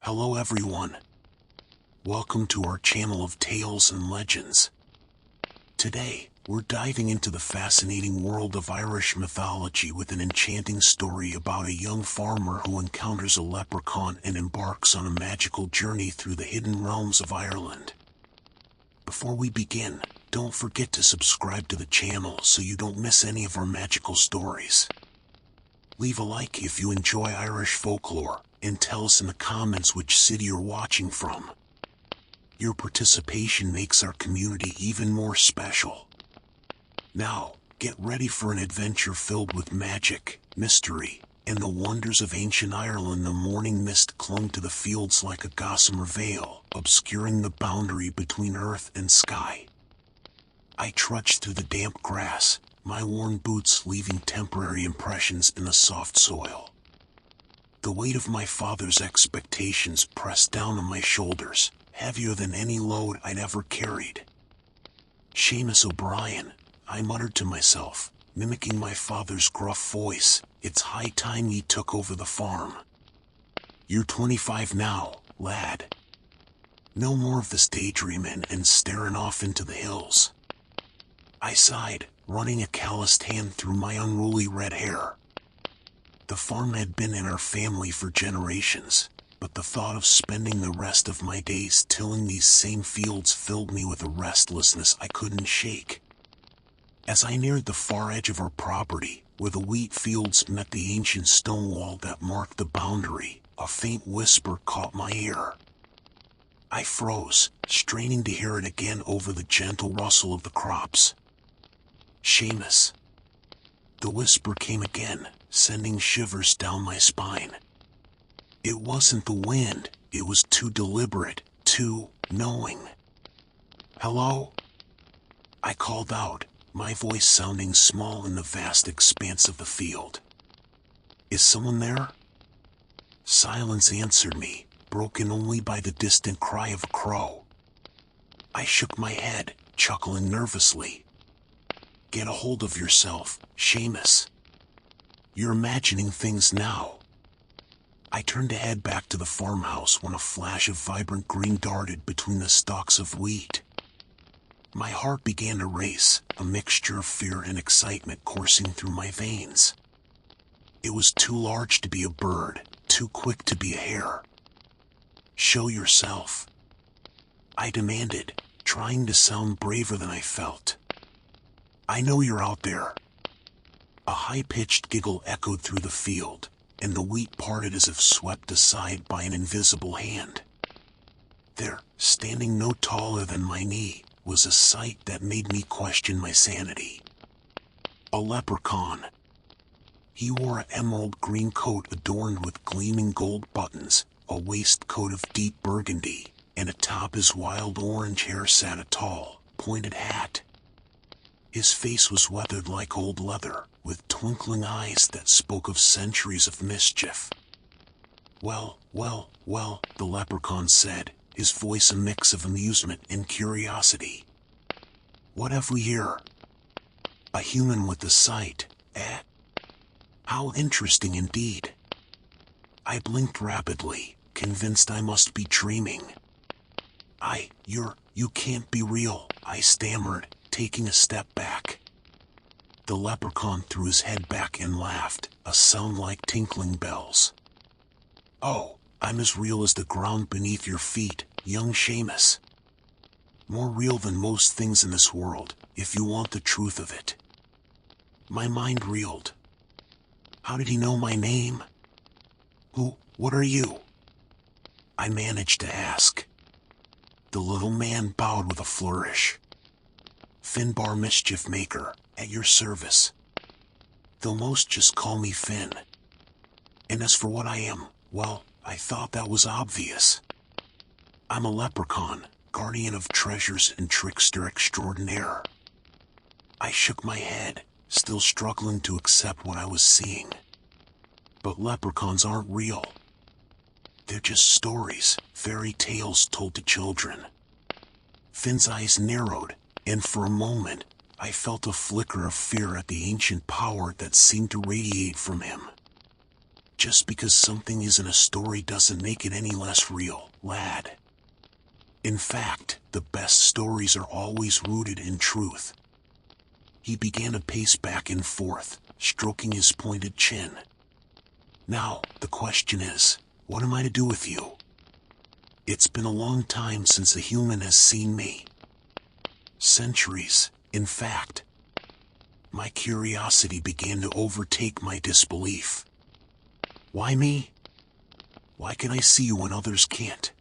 Hello everyone. Welcome to our channel of tales and legends. Today, we're diving into the fascinating world of Irish mythology with an enchanting story about a young farmer who encounters a leprechaun and embarks on a magical journey through the hidden realms of Ireland. Before we begin, don't forget to subscribe to the channel so you don't miss any of our magical stories. Leave a like if you enjoy Irish folklore, and tell us in the comments which city you're watching from. Your participation makes our community even more special. Now, get ready for an adventure filled with magic, mystery, and the wonders of ancient Ireland. The morning mist clung to the fields like a gossamer veil, obscuring the boundary between earth and sky. I trudged through the damp grass, my worn boots leaving temporary impressions in the soft soil. The weight of my father's expectations pressed down on my shoulders, heavier than any load I'd ever carried. "Seamus O'Brien," I muttered to myself, mimicking my father's gruff voice. "It's high time he took over the farm. You're 25 now, lad. No more of this daydreaming and staring off into the hills." I sighed, running a calloused hand through my unruly red hair. The farm had been in our family for generations, but the thought of spending the rest of my days tilling these same fields filled me with a restlessness I couldn't shake. As I neared the far edge of our property, where the wheat fields met the ancient stone wall that marked the boundary, a faint whisper caught my ear. I froze, straining to hear it again over the gentle rustle of the crops. "Seamus." The whisper came again, sending shivers down my spine. It wasn't the wind, it was too deliberate, too knowing. "Hello?" I called out, my voice sounding small in the vast expanse of the field. "Is someone there?" Silence answered me, broken only by the distant cry of a crow. I shook my head, chuckling nervously. "Get a hold of yourself, Seamus. You're imagining things now." I turned to head back to the farmhouse when a flash of vibrant green darted between the stalks of wheat. My heart began to race, a mixture of fear and excitement coursing through my veins. It was too large to be a bird, too quick to be a hare. "Show yourself," I demanded, trying to sound braver than I felt. "I know you're out there." A high-pitched giggle echoed through the field, and the wheat parted as if swept aside by an invisible hand. There, standing no taller than my knee, was a sight that made me question my sanity. A leprechaun. He wore an emerald green coat adorned with gleaming gold buttons, a waistcoat of deep burgundy, and atop his wild orange hair sat a tall, pointed hat. His face was weathered like old leather, with twinkling eyes that spoke of centuries of mischief. Well, the leprechaun said, his voice a mix of amusement and curiosity. "What have we here? A human with a sight, eh? How interesting indeed." I blinked rapidly, convinced I must be dreaming. You can't be real," I stammered, taking a step back. The leprechaun threw his head back and laughed, a sound like tinkling bells. "Oh, I'm as real as the ground beneath your feet, young Seamus. More real than most things in this world, if you want the truth of it." My mind reeled. How did he know my name? What are you?" I managed to ask. The little man bowed with a flourish. "Finbar Mischief Maker, at your service. They'll most just call me Finn. And as for what I am, well, I thought that was obvious. I'm a leprechaun, guardian of treasures and trickster extraordinaire." I shook my head, still struggling to accept what I was seeing. But leprechauns aren't real. They're just stories, fairy tales told to children. Finn's eyes narrowed, and for a moment, I felt a flicker of fear at the ancient power that seemed to radiate from him. Just because something isn't a story doesn't make it any less real, lad. In fact, the best stories are always rooted in truth. He began to pace back and forth, stroking his pointed chin. Now, the question is, what am I to do with you? It's been a long time since a human has seen me. Centuries, in fact. My curiosity began to overtake my disbelief. Why me? Why can I see you when others can't?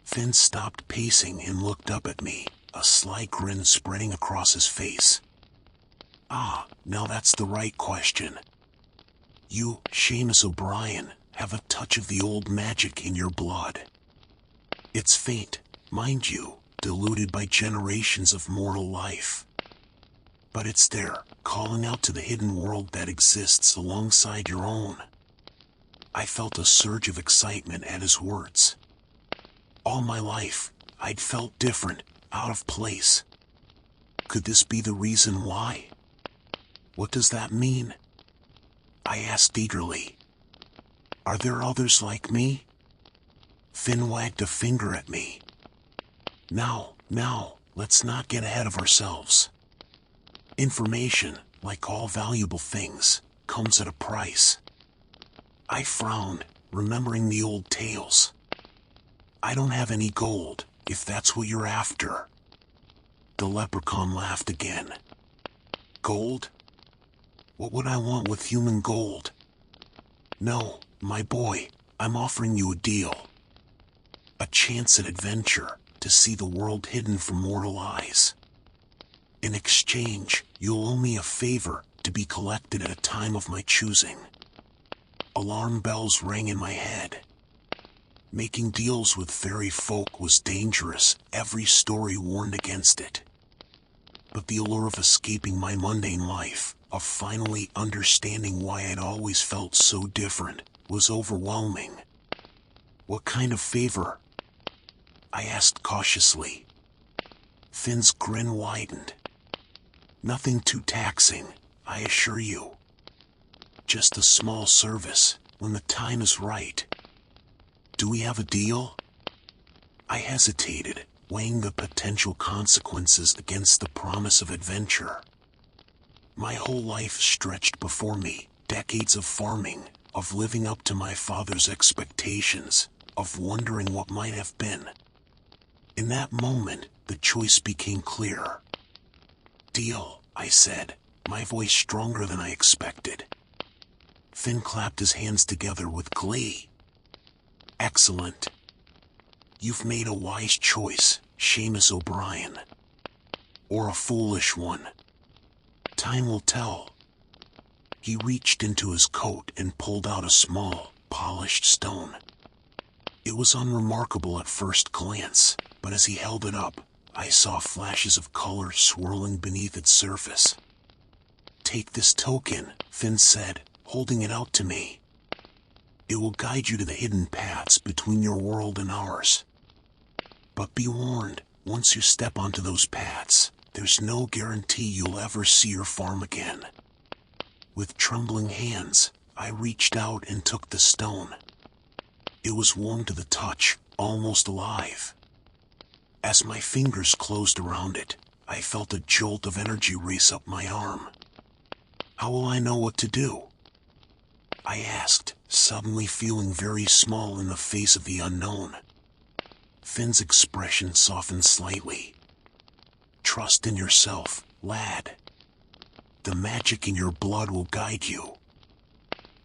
Finn stopped pacing and looked up at me, a sly grin spreading across his face. Ah, now that's the right question. You, Seamus O'Brien, have a touch of the old magic in your blood. It's faint, mind you, diluted by generations of mortal life. But it's there, calling out to the hidden world that exists alongside your own. I felt a surge of excitement at his words. All my life, I'd felt different, out of place. Could this be the reason why? What does that mean? I asked eagerly. Are there others like me? Finn wagged a finger at me. Now, let's not get ahead of ourselves. Information, like all valuable things, comes at a price. I frowned, remembering the old tales. I don't have any gold, if that's what you're after. The leprechaun laughed again. Gold? What would I want with human gold? No, my boy, I'm offering you a deal. A chance at adventure, to see the world hidden from mortal eyes. In exchange, you'll owe me a favor to be collected at a time of my choosing. Alarm bells rang in my head. Making deals with fairy folk was dangerous, every story warned against it. But the allure of escaping my mundane life, of finally understanding why I'd always felt so different, was overwhelming. What kind of favor? I asked cautiously. Finn's grin widened. Nothing too taxing, I assure you. Just a small service, when the time is right. Do we have a deal? I hesitated, weighing the potential consequences against the promise of adventure. My whole life stretched before me, decades of farming, of living up to my father's expectations, of wondering what might have been. In that moment, the choice became clear. Deal, I said, my voice stronger than I expected. Finn clapped his hands together with glee. Excellent. You've made a wise choice, Seamus O'Brien. Or a foolish one. Time will tell. He reached into his coat and pulled out a small, polished stone. It was unremarkable at first glance, but as he held it up, I saw flashes of color swirling beneath its surface. Take this token, Finn said, holding it out to me. It will guide you to the hidden paths between your world and ours. But be warned, once you step onto those paths, there's no guarantee you'll ever see your farm again. With trembling hands, I reached out and took the stone. It was warm to the touch, almost alive. As my fingers closed around it, I felt a jolt of energy race up my arm. How will I know what to do? I asked, suddenly feeling very small in the face of the unknown. Finn's expression softened slightly. Trust in yourself, lad. The magic in your blood will guide you.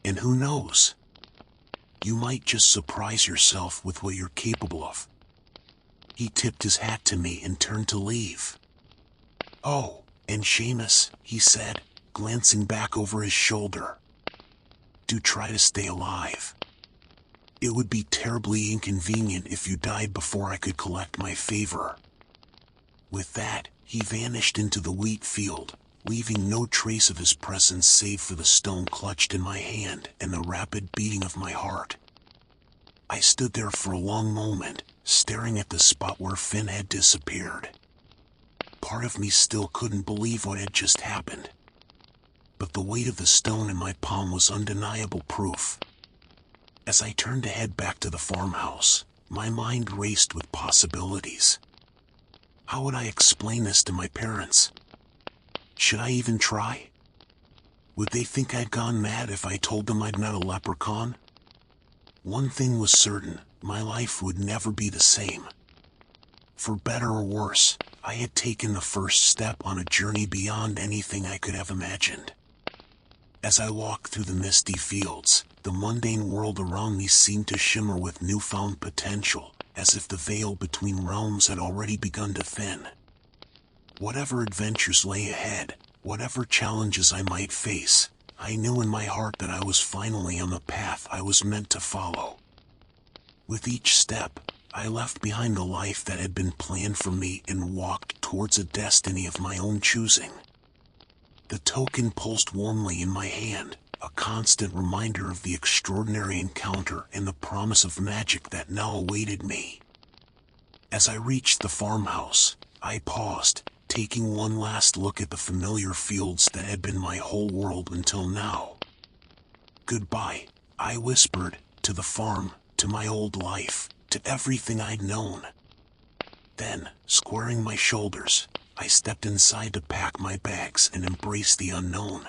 And who knows? You might just surprise yourself with what you're capable of. He tipped his hat to me and turned to leave. Oh, and Seamus, he said, glancing back over his shoulder. Do try to stay alive. It would be terribly inconvenient if you died before I could collect my favor. With that, he vanished into the wheat field, leaving no trace of his presence save for the stone clutched in my hand and the rapid beating of my heart. I stood there for a long moment, staring at the spot where Finn had disappeared. Part of me still couldn't believe what had just happened. but the weight of the stone in my palm was undeniable proof. As I turned to head back to the farmhouse, my mind raced with possibilities. How would I explain this to my parents? Should I even try? Would they think I'd gone mad if I told them I'd met a leprechaun? One thing was certain, my life would never be the same. For better or worse, I had taken the first step on a journey beyond anything I could have imagined. As I walked through the misty fields, the mundane world around me seemed to shimmer with newfound potential, as if the veil between realms had already begun to thin. Whatever adventures lay ahead, whatever challenges I might face, I knew in my heart that I was finally on the path I was meant to follow. With each step, I left behind the life that had been planned for me and walked towards a destiny of my own choosing. The token pulsed warmly in my hand, a constant reminder of the extraordinary encounter and the promise of magic that now awaited me. As I reached the farmhouse, I paused, taking one last look at the familiar fields that had been my whole world until now. Goodbye, I whispered, to the farm, to my old life, to everything I'd known. Then, squaring my shoulders, I stepped inside to pack my bags and embrace the unknown.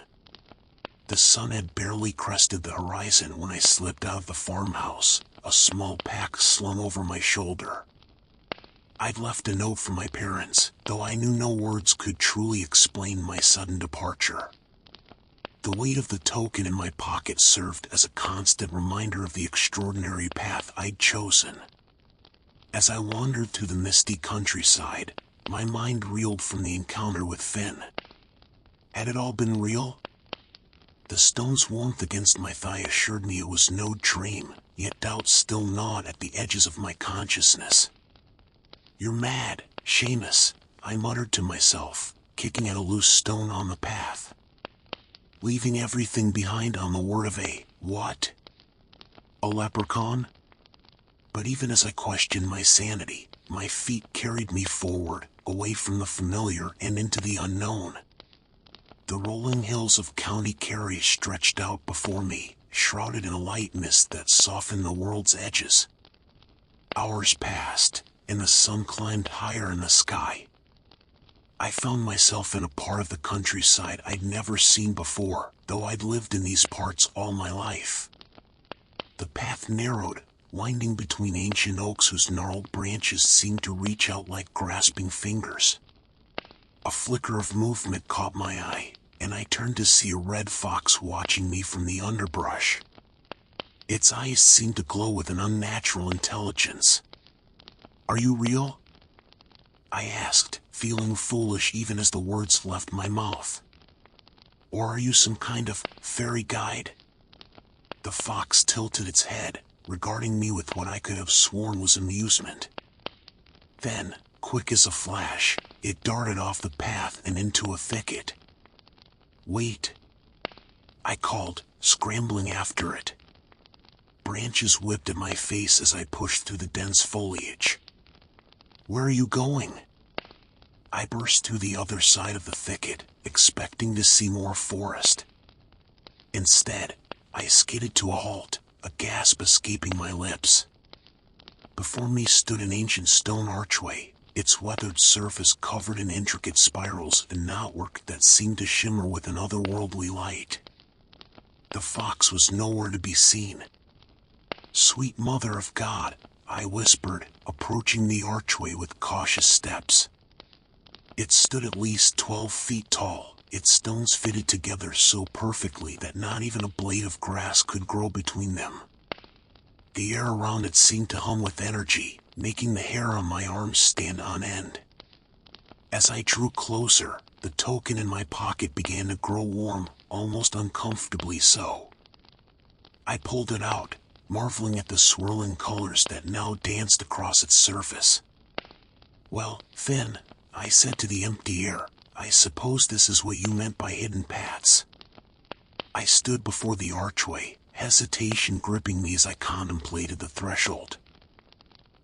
The sun had barely crested the horizon when I slipped out of the farmhouse, a small pack slung over my shoulder. I'd left a note for my parents, though I knew no words could truly explain my sudden departure. The weight of the token in my pocket served as a constant reminder of the extraordinary path I'd chosen. As I wandered through the misty countryside, my mind reeled from the encounter with Finn. Had it all been real? The stone's warmth against my thigh assured me it was no dream, yet doubt still gnawed at the edges of my consciousness. "You're mad, Seamus," I muttered to myself, kicking at a loose stone on the path. Leaving everything behind on the word of a, what? A leprechaun? But even as I questioned my sanity, my feet carried me forward, away from the familiar and into the unknown. The rolling hills of County Kerry stretched out before me, shrouded in a light mist that softened the world's edges. Hours passed, and the sun climbed higher in the sky. I found myself in a part of the countryside I'd never seen before, though I'd lived in these parts all my life. The path narrowed, winding between ancient oaks whose gnarled branches seemed to reach out like grasping fingers. A flicker of movement caught my eye, and I turned to see a red fox watching me from the underbrush. Its eyes seemed to glow with an unnatural intelligence. "Are you real?" I asked, feeling foolish even as the words left my mouth. "Or are you some kind of fairy guide?" The fox tilted its head, regarding me with what I could have sworn was amusement. Then, quick as a flash, it darted off the path and into a thicket. "Wait!" I called, scrambling after it. Branches whipped at my face as I pushed through the dense foliage. "Where are you going?" I burst through the other side of the thicket, expecting to see more forest. Instead, I skidded to a halt, a gasp escaping my lips. Before me stood an ancient stone archway, its weathered surface covered in intricate spirals and knotwork that seemed to shimmer with an otherworldly light. The fox was nowhere to be seen. "Sweet Mother of God," I whispered, approaching the archway with cautious steps. It stood at least 12 feet tall, its stones fitted together so perfectly that not even a blade of grass could grow between them. The air around it seemed to hum with energy, making the hair on my arms stand on end. As I drew closer, the token in my pocket began to grow warm, almost uncomfortably so. I pulled it out, marveling at the swirling colors that now danced across its surface. "Well, Finn," I said to the empty air, "I suppose this is what you meant by hidden paths." I stood before the archway, hesitation gripping me as I contemplated the threshold.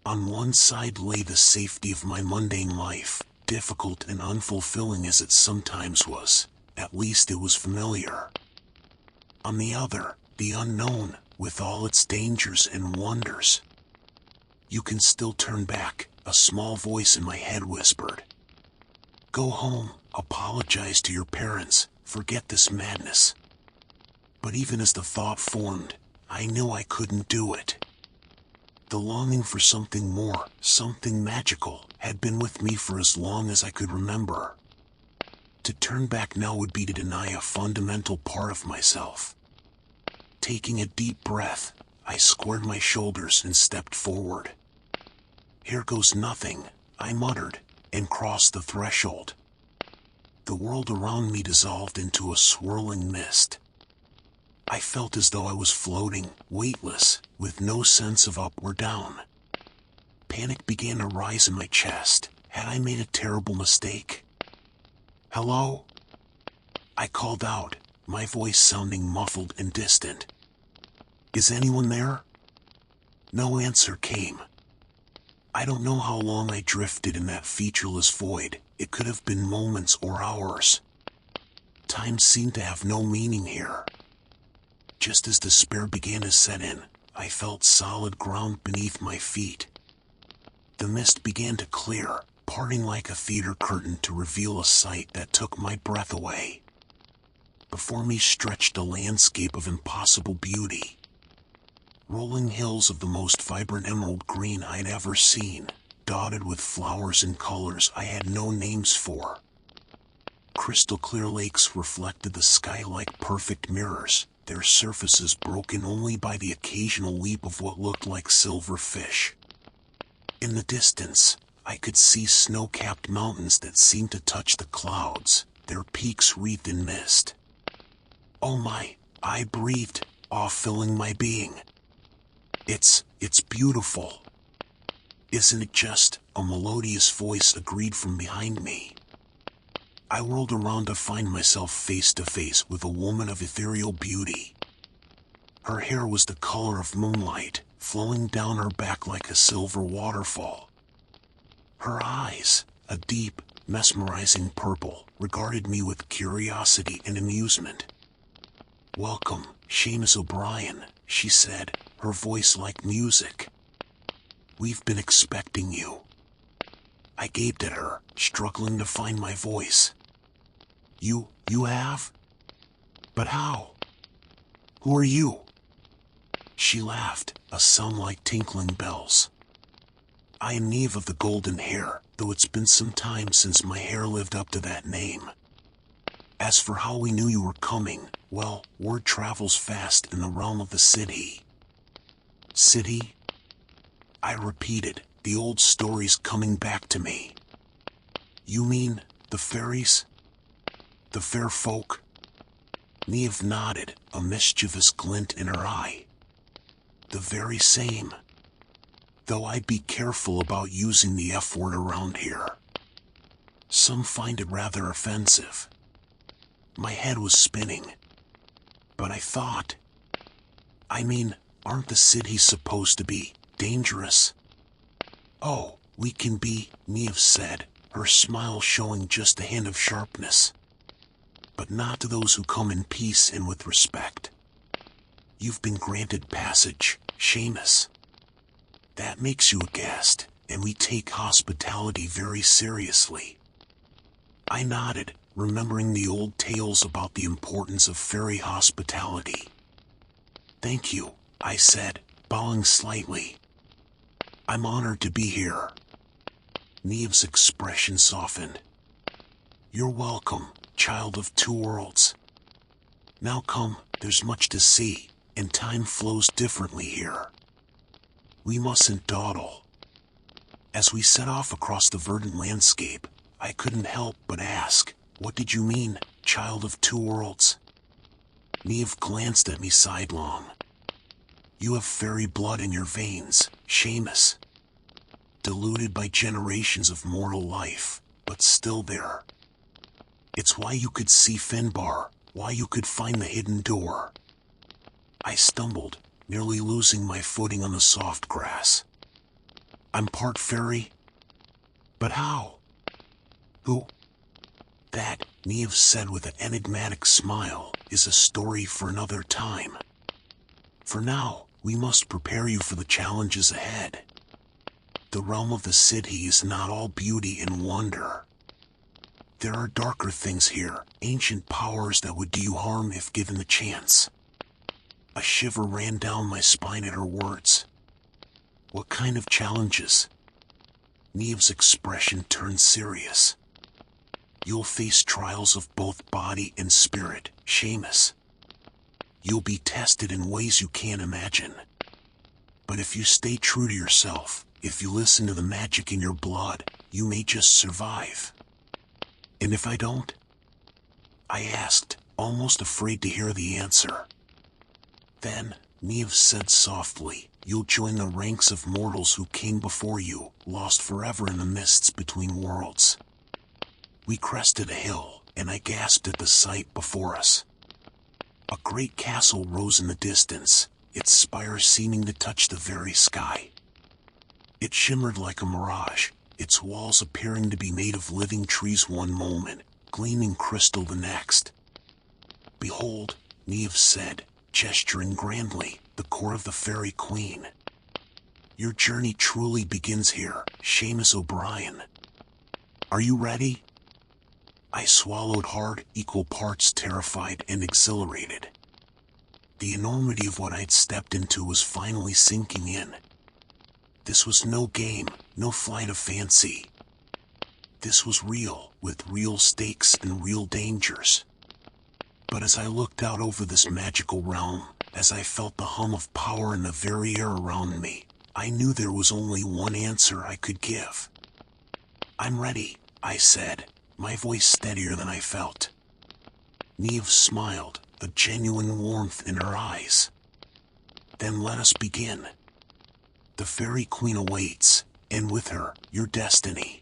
On one side lay the safety of my mundane life, difficult and unfulfilling as it sometimes was, at least it was familiar. On the other, the unknown, with all its dangers and wonders. You can still turn back, a small voice in my head whispered. Go home, apologize to your parents, forget this madness. But even as the thought formed, I knew I couldn't do it. The longing for something more, something magical, had been with me for as long as I could remember. To turn back now would be to deny a fundamental part of myself. Taking a deep breath, I squared my shoulders and stepped forward. Here goes nothing, I muttered, and crossed the threshold. The world around me dissolved into a swirling mist. I felt as though I was floating, weightless, with no sense of up or down. Panic began to rise in my chest. Had I made a terrible mistake? Hello? I called out, my voice sounding muffled and distant. Is anyone there? No answer came. I don't know how long I drifted in that featureless void. It could have been moments or hours. Time seemed to have no meaning here. Just as despair began to set in, I felt solid ground beneath my feet. The mist began to clear, parting like a theater curtain to reveal a sight that took my breath away. Before me stretched a landscape of impossible beauty. Rolling hills of the most vibrant emerald green I'd ever seen, dotted with flowers and colors I had no names for. Crystal clear lakes reflected the sky like perfect mirrors, their surfaces broken only by the occasional leap of what looked like silver fish. In the distance, I could see snow-capped mountains that seemed to touch the clouds, their peaks wreathed in mist. Oh my, I breathed, awe filling my being. It's beautiful. Isn't it just? A melodious voice agreed from behind me. I whirled around to find myself face to face with a woman of ethereal beauty. Her hair was the color of moonlight, flowing down her back like a silver waterfall. Her eyes, a deep, mesmerizing purple, regarded me with curiosity and amusement. Welcome, Seamus O'Brien, she said, her voice like music. We've been expecting you. I gaped at her, struggling to find my voice. You have? But how? Who are you? She laughed, a sound like tinkling bells. I am Neve of the golden hair, though it's been some time since my hair lived up to that name. As for how we knew you were coming, well, word travels fast in the realm of the city. City? I repeated, the old stories coming back to me. You mean, the fairies? The fair folk? Neve nodded, a mischievous glint in her eye. The very same. Though I'd be careful about using the F word around here. Some find it rather offensive. My head was spinning. But I thought, aren't the cities supposed to be dangerous? Oh, we can be, Neve said, her smile showing just a hint of sharpness. But not to those who come in peace and with respect. You've been granted passage, Seamus. That makes you a guest, and we take hospitality very seriously. I nodded, remembering the old tales about the importance of fairy hospitality. Thank you, I said, bowing slightly. I'm honored to be here. Neve's expression softened. You're welcome, child of two worlds. Now come, there's much to see, and time flows differently here. We mustn't dawdle. As we set off across the verdant landscape, I couldn't help but ask, what did you mean, child of two worlds? Neve glanced at me sidelong. You have fairy blood in your veins, Seamus. Diluted by generations of mortal life, but still there. It's why you could see Finbar, why you could find the hidden door. I stumbled, nearly losing my footing on the soft grass. I'm part fairy? But how? That, Neve said with an enigmatic smile, is a story for another time. For now, we must prepare you for the challenges ahead. The realm of the city is not all beauty and wonder. There are darker things here, ancient powers that would do you harm if given the chance. A shiver ran down my spine at her words. What kind of challenges? Neve's expression turned serious. You'll face trials of both body and spirit, Seamus. You'll be tested in ways you can't imagine. But if you stay true to yourself, if you listen to the magic in your blood, you may just survive. And if I don't? I asked, almost afraid to hear the answer. Then, Neve said softly, you'll join the ranks of mortals who came before you, lost forever in the mists between worlds. We crested a hill, and I gasped at the sight before us. A great castle rose in the distance, its spire seeming to touch the very sky. It shimmered like a mirage, its walls appearing to be made of living trees one moment, gleaming crystal the next. Behold, Neve said, gesturing grandly, the core of the Fairy Queen. Your journey truly begins here, Seamus O'Brien. Are you ready? I swallowed hard, equal parts terrified and exhilarated. The enormity of what I'd stepped into was finally sinking in. This was no game, no flight of fancy. This was real, with real stakes and real dangers. But as I looked out over this magical realm, as I felt the hum of power in the very air around me, I knew there was only one answer I could give. I'm ready, I said, my voice steadier than I felt. Neve smiled, a genuine warmth in her eyes. Then let us begin. The Fairy Queen awaits, and with her, your destiny.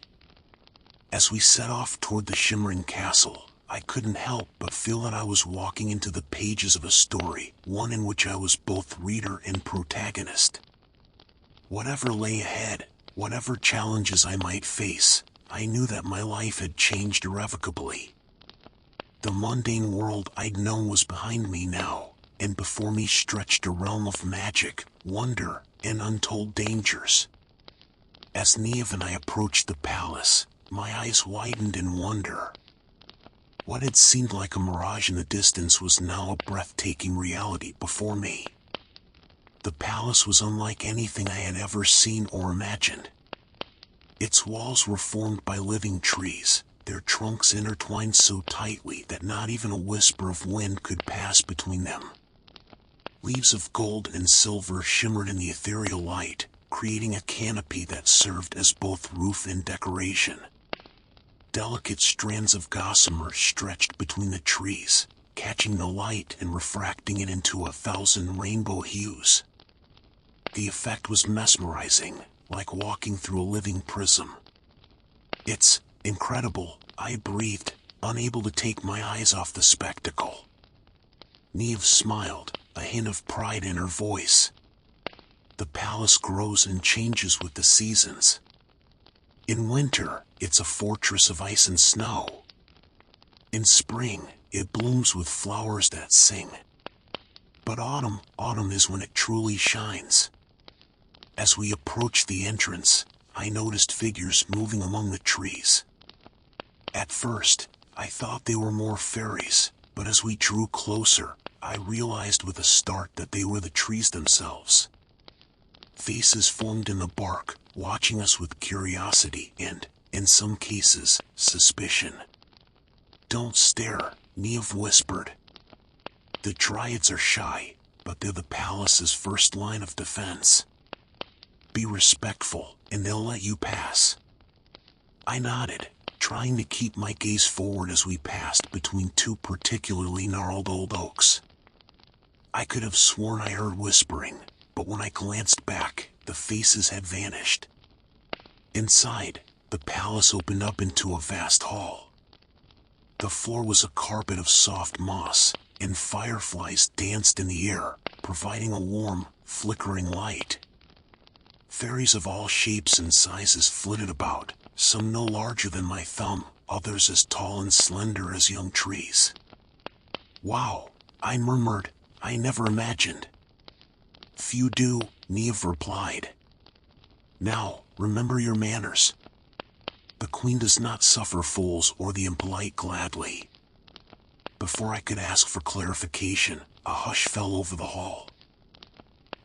As we set off toward the shimmering castle, I couldn't help but feel that I was walking into the pages of a story, one in which I was both reader and protagonist. Whatever lay ahead, whatever challenges I might face, I knew that my life had changed irrevocably. The mundane world I'd known was behind me now, and before me stretched a realm of magic, wonder, and untold dangers. As Neve and I approached the palace, my eyes widened in wonder. What had seemed like a mirage in the distance was now a breathtaking reality before me. The palace was unlike anything I had ever seen or imagined. Its walls were formed by living trees, their trunks intertwined so tightly that not even a whisper of wind could pass between them. Leaves of gold and silver shimmered in the ethereal light, creating a canopy that served as both roof and decoration. Delicate strands of gossamer stretched between the trees, catching the light and refracting it into 1,000 rainbow hues. The effect was mesmerizing, like walking through a living prism. It's incredible, I breathed, unable to take my eyes off the spectacle. Neve smiled, a hint of pride in her voice. The palace grows and changes with the seasons. In winter, it's a fortress of ice and snow. In spring, it blooms with flowers that sing. But autumn is when it truly shines. As we approached the entrance, I noticed figures moving among the trees. At first, I thought they were more fairies, but as we drew closer, I realized with a start that they were the trees themselves. Faces formed in the bark, watching us with curiosity and, in some cases, suspicion. Don't stare, Neve whispered. The Dryads are shy, but they're the palace's first line of defense. Be respectful, and they'll let you pass. I nodded, trying to keep my gaze forward as we passed between two particularly gnarled old oaks. I could have sworn I heard whispering, but when I glanced back, the faces had vanished. Inside, the palace opened up into a vast hall. The floor was a carpet of soft moss, and fireflies danced in the air, providing a warm, flickering light. Fairies of all shapes and sizes flitted about, some no larger than my thumb, others as tall and slender as young trees. "Wow," I murmured, "I never imagined." "Few do," Neve replied. "Now, remember your manners. The queen does not suffer fools or the impolite gladly." Before I could ask for clarification, a hush fell over the hall.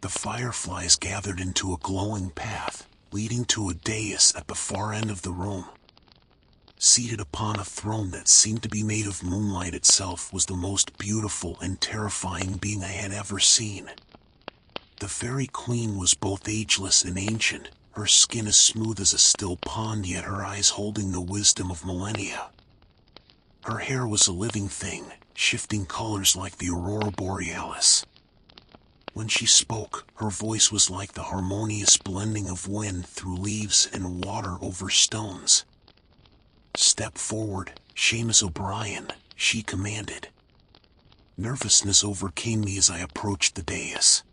The fireflies gathered into a glowing path, leading to a dais at the far end of the room. Seated upon a throne that seemed to be made of moonlight itself was the most beautiful and terrifying being I had ever seen. The fairy queen was both ageless and ancient, her skin as smooth as a still pond, yet her eyes holding the wisdom of millennia. Her hair was a living thing, shifting colors like the aurora borealis. When she spoke, her voice was like the harmonious blending of wind through leaves and water over stones. "Step forward, Seamus O'Brien," she commanded. Nervousness overcame me as I approached the dais.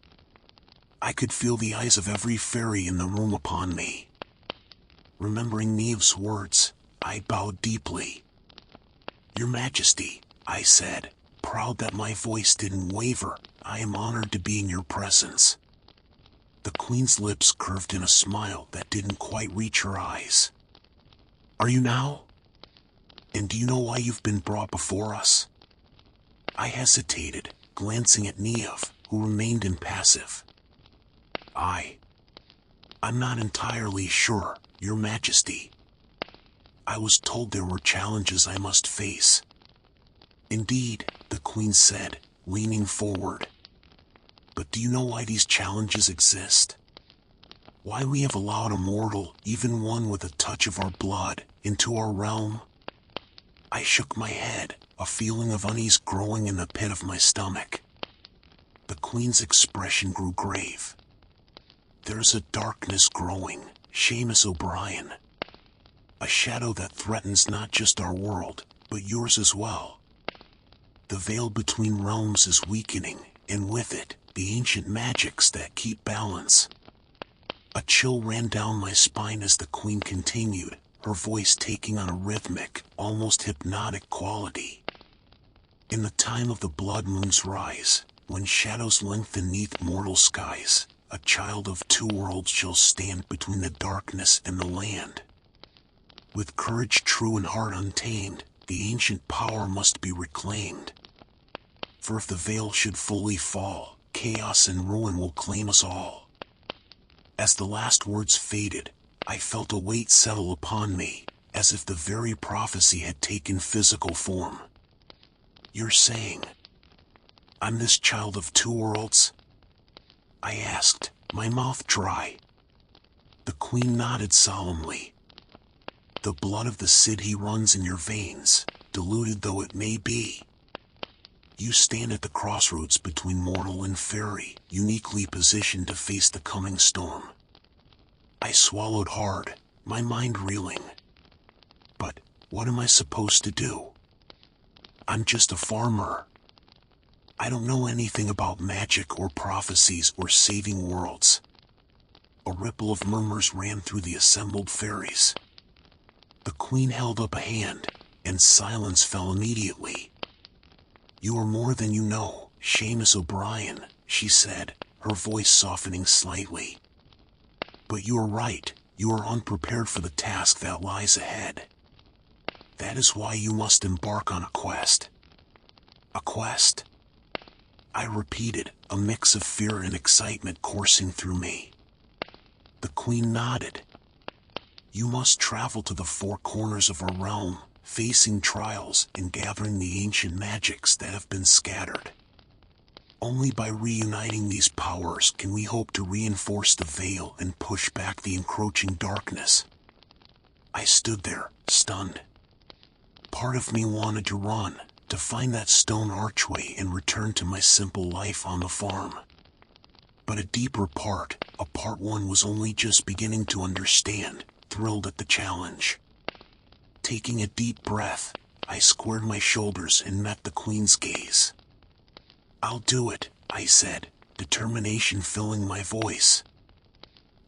I could feel the eyes of every fairy in the room upon me. Remembering Neve's words, I bowed deeply. "Your Majesty," I said, proud that my voice didn't waver, "I am honored to be in your presence." The queen's lips curved in a smile that didn't quite reach her eyes. "Are you now? And do you know why you've been brought before us?" I hesitated, glancing at Neve, who remained impassive. I'm not entirely sure, Your Majesty. I was told there were challenges I must face." "Indeed," the queen said, leaning forward. "But do you know why these challenges exist? Why we have allowed a mortal, even one with a touch of our blood, into our realm?" I shook my head, a feeling of unease growing in the pit of my stomach. The queen's expression grew grave. "There's a darkness growing, Seamus O'Brien. A shadow that threatens not just our world, but yours as well. The veil between realms is weakening, and with it, the ancient magics that keep balance." A chill ran down my spine as the queen continued, her voice taking on a rhythmic, almost hypnotic quality. "In the time of the blood moon's rise, when shadows lengthen 'neath mortal skies, a child of two worlds shall stand between the darkness and the land. With courage true and heart untamed, the ancient power must be reclaimed. For if the veil should fully fall, chaos and ruin will claim us all." As the last words faded, I felt a weight settle upon me, as if the very prophecy had taken physical form. "You're saying I'm this child of two worlds?" I asked, my mouth dry. The queen nodded solemnly. "The blood of the Sidhe runs in your veins, diluted though it may be. You stand at the crossroads between mortal and fairy, uniquely positioned to face the coming storm." I swallowed hard, my mind reeling. "But what am I supposed to do? I'm just a farmer. I don't know anything about magic or prophecies or saving worlds." A ripple of murmurs ran through the assembled fairies. The queen held up a hand, and silence fell immediately. "You are more than you know, Seamus O'Brien," she said, her voice softening slightly. "But you are right, you are unprepared for the task that lies ahead. That is why you must embark on a quest." "A quest?" I repeated, a mix of fear and excitement coursing through me. The queen nodded. "You must travel to the four corners of our realm, facing trials and gathering the ancient magics that have been scattered. Only by reuniting these powers can we hope to reinforce the veil and push back the encroaching darkness." I stood there, stunned. Part of me wanted to run, to find that stone archway and return to my simple life on the farm. But a deeper part, a part one was only just beginning to understand, thrilled at the challenge. Taking a deep breath, I squared my shoulders and met the queen's gaze. "I'll do it," I said, determination filling my voice.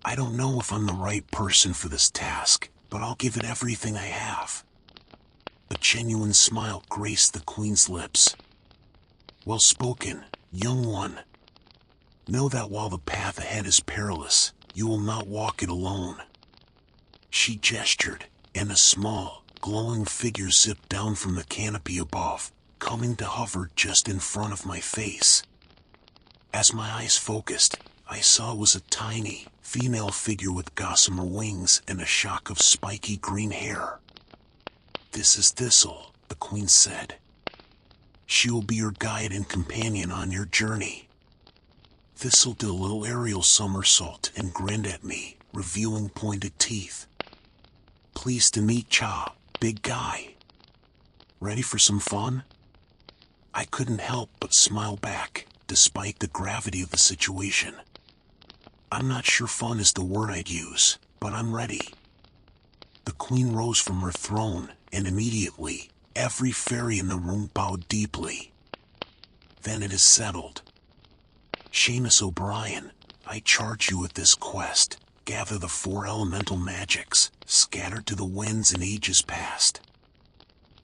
"I don't know if I'm the right person for this task, but I'll give it everything I have." A genuine smile graced the queen's lips. "Well spoken, young one. Know that while the path ahead is perilous, you will not walk it alone." She gestured, and a small, glowing figure zipped down from the canopy above, coming to hover just in front of my face. As my eyes focused, I saw it was a tiny, female figure with gossamer wings and a shock of spiky green hair. "This is Thistle," the queen said. "She will be your guide and companion on your journey." Thistle did a little aerial somersault and grinned at me, revealing pointed teeth. "Pleased to meet Cha, big guy. Ready for some fun?" I couldn't help but smile back, despite the gravity of the situation. I'm not sure fun is the word I'd use, but I'm ready. The queen rose from her throne, and immediately, every fairy in the room bowed deeply. "Then it is settled. Seamus O'Brien, I charge you with this quest. Gather the 4 elemental magics, scattered to the winds in ages past.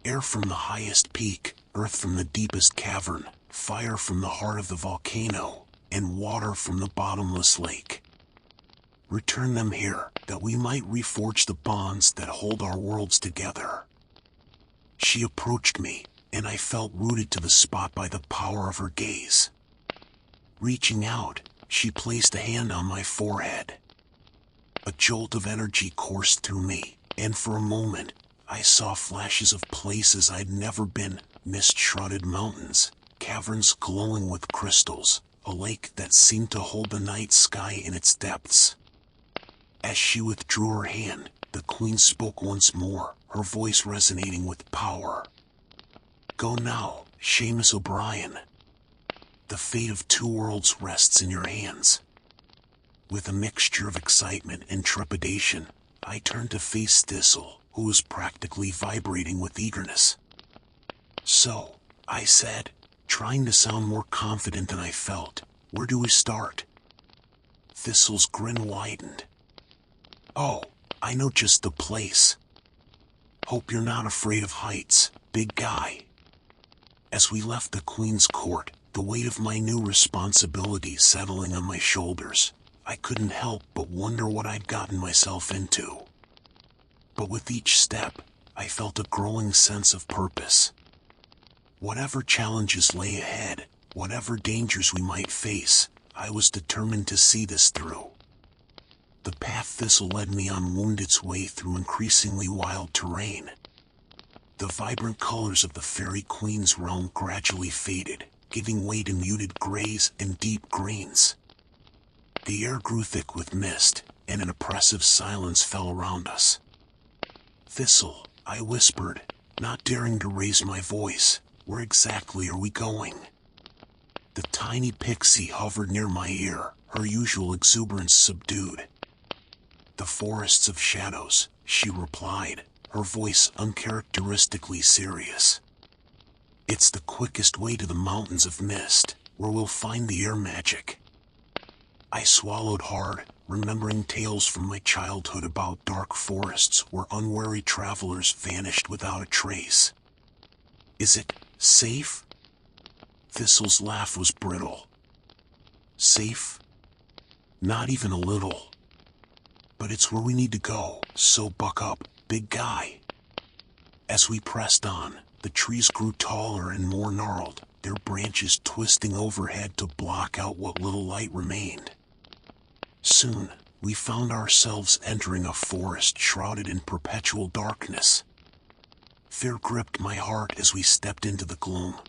Air from the highest peak, earth from the deepest cavern, fire from the heart of the volcano, and water from the bottomless lake. Return them here, that we might reforge the bonds that hold our worlds together." She approached me, and I felt rooted to the spot by the power of her gaze. Reaching out, she placed a hand on my forehead. A jolt of energy coursed through me, and for a moment, I saw flashes of places I'd never been, mist-shrouded mountains, caverns glowing with crystals, a lake that seemed to hold the night sky in its depths. As she withdrew her hand, the queen spoke once more, her voice resonating with power. "Go now, Seamus O'Brien. The fate of 2 worlds rests in your hands." With a mixture of excitement and trepidation, I turned to face Thistle, who was practically vibrating with eagerness. "So," I said, trying to sound more confident than I felt, "where do we start?" Thistle's grin widened. "Oh, I know just the place. Hope you're not afraid of heights, big guy." As we left the queen's court, the weight of my new responsibility settling on my shoulders, I couldn't help but wonder what I'd gotten myself into. But with each step, I felt a growing sense of purpose. Whatever challenges lay ahead, whatever dangers we might face, I was determined to see this through. The path Thistle led me on wound its way through increasingly wild terrain. The vibrant colors of the fairy queen's realm gradually faded, giving way to muted grays and deep greens. The air grew thick with mist, and an oppressive silence fell around us. "Thistle," I whispered, not daring to raise my voice, "where exactly are we going?" The tiny pixie hovered near my ear, her usual exuberance subdued. "The forests of shadows," she replied, her voice uncharacteristically serious. "It's the quickest way to the mountains of mist, where we'll find the air magic." I swallowed hard, remembering tales from my childhood about dark forests where unwary travelers vanished without a trace. "Is it safe?" Thistle's laugh was brittle. "Safe? Not even a little. But it's where we need to go, so buck up, big guy." As we pressed on, the trees grew taller and more gnarled, their branches twisting overhead to block out what little light remained. Soon, we found ourselves entering a forest shrouded in perpetual darkness. Fear gripped my heart as we stepped into the gloom.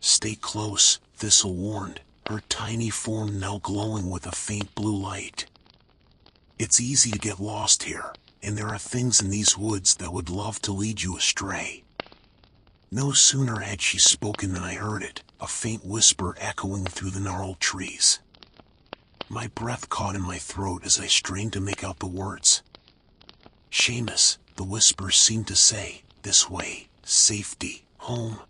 "Stay close," Thistle warned, her tiny form now glowing with a faint blue light. "It's easy to get lost here, and there are things in these woods that would love to lead you astray." No sooner had she spoken than I heard it, a faint whisper echoing through the gnarled trees. My breath caught in my throat as I strained to make out the words. "Seamus," the whisper seemed to say, "this way, safety, home."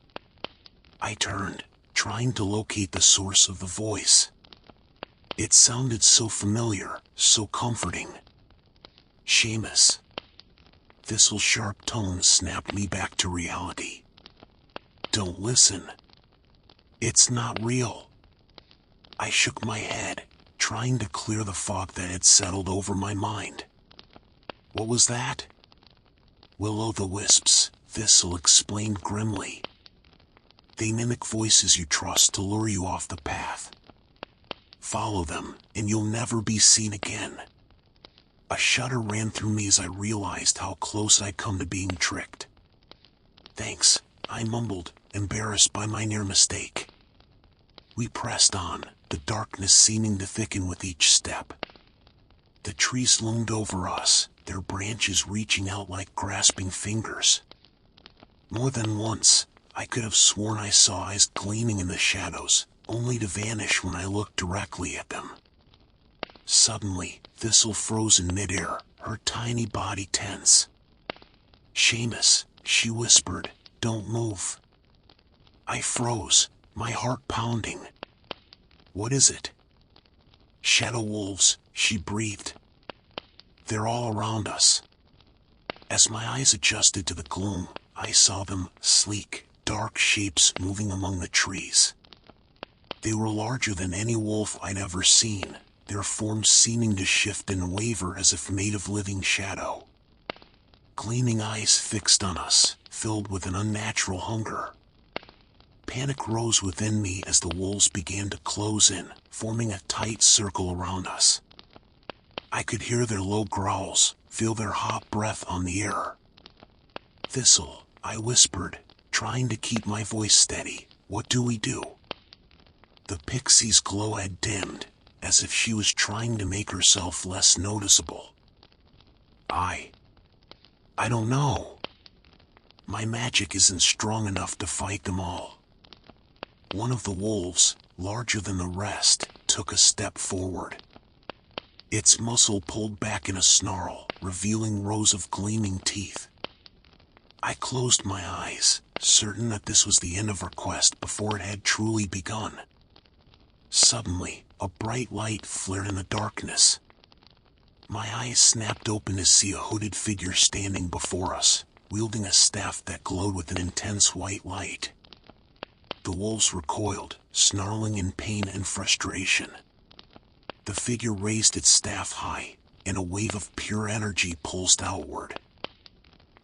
I turned, trying to locate the source of the voice. It sounded so familiar, so comforting. "Seamus." Thistle's sharp tone snapped me back to reality. Don't listen. It's not real. I shook my head, trying to clear the fog that had settled over my mind. What was that? Will-o'-the-wisps, Thistle explained grimly. They mimic voices you trust to lure you off the path. Follow them, and you'll never be seen again. A shudder ran through me as I realized how close I'd come to being tricked. Thanks, I mumbled, embarrassed by my near mistake. We pressed on, the darkness seeming to thicken with each step. The trees loomed over us, their branches reaching out like grasping fingers. More than once, I could have sworn I saw eyes gleaming in the shadows, only to vanish when I looked directly at them. Suddenly, Thistle froze in midair, her tiny body tense. Seamus, she whispered, don't move. I froze, my heart pounding. What is it? Shadow wolves, she breathed. They're all around us. As my eyes adjusted to the gloom, I saw them, sleek, dark shapes moving among the trees. They were larger than any wolf I'd ever seen, their forms seeming to shift and waver as if made of living shadow. Gleaming eyes fixed on us, filled with an unnatural hunger. Panic rose within me as the wolves began to close in, forming a tight circle around us. I could hear their low growls, feel their hot breath on the air. Thistle, I whispered, trying to keep my voice steady, what do we do? The pixie's glow had dimmed, as if she was trying to make herself less noticeable. I don't know. My magic isn't strong enough to fight them all. One of the wolves, larger than the rest, took a step forward. Its muzzle pulled back in a snarl, revealing rows of gleaming teeth. I closed my eyes, certain that this was the end of our quest before it had truly begun. Suddenly, a bright light flared in the darkness. My eyes snapped open to see a hooded figure standing before us, wielding a staff that glowed with an intense white light. The wolves recoiled, snarling in pain and frustration. The figure raised its staff high, and a wave of pure energy pulsed outward.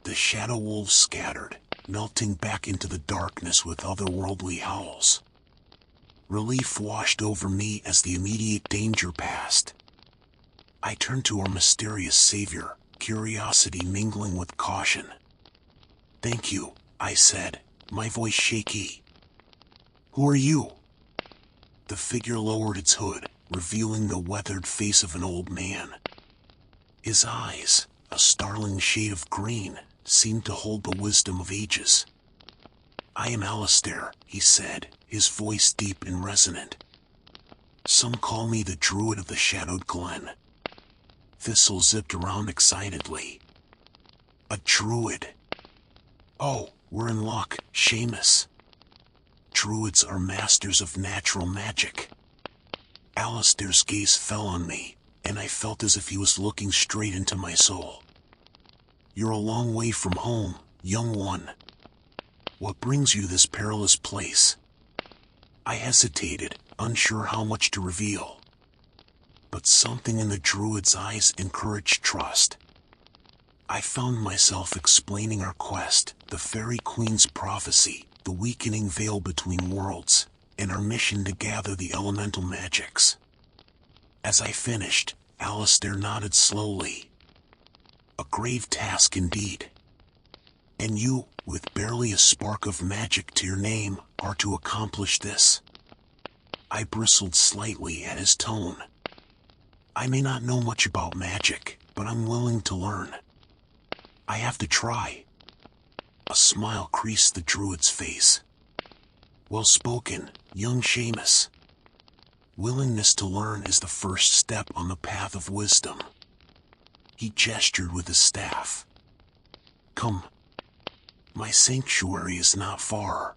The shadow wolves scattered, melting back into the darkness with otherworldly howls. Relief washed over me as the immediate danger passed. I turned to our mysterious savior, curiosity mingling with caution. Thank you, I said, my voice shaky. Who are you? The figure lowered its hood, revealing the weathered face of an old man. His eyes, a startling shade of green, seemed to hold the wisdom of ages. I am Alistair, he said, his voice deep and resonant. Some call me the Druid of the Shadowed Glen. Thistle zipped around excitedly. A druid. Oh, we're in luck, Seamus. Druids are masters of natural magic. Alistair's gaze fell on me, and I felt as if he was looking straight into my soul. You're a long way from home, young one. What brings you to this perilous place? I hesitated, unsure how much to reveal. But something in the druid's eyes encouraged trust. I found myself explaining our quest, the Fairy Queen's prophecy, the weakening veil between worlds, and our mission to gather the elemental magics. As I finished, Alistair nodded slowly. A grave task indeed. And you, with barely a spark of magic to your name, are to accomplish this. I bristled slightly at his tone. I may not know much about magic, but I'm willing to learn. I have to try. A smile creased the druid's face. Well spoken, young Seamus. Willingness to learn is the first step on the path of wisdom. He gestured with his staff. Come. My sanctuary is not far.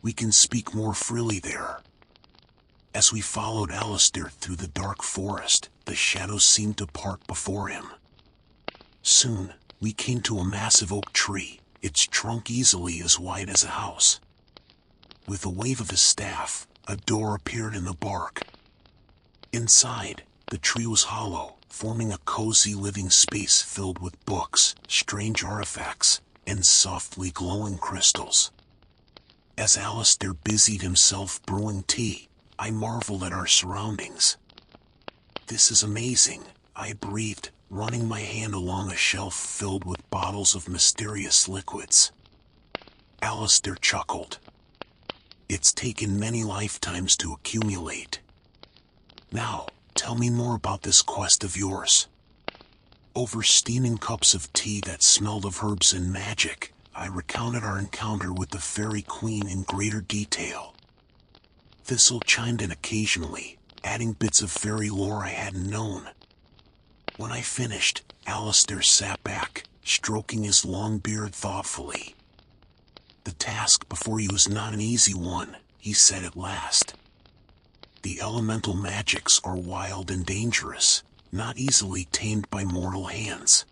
We can speak more freely there. As we followed Alistair through the dark forest, the shadows seemed to part before him. Soon, We came to a massive oak tree, its trunk easily as wide as a house. With a wave of his staff, a door appeared in the bark. Inside, the tree was hollow, forming a cozy living space filled with books, strange artifacts, and softly glowing crystals. As Alistair busied himself brewing tea, I marveled at our surroundings. "This is amazing," I breathed, running my hand along a shelf filled with bottles of mysterious liquids. Alistair chuckled. "It's taken many lifetimes to accumulate. Now, tell me more about this quest of yours." Over steaming cups of tea that smelled of herbs and magic, I recounted our encounter with the Fairy Queen in greater detail. Thistle chimed in occasionally, adding bits of fairy lore I hadn't known. When I finished, Alistair sat back, stroking his long beard thoughtfully. "The task before you is not an easy one," he said at last. "The elemental magics are wild and dangerous, not easily tamed by mortal hands."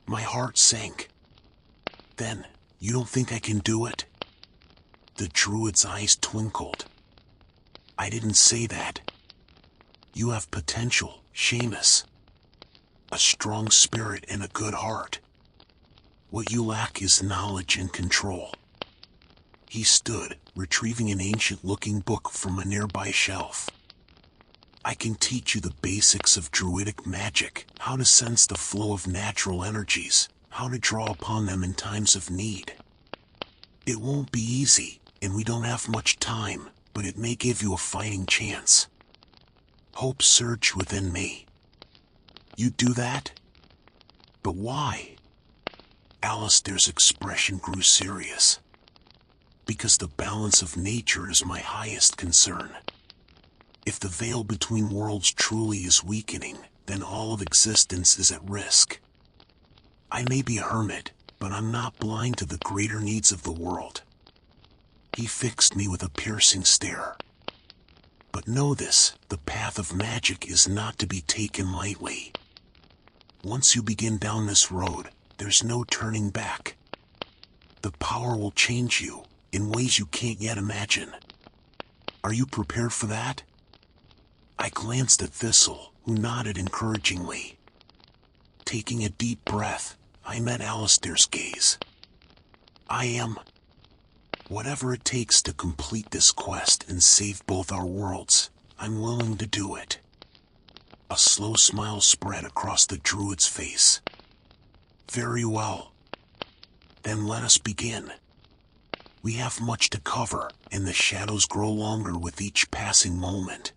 My heart sank. "Then, you don't think I can do it?" The druid's eyes twinkled. "I didn't say that. You have potential, Seamus. A strong spirit and a good heart. What you lack is knowledge and control." He stood, retrieving an ancient-looking book from a nearby shelf. "I can teach you the basics of druidic magic, how to sense the flow of natural energies, how to draw upon them in times of need. It won't be easy, and we don't have much time, but it may give you a fighting chance." Hope surged within me. "You'd do that? But why?" Alistair's expression grew serious. "Because the balance of nature is my highest concern. If the veil between worlds truly is weakening, then all of existence is at risk. I may be a hermit, but I'm not blind to the greater needs of the world." He fixed me with a piercing stare. "But know this, the path of magic is not to be taken lightly. Once you begin down this road, there's no turning back. The power will change you, in ways you can't yet imagine. Are you prepared for that?" I glanced at Thistle, who nodded encouragingly. Taking a deep breath, I met Alistair's gaze. "I am. Whatever it takes to complete this quest and save both our worlds, I'm willing to do it." A slow smile spread across the druid's face. "Very well. Then let us begin. We have much to cover, and the shadows grow longer with each passing moment."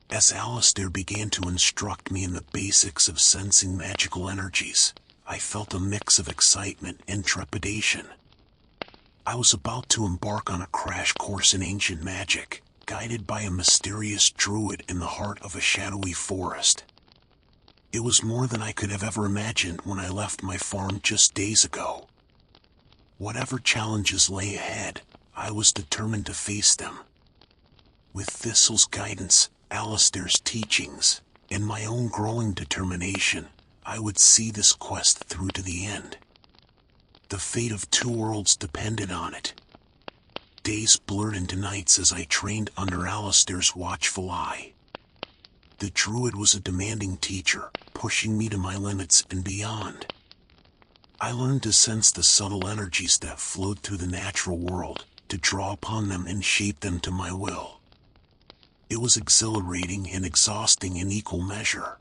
As Alistair began to instruct me in the basics of sensing magical energies, I felt a mix of excitement and trepidation. I was about to embark on a crash course in ancient magic, guided by a mysterious druid in the heart of a shadowy forest. It was more than I could have ever imagined when I left my farm just days ago. Whatever challenges lay ahead, I was determined to face them. With Thistle's guidance, Alistair's teachings, and my own growing determination, I would see this quest through to the end. The fate of two worlds depended on it. Days blurred into nights as I trained under Alistair's watchful eye. The druid was a demanding teacher, pushing me to my limits and beyond. I learned to sense the subtle energies that flowed through the natural world, to draw upon them and shape them to my will. It was exhilarating and exhausting in equal measure.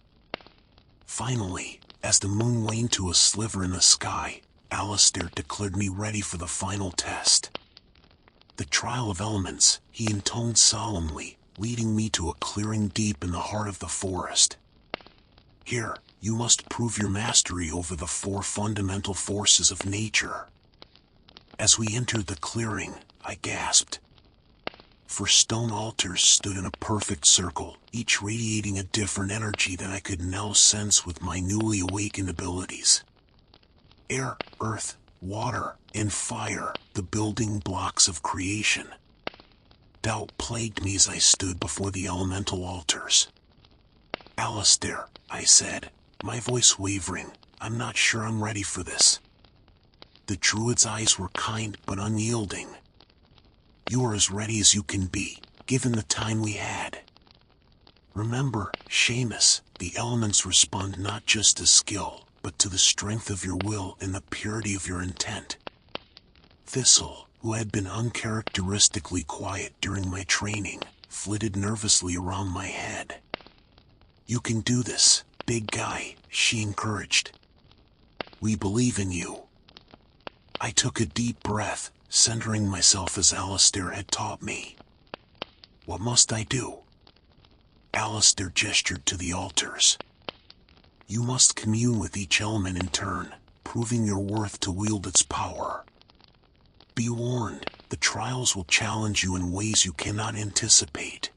Finally, as the moon waned to a sliver in the sky, Alistair declared me ready for the final test. "The trial of elements," he intoned solemnly, leading me to a clearing deep in the heart of the forest. "Here, you must prove your mastery over the four fundamental forces of nature." As we entered the clearing, I gasped. For stone altars stood in a perfect circle, each radiating a different energy that I could now sense with my newly awakened abilities. Air, earth, water, and fire, the building blocks of creation. Doubt plagued me as I stood before the elemental altars. "Alistair," I said, my voice wavering, I'm not sure I'm ready for this." The druid's eyes were kind but unyielding. "You are as ready as you can be, given the time we had. Remember, Seamus, the elements respond not just to skill, but to the strength of your will and the purity of your intent." Thistle, who had been uncharacteristically quiet during my training, flitted nervously around my head. "You can do this, big guy," she encouraged. "We believe in you." I took a deep breath, centering myself as Alistair had taught me. "What must I do?" Alistair gestured to the altars. "You must commune with each element in turn, proving your worth to wield its power. Be warned, the trials will challenge you in ways you cannot anticipate.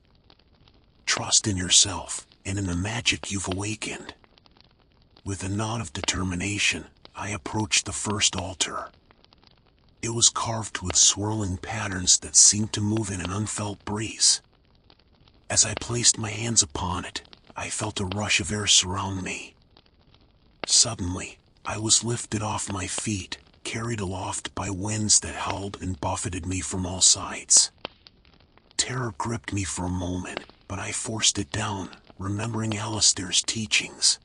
Trust in yourself, and in the magic you've awakened." With a nod of determination, I approached the first altar. It was carved with swirling patterns that seemed to move in an unfelt breeze. As I placed my hands upon it, I felt a rush of air surround me. Suddenly, I was lifted off my feet, carried aloft by winds that howled and buffeted me from all sides. Terror gripped me for a moment, but I forced it down, remembering Alistair's teachings.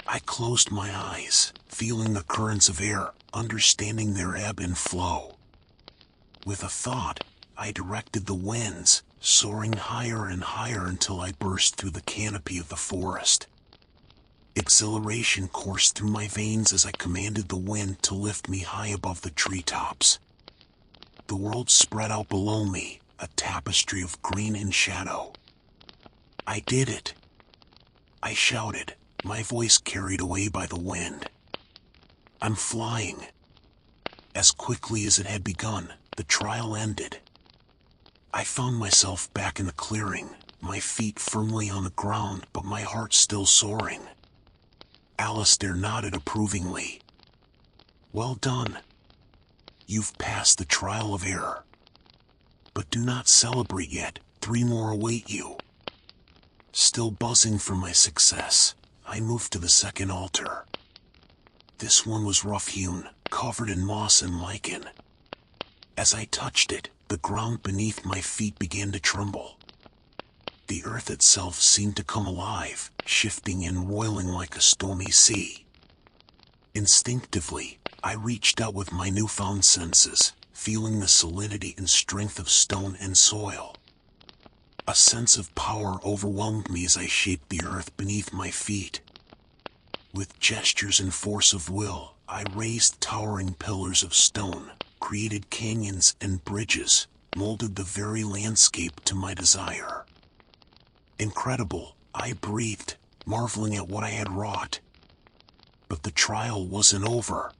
I closed my eyes, feeling the currents of air, understanding their ebb and flow. With a thought, I directed the winds, soaring higher and higher until I burst through the canopy of the forest. Exhilaration coursed through my veins as I commanded the wind to lift me high above the treetops. The world spread out below me, a tapestry of green and shadow. "I did it!" I shouted, my voice carried away by the wind. "I'm flying." As quickly as it had begun, the trial ended. I found myself back in the clearing, my feet firmly on the ground but my heart still soaring. Alistair nodded approvingly. "Well done. You've passed the trial of error. But do not celebrate yet, 3 more await you." Still buzzing from my success, I moved to the second altar. This one was rough-hewn, covered in moss and lichen. As I touched it, the ground beneath my feet began to tremble. The earth itself seemed to come alive, shifting and roiling like a stormy sea. Instinctively, I reached out with my newfound senses, feeling the solidity and strength of stone and soil. A sense of power overwhelmed me as I shaped the earth beneath my feet. With gestures and force of will, I raised towering pillars of stone, created canyons and bridges, molded the very landscape to my desire. Incredible, I breathed, marveling at what I had wrought. But the trial wasn't over.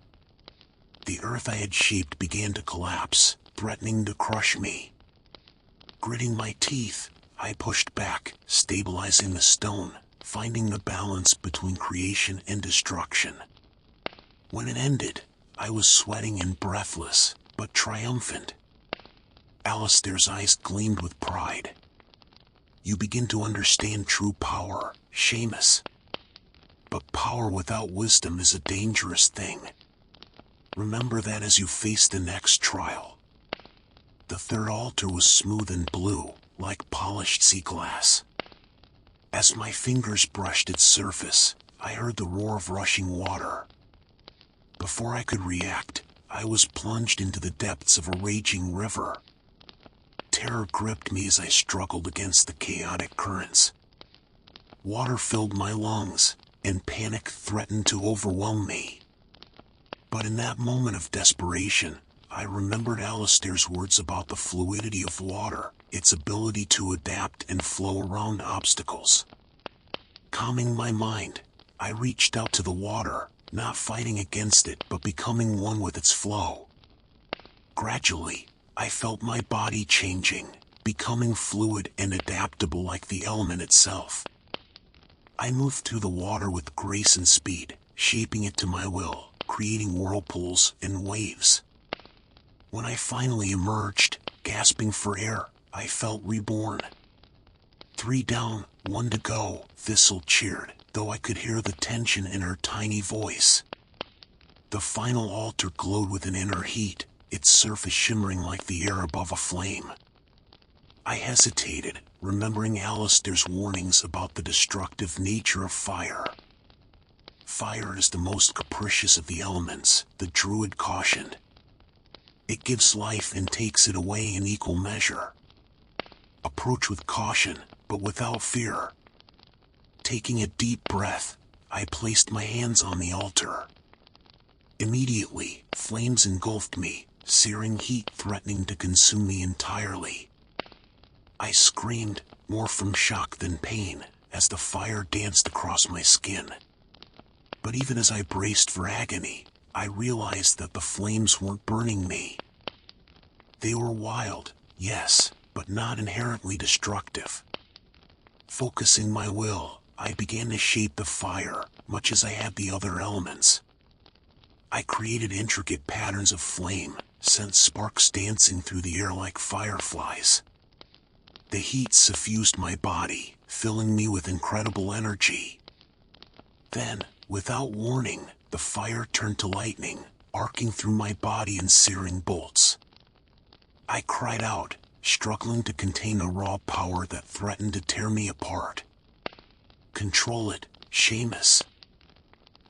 The earth I had shaped began to collapse, threatening to crush me. Gritting my teeth, I pushed back, stabilizing the stone, finding the balance between creation and destruction. When it ended, I was sweating and breathless, but triumphant. Alistair's eyes gleamed with pride. "You begin to understand true power, Seamus. But power without wisdom is a dangerous thing. Remember that as you face the next trial." The third altar was smooth and blue, like polished sea glass. As my fingers brushed its surface, I heard the roar of rushing water. Before I could react, I was plunged into the depths of a raging river. Terror gripped me as I struggled against the chaotic currents. Water filled my lungs, and panic threatened to overwhelm me. But in that moment of desperation, I remembered Alistair's words about the fluidity of water, its ability to adapt and flow around obstacles. Calming my mind, I reached out to the water, not fighting against it but becoming one with its flow. Gradually, I felt my body changing, becoming fluid and adaptable like the element itself. I moved through the water with grace and speed, shaping it to my will, creating whirlpools and waves. When I finally emerged, gasping for air, I felt reborn. 3 down, 1 to go, Thistle cheered, though I could hear the tension in her tiny voice. The final altar glowed with an inner heat, its surface shimmering like the air above a flame. I hesitated, remembering Alistair's warnings about the destructive nature of fire. Fire is the most capricious of the elements, the druid cautioned. It gives life and takes it away in equal measure. Approach with caution, but without fear. Taking a deep breath, I placed my hands on the altar. Immediately, flames engulfed me, searing heat threatening to consume me entirely. I screamed, more from shock than pain, as the fire danced across my skin. But even as I braced for agony, I realized that the flames weren't burning me. They were wild, yes, but not inherently destructive. Focusing my will, I began to shape the fire, much as I had the other elements. I created intricate patterns of flame, sent sparks dancing through the air like fireflies. The heat suffused my body, filling me with incredible energy. Then, without warning, the fire turned to lightning, arcing through my body in searing bolts. I cried out, struggling to contain the raw power that threatened to tear me apart. "Control it, Seamus."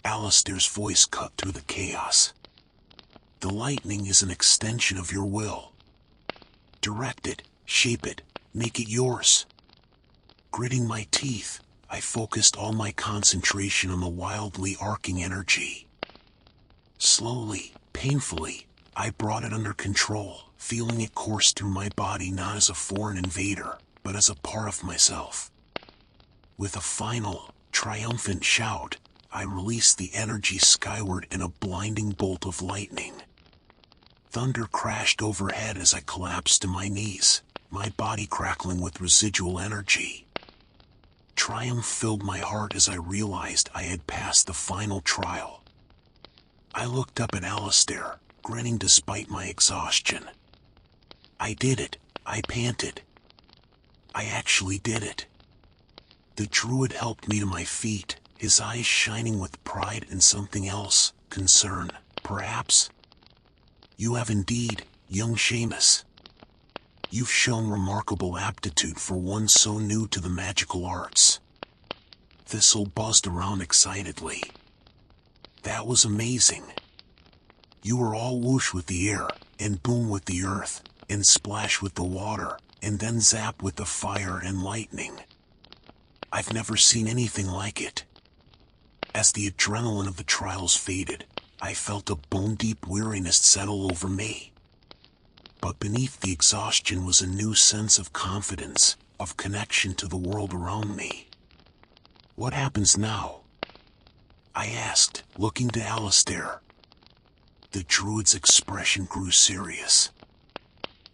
Alistair's voice cut through the chaos. "The lightning is an extension of your will. Direct it, shape it, make it yours." Gritting my teeth, I focused all my concentration on the wildly arcing energy. Slowly, painfully, I brought it under control, feeling it course through my body not as a foreign invader, but as a part of myself. With a final, triumphant shout, I released the energy skyward in a blinding bolt of lightning. Thunder crashed overhead as I collapsed to my knees, my body crackling with residual energy. Triumph filled my heart as I realized I had passed the final trial. I looked up at Alistair, grinning despite my exhaustion. "I did it," I panted. "I actually did it." The druid helped me to my feet, his eyes shining with pride and something else, concern, perhaps. "You have indeed, young Seamus. You've shown remarkable aptitude for one so new to the magical arts." Thistle buzzed around excitedly. "That was amazing. You were all whoosh with the air, and boom with the earth, and splash with the water, and then zap with the fire and lightning. I've never seen anything like it." As the adrenaline of the trials faded, I felt a bone-deep weariness settle over me. But beneath the exhaustion was a new sense of confidence, of connection to the world around me. "What happens now?" I asked, looking to Alistair. The druid's expression grew serious.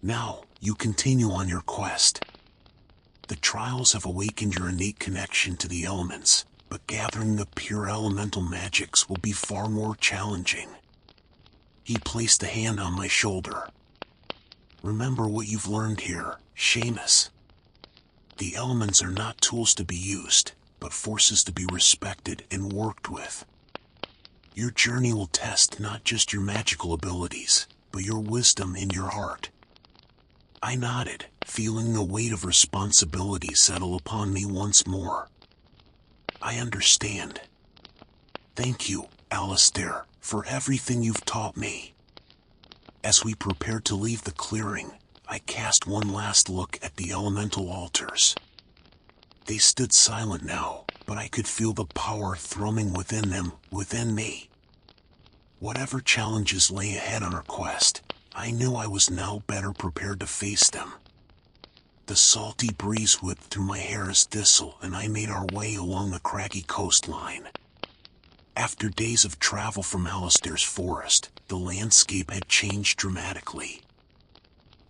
"Now, you continue on your quest. The trials have awakened your innate connection to the elements, but gathering the pure elemental magics will be far more challenging." He placed a hand on my shoulder. "Remember what you've learned here, Seamus. The elements are not tools to be used, but forces to be respected and worked with. Your journey will test not just your magical abilities, but your wisdom in your heart." I nodded, feeling the weight of responsibility settle upon me once more. "I understand. Thank you, Alistair, for everything you've taught me." As we prepared to leave the clearing, I cast one last look at the elemental altars. They stood silent now, but I could feel the power thrumming within them, within me. Whatever challenges lay ahead on our quest, I knew I was now better prepared to face them. The salty breeze whipped through my hair as Thistle and I made our way along the craggy coastline. After days of travel from Alistair's forest, the landscape had changed dramatically.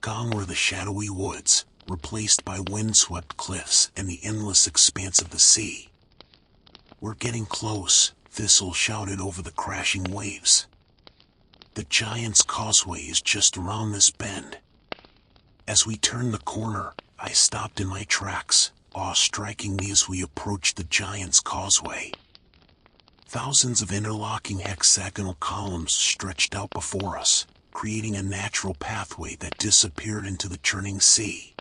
Gone were the shadowy woods, replaced by windswept cliffs and the endless expanse of the sea. "We're getting close," Thistle shouted over the crashing waves. "The Giant's Causeway is just around this bend." As we turned the corner, I stopped in my tracks, awe striking me as we approached the Giant's Causeway. Thousands of interlocking hexagonal columns stretched out before us, creating a natural pathway that disappeared into the churning sea.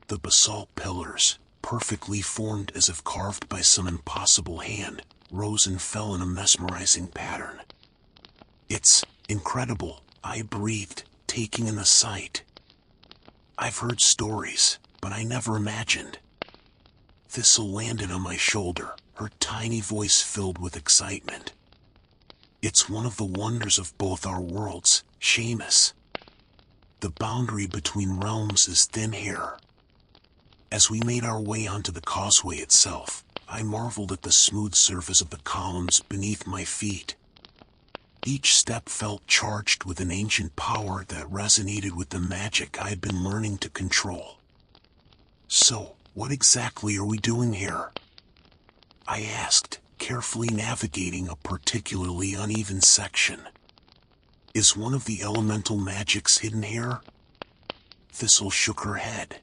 The basalt pillars, perfectly formed as if carved by some impossible hand, rose and fell in a mesmerizing pattern. "It's incredible," I breathed, taking in the sight. "I've heard stories, but I never imagined." Thistle landed on my shoulder, her tiny voice filled with excitement. "It's one of the wonders of both our worlds, Seamus. The boundary between realms is thin here." As we made our way onto the causeway itself, I marveled at the smooth surface of the columns beneath my feet. Each step felt charged with an ancient power that resonated with the magic I had been learning to control. "So, what exactly are we doing here?" I asked, carefully navigating a particularly uneven section. "Is one of the elemental magics hidden here?" Thistle shook her head.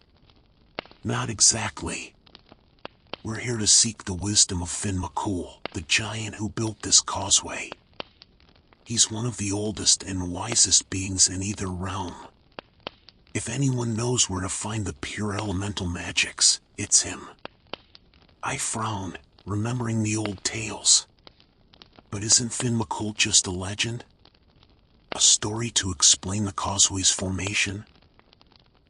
"Not exactly. We're here to seek the wisdom of Finn McCool, the giant who built this causeway. He's one of the oldest and wisest beings in either realm. If anyone knows where to find the pure elemental magics, it's him." I frowned, remembering the old tales. But isn't Finn McCool just a legend? A story to explain the causeway's formation?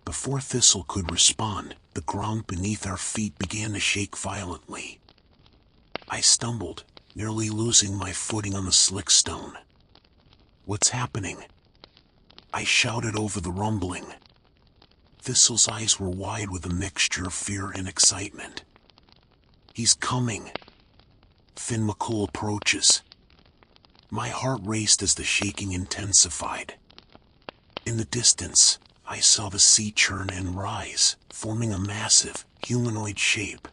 Before Thistle could respond, the ground beneath our feet began to shake violently. I stumbled, nearly losing my footing on the slick stone. "What's happening?" I shouted over the rumbling. Thistle's eyes were wide with a mixture of fear and excitement. "He's coming." Finn McCool approaches. My heart raced as the shaking intensified. In the distance, I saw the sea churn and rise, forming a massive, humanoid shape.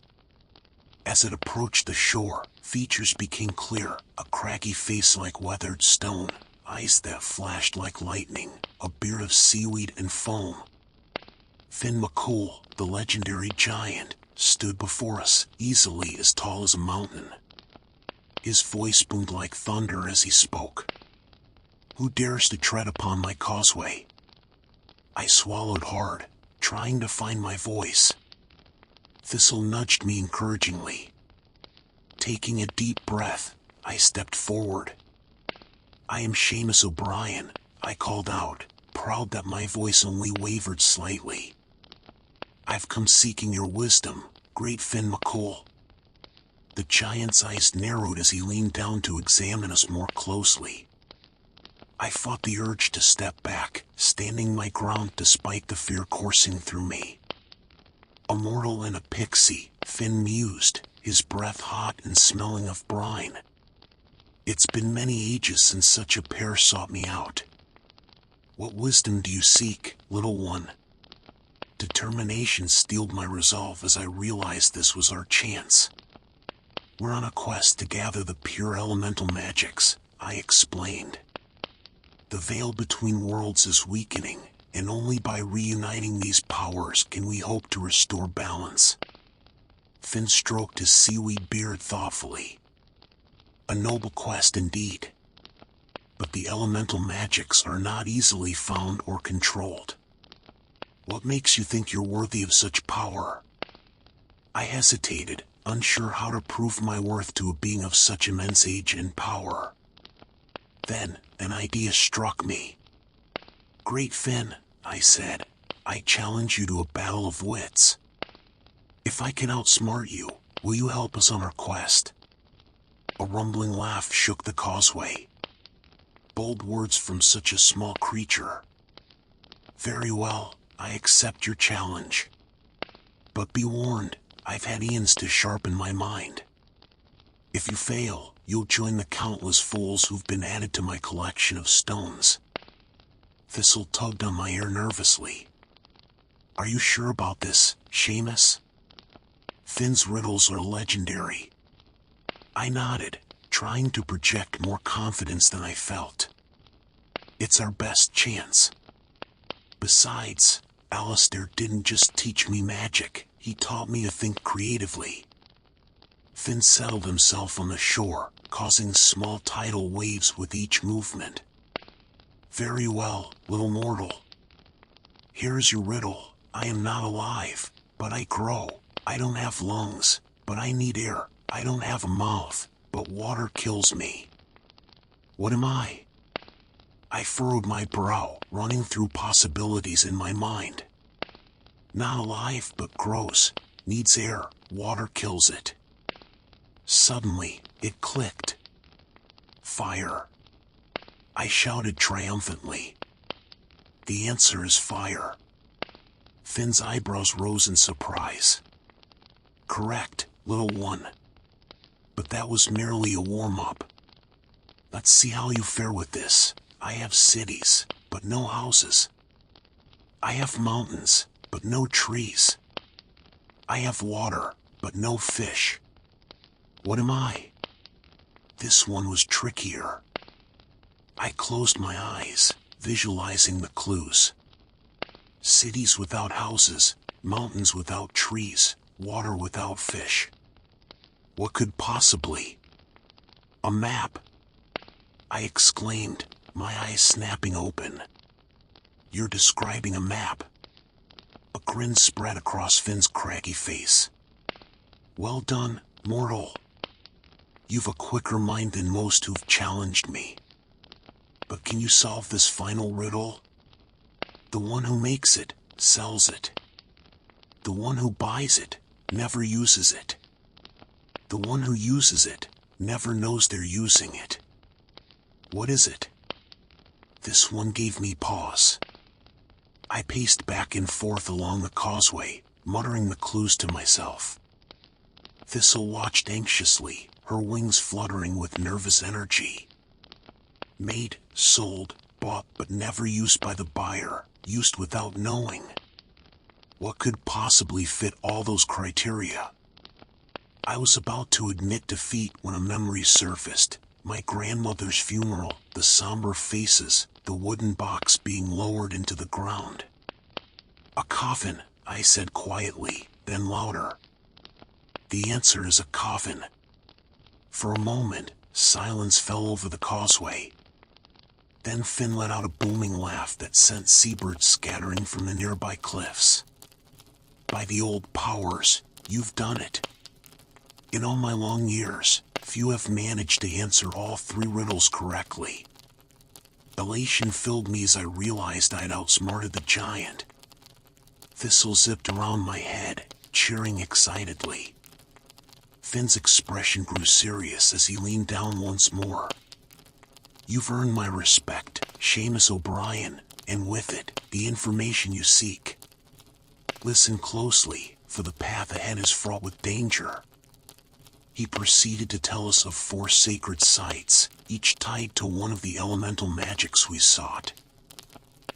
As it approached the shore, features became clear, a craggy face like weathered stone, eyes that flashed like lightning, a beard of seaweed and foam. Finn McCool, the legendary giant, stood before us, easily as tall as a mountain. His voice boomed like thunder as he spoke. "Who dares to tread upon my causeway?" I swallowed hard, trying to find my voice. Thistle nudged me encouragingly. Taking a deep breath, I stepped forward. "I am Seamus O'Brien," I called out, proud that my voice only wavered slightly. "I've come seeking your wisdom, great Finn McCool." The giant's eyes narrowed as he leaned down to examine us more closely. I fought the urge to step back, standing my ground despite the fear coursing through me. "A mortal and a pixie," Finn mused, his breath hot and smelling of brine. "It's been many ages since such a pair sought me out. What wisdom do you seek, little one?" Determination steeled my resolve as I realized this was our chance. "We're on a quest to gather the pure elemental magics," I explained. "The veil between worlds is weakening, and only by reuniting these powers can we hope to restore balance." Finn stroked his seaweed beard thoughtfully. "A noble quest indeed. But the elemental magics are not easily found or controlled. What makes you think you're worthy of such power?" I hesitated, unsure how to prove my worth to a being of such immense age and power. Then, an idea struck me. "Great Finn," I said, "I challenge you to a battle of wits. If I can outsmart you, will you help us on our quest?" A rumbling laugh shook the causeway. Bold words from such a small creature. "Very well, I accept your challenge. But be warned, I've had Ian's to sharpen my mind. If you fail, you'll join the countless fools who've been added to my collection of stones." Thistle tugged on my ear nervously. "Are you sure about this, Seamus? Finn's riddles are legendary." I nodded, trying to project more confidence than I felt. "It's our best chance. Besides, Alistair didn't just teach me magic, He taught me to think creatively. Finn settled himself on the shore, causing small tidal waves with each movement. Very well, little mortal. Here is your riddle. I am not alive, but I grow. I don't have lungs, but I need air. I don't have a mouth, but water kills me. What am I? I furrowed my brow, running through possibilities in my mind. Not alive, but grows. Needs air. Water kills it. Suddenly, it clicked. Fire. I shouted triumphantly. The answer is fire. Finn's eyebrows rose in surprise. Correct, little one. But that was merely a warm-up. Let's see how you fare with this. I have cities, but no houses. I have mountains, but no trees. I have water, but no fish. What am I? This one was trickier. I closed my eyes, visualizing the clues. Cities without houses, mountains without trees, water without fish. What could possibly? A map! I exclaimed, my eyes snapping open. You're describing a map. A grin spread across Finn's craggy face. Well done, mortal. You've a quicker mind than most who've challenged me. But can you solve this final riddle? The one who makes it, sells it. The one who buys it, never uses it. The one who uses it, never knows they're using it. What is it? This one gave me pause. I paced back and forth along the causeway, muttering the clues to myself. Thistle watched anxiously, her wings fluttering with nervous energy. Made, sold, bought but never used by the buyer, used without knowing. What could possibly fit all those criteria? I was about to admit defeat when a memory surfaced. My grandmother's funeral, the somber faces, the wooden box being lowered into the ground. A coffin, I said quietly, then louder. The answer is a coffin. For a moment, silence fell over the causeway. Then Finn let out a booming laugh that sent seabirds scattering from the nearby cliffs. By the old powers, you've done it. In all my long years, few have managed to answer all 3 riddles correctly. Elation filled me as I realized I'd outsmarted the giant. Thistle zipped around my head, cheering excitedly. Finn's expression grew serious as he leaned down once more. You've earned my respect, Seamus O'Brien, and with it, the information you seek. Listen closely, for the path ahead is fraught with danger. He proceeded to tell us of 4 sacred sites, each tied to one of the elemental magics we sought.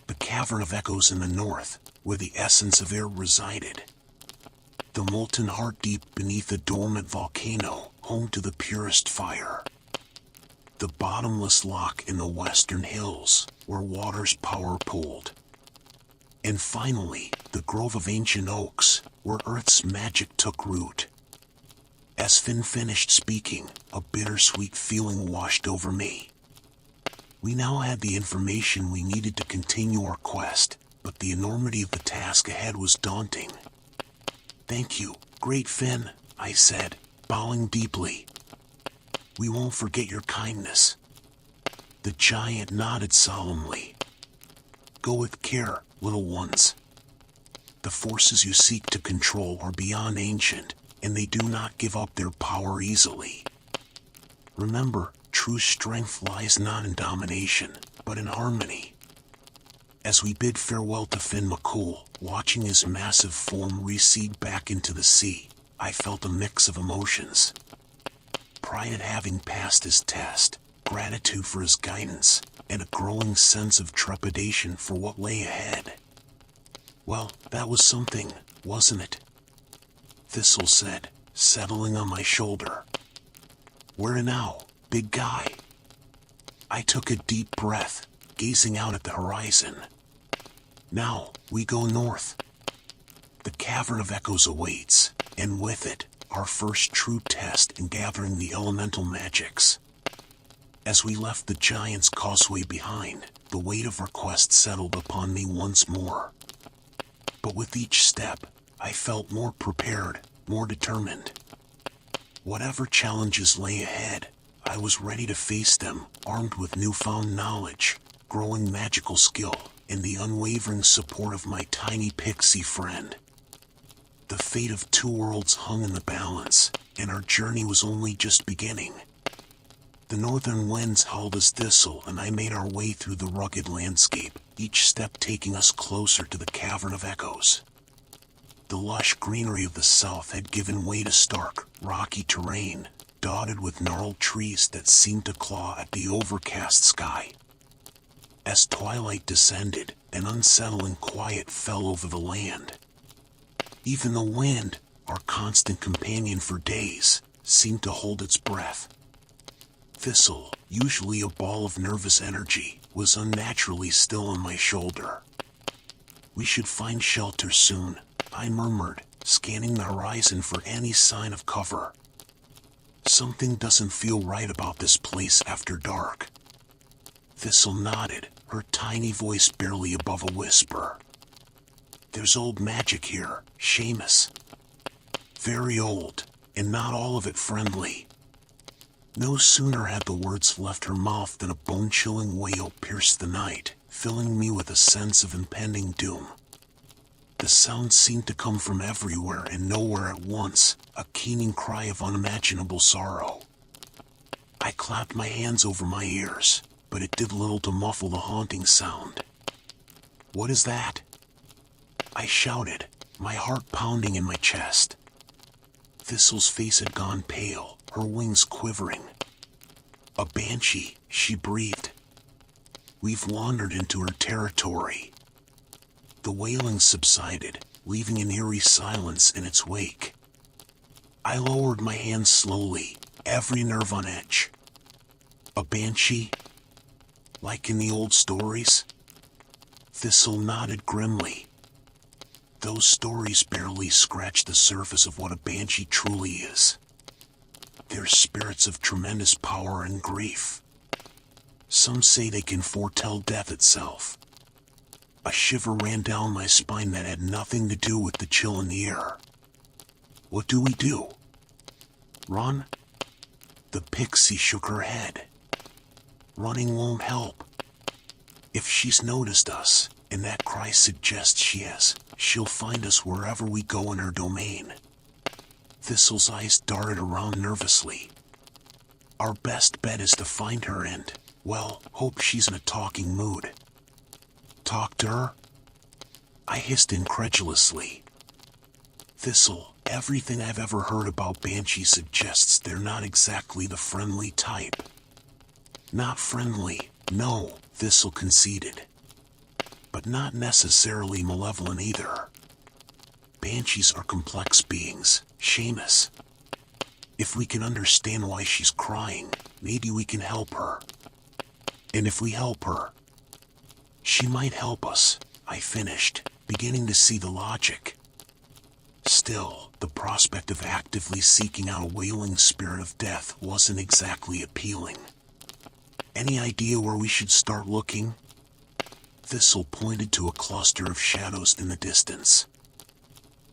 The Cavern of Echoes in the north, where the essence of air resided. The molten heart deep beneath a dormant volcano, home to the purest fire. The bottomless loch in the western hills, where water's power pooled. And finally, the grove of ancient oaks, where Earth's magic took root. As Finn finished speaking, a bittersweet feeling washed over me. We now had the information we needed to continue our quest, but the enormity of the task ahead was daunting. Thank you, great Finn, I said, bowing deeply. We won't forget your kindness. The giant nodded solemnly. Go with care, little ones. The forces you seek to control are beyond ancient, and they do not give up their power easily. Remember, true strength lies not in domination, but in harmony. As we bid farewell to Finn McCool, watching his massive form recede back into the sea, I felt a mix of emotions. Pride at having passed his test, gratitude for his guidance, and a growing sense of trepidation for what lay ahead. Well, that was something, wasn't it? Thistle said, settling on my shoulder. Where now, big guy? I took a deep breath, gazing out at the horizon. Now, we go north. The Cavern of Echoes awaits, and with it, our first true test in gathering the elemental magics. As we left the Giant's Causeway behind, the weight of our quest settled upon me once more. But with each step, I felt more prepared, more determined. Whatever challenges lay ahead, I was ready to face them, armed with newfound knowledge, growing magical skill, and the unwavering support of my tiny pixie friend. The fate of two worlds hung in the balance, and our journey was only just beginning. The northern winds howled as thistle, and I made our way through the rugged landscape, each step taking us closer to the Cavern of Echoes. The lush greenery of the south had given way to stark, rocky terrain, dotted with gnarled trees that seemed to claw at the overcast sky. As twilight descended, an unsettling quiet fell over the land. Even the wind, our constant companion for days, seemed to hold its breath. Thistle, usually a ball of nervous energy, was unnaturally still on my shoulder. "We should find shelter soon," I murmured, scanning the horizon for any sign of cover. "Something doesn't feel right about this place after dark." Thistle nodded, her tiny voice barely above a whisper. "There's old magic here, Seamus. Very old, and not all of it friendly." No sooner had the words left her mouth than a bone-chilling wail pierced the night, filling me with a sense of impending doom. The sound seemed to come from everywhere and nowhere at once, a keening cry of unimaginable sorrow. I clapped my hands over my ears, but it did little to muffle the haunting sound. "What is that?" I shouted, my heart pounding in my chest. Thistle's face had gone pale, her wings quivering. "A banshee," she breathed. "We've wandered into her territory." The wailing subsided, leaving an eerie silence in its wake. I lowered my hands slowly, every nerve on edge. "A banshee? Like in the old stories?" Thistle nodded grimly. "Those stories barely scratch the surface of what a banshee truly is. They're spirits of tremendous power and grief. Some say they can foretell death itself." A shiver ran down my spine that had nothing to do with the chill in the air. "What do we do? Run?" The pixie shook her head. "Running won't help. If she's noticed us, and that cry suggests she has, she'll find us wherever we go in her domain." Thistle's eyes darted around nervously. "Our best bet is to find her and, well, hope she's in a talking mood." "Talk to her?" I hissed incredulously. "Thistle, everything I've ever heard about banshees suggests they're not exactly the friendly type." "Not friendly, no," Thistle conceded. "But not necessarily malevolent either. Banshees are complex beings, Seamus. If we can understand why she's crying, maybe we can help her. And if we help her, she might help us," I finished, beginning to see the logic. Still, the prospect of actively seeking out a wailing spirit of death wasn't exactly appealing. "Any idea where we should start looking?" Thistle pointed to a cluster of shadows in the distance.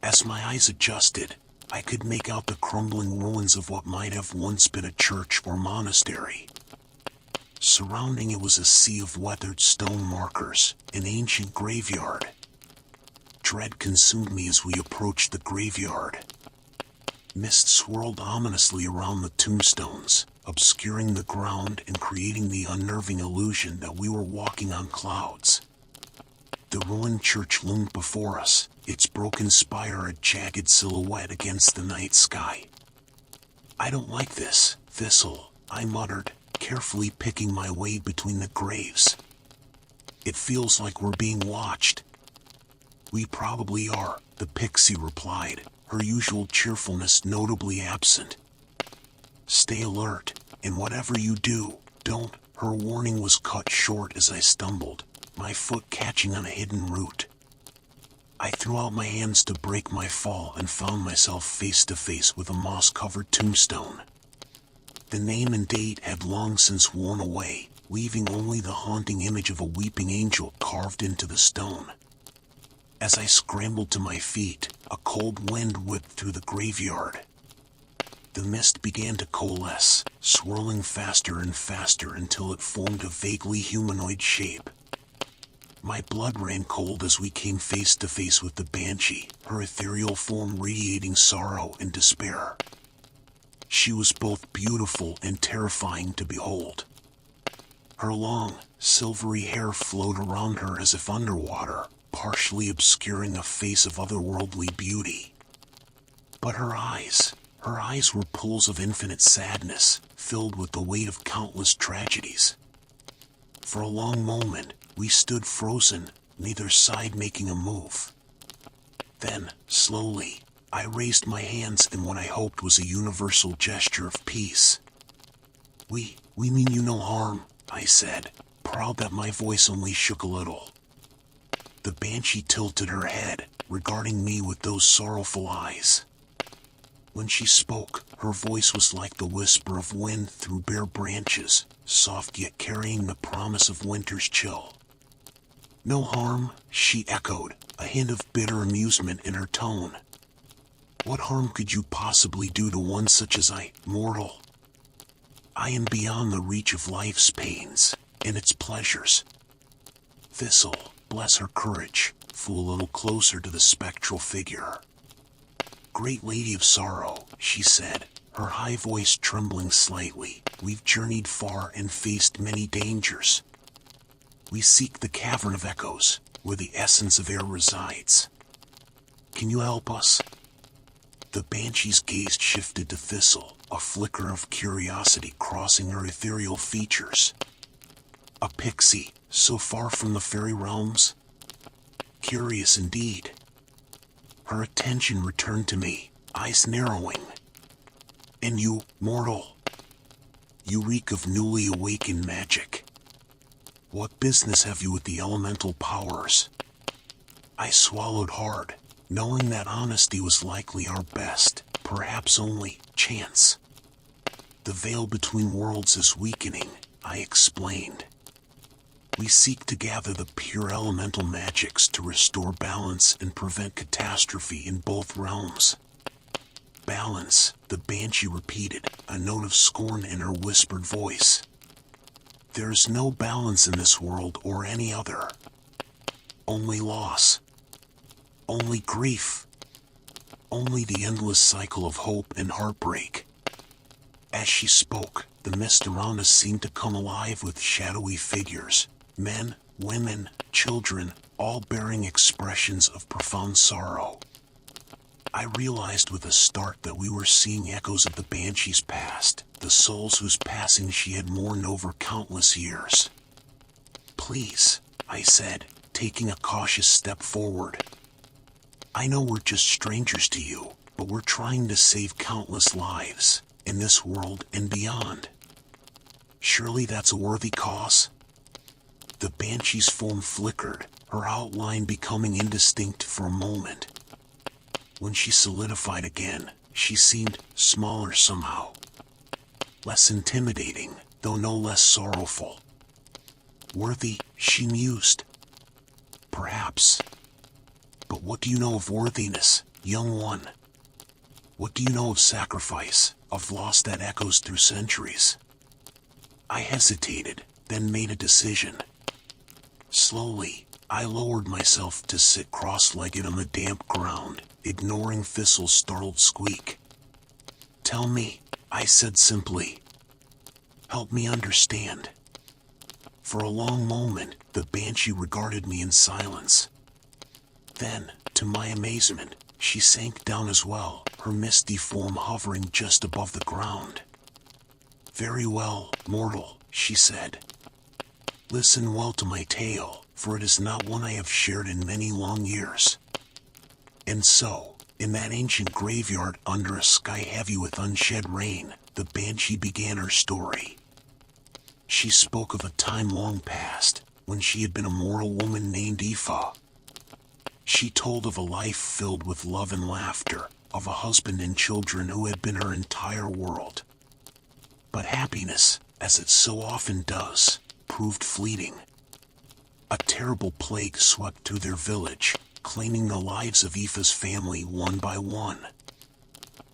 As my eyes adjusted, I could make out the crumbling ruins of what might have once been a church or monastery. Surrounding it was a sea of weathered stone markers, an ancient graveyard. Dread consumed me as we approached the graveyard. Mist swirled ominously around the tombstones, obscuring the ground and creating the unnerving illusion that we were walking on clouds. The ruined church loomed before us, its broken spire a jagged silhouette against the night sky. "I don't like this, Thistle," I muttered, carefully picking my way between the graves. "It feels like we're being watched." "We probably are," the pixie replied, her usual cheerfulness notably absent. "Stay alert, and whatever you do, don't." Her warning was cut short as I stumbled, my foot catching on a hidden root. I threw out my hands to break my fall and found myself face to face with a moss-covered tombstone. The name and date had long since worn away, leaving only the haunting image of a weeping angel carved into the stone. As I scrambled to my feet, a cold wind whipped through the graveyard. The mist began to coalesce, swirling faster and faster until it formed a vaguely humanoid shape. My blood ran cold as we came face to face with the banshee, her ethereal form radiating sorrow and despair. She was both beautiful and terrifying to behold. Her long, silvery hair flowed around her as if underwater, partially obscuring a face of otherworldly beauty. But her eyes were pools of infinite sadness, filled with the weight of countless tragedies. For a long moment, we stood frozen, neither side making a move. Then, slowly, I raised my hands in what I hoped was a universal gesture of peace. We mean you no harm," I said, proud that my voice only shook a little. The banshee tilted her head, regarding me with those sorrowful eyes. When she spoke, her voice was like the whisper of wind through bare branches, soft yet carrying the promise of winter's chill. "No harm," she echoed, a hint of bitter amusement in her tone. "What harm could you possibly do to one such as I, mortal? I am beyond the reach of life's pains and its pleasures." Thistle, bless her courage, flew a little closer to the spectral figure. "Great Lady of Sorrow," she said, her high voice trembling slightly, "we've journeyed far and faced many dangers. We seek the Cavern of Echoes, where the essence of air resides. Can you help us?" The banshee's gaze shifted to Thistle, a flicker of curiosity crossing her ethereal features. A pixie, so far from the fairy realms? Curious indeed. Her attention returned to me, eyes narrowing. "And you, mortal? You reek of newly awakened magic. What business have you with the elemental powers?" I swallowed hard, knowing that honesty was likely our best, perhaps only, chance. "The veil between worlds is weakening," I explained. "We seek to gather the pure elemental magics to restore balance and prevent catastrophe in both realms." "Balance," the banshee repeated, a note of scorn in her whispered voice. "There is no balance in this world or any other. Only loss. Only grief. Only the endless cycle of hope and heartbreak." As she spoke, the mist around us seemed to come alive with shadowy figures, men, women, children, all bearing expressions of profound sorrow. I realized with a start that we were seeing echoes of the banshee's past, the souls whose passing she had mourned over countless years. "Please," I said, taking a cautious step forward. "I know we're just strangers to you, but we're trying to save countless lives, in this world and beyond. Surely that's a worthy cause?" The banshee's form flickered, her outline becoming indistinct for a moment. When she solidified again, she seemed smaller somehow. Less intimidating, though no less sorrowful. "Worthy," she mused. "Perhaps. But what do you know of worthiness, young one? What do you know of sacrifice, of loss that echoes through centuries?" I hesitated, then made a decision. Slowly, I lowered myself to sit cross-legged on the damp ground, ignoring Thistle's startled squeak. "Tell me," I said simply. "Help me understand." For a long moment, the banshee regarded me in silence. Then, to my amazement, she sank down as well, her misty form hovering just above the ground. "Very well, mortal," she said. "Listen well to my tale, for it is not one I have shared in many long years." And so, in that ancient graveyard under a sky heavy with unshed rain, the banshee began her story. She spoke of a time long past, when she had been a mortal woman named Aoife. She told of a life filled with love and laughter, of a husband and children who had been her entire world. But happiness, as it so often does, proved fleeting. A terrible plague swept through their village, claiming the lives of Aoife's family one by one.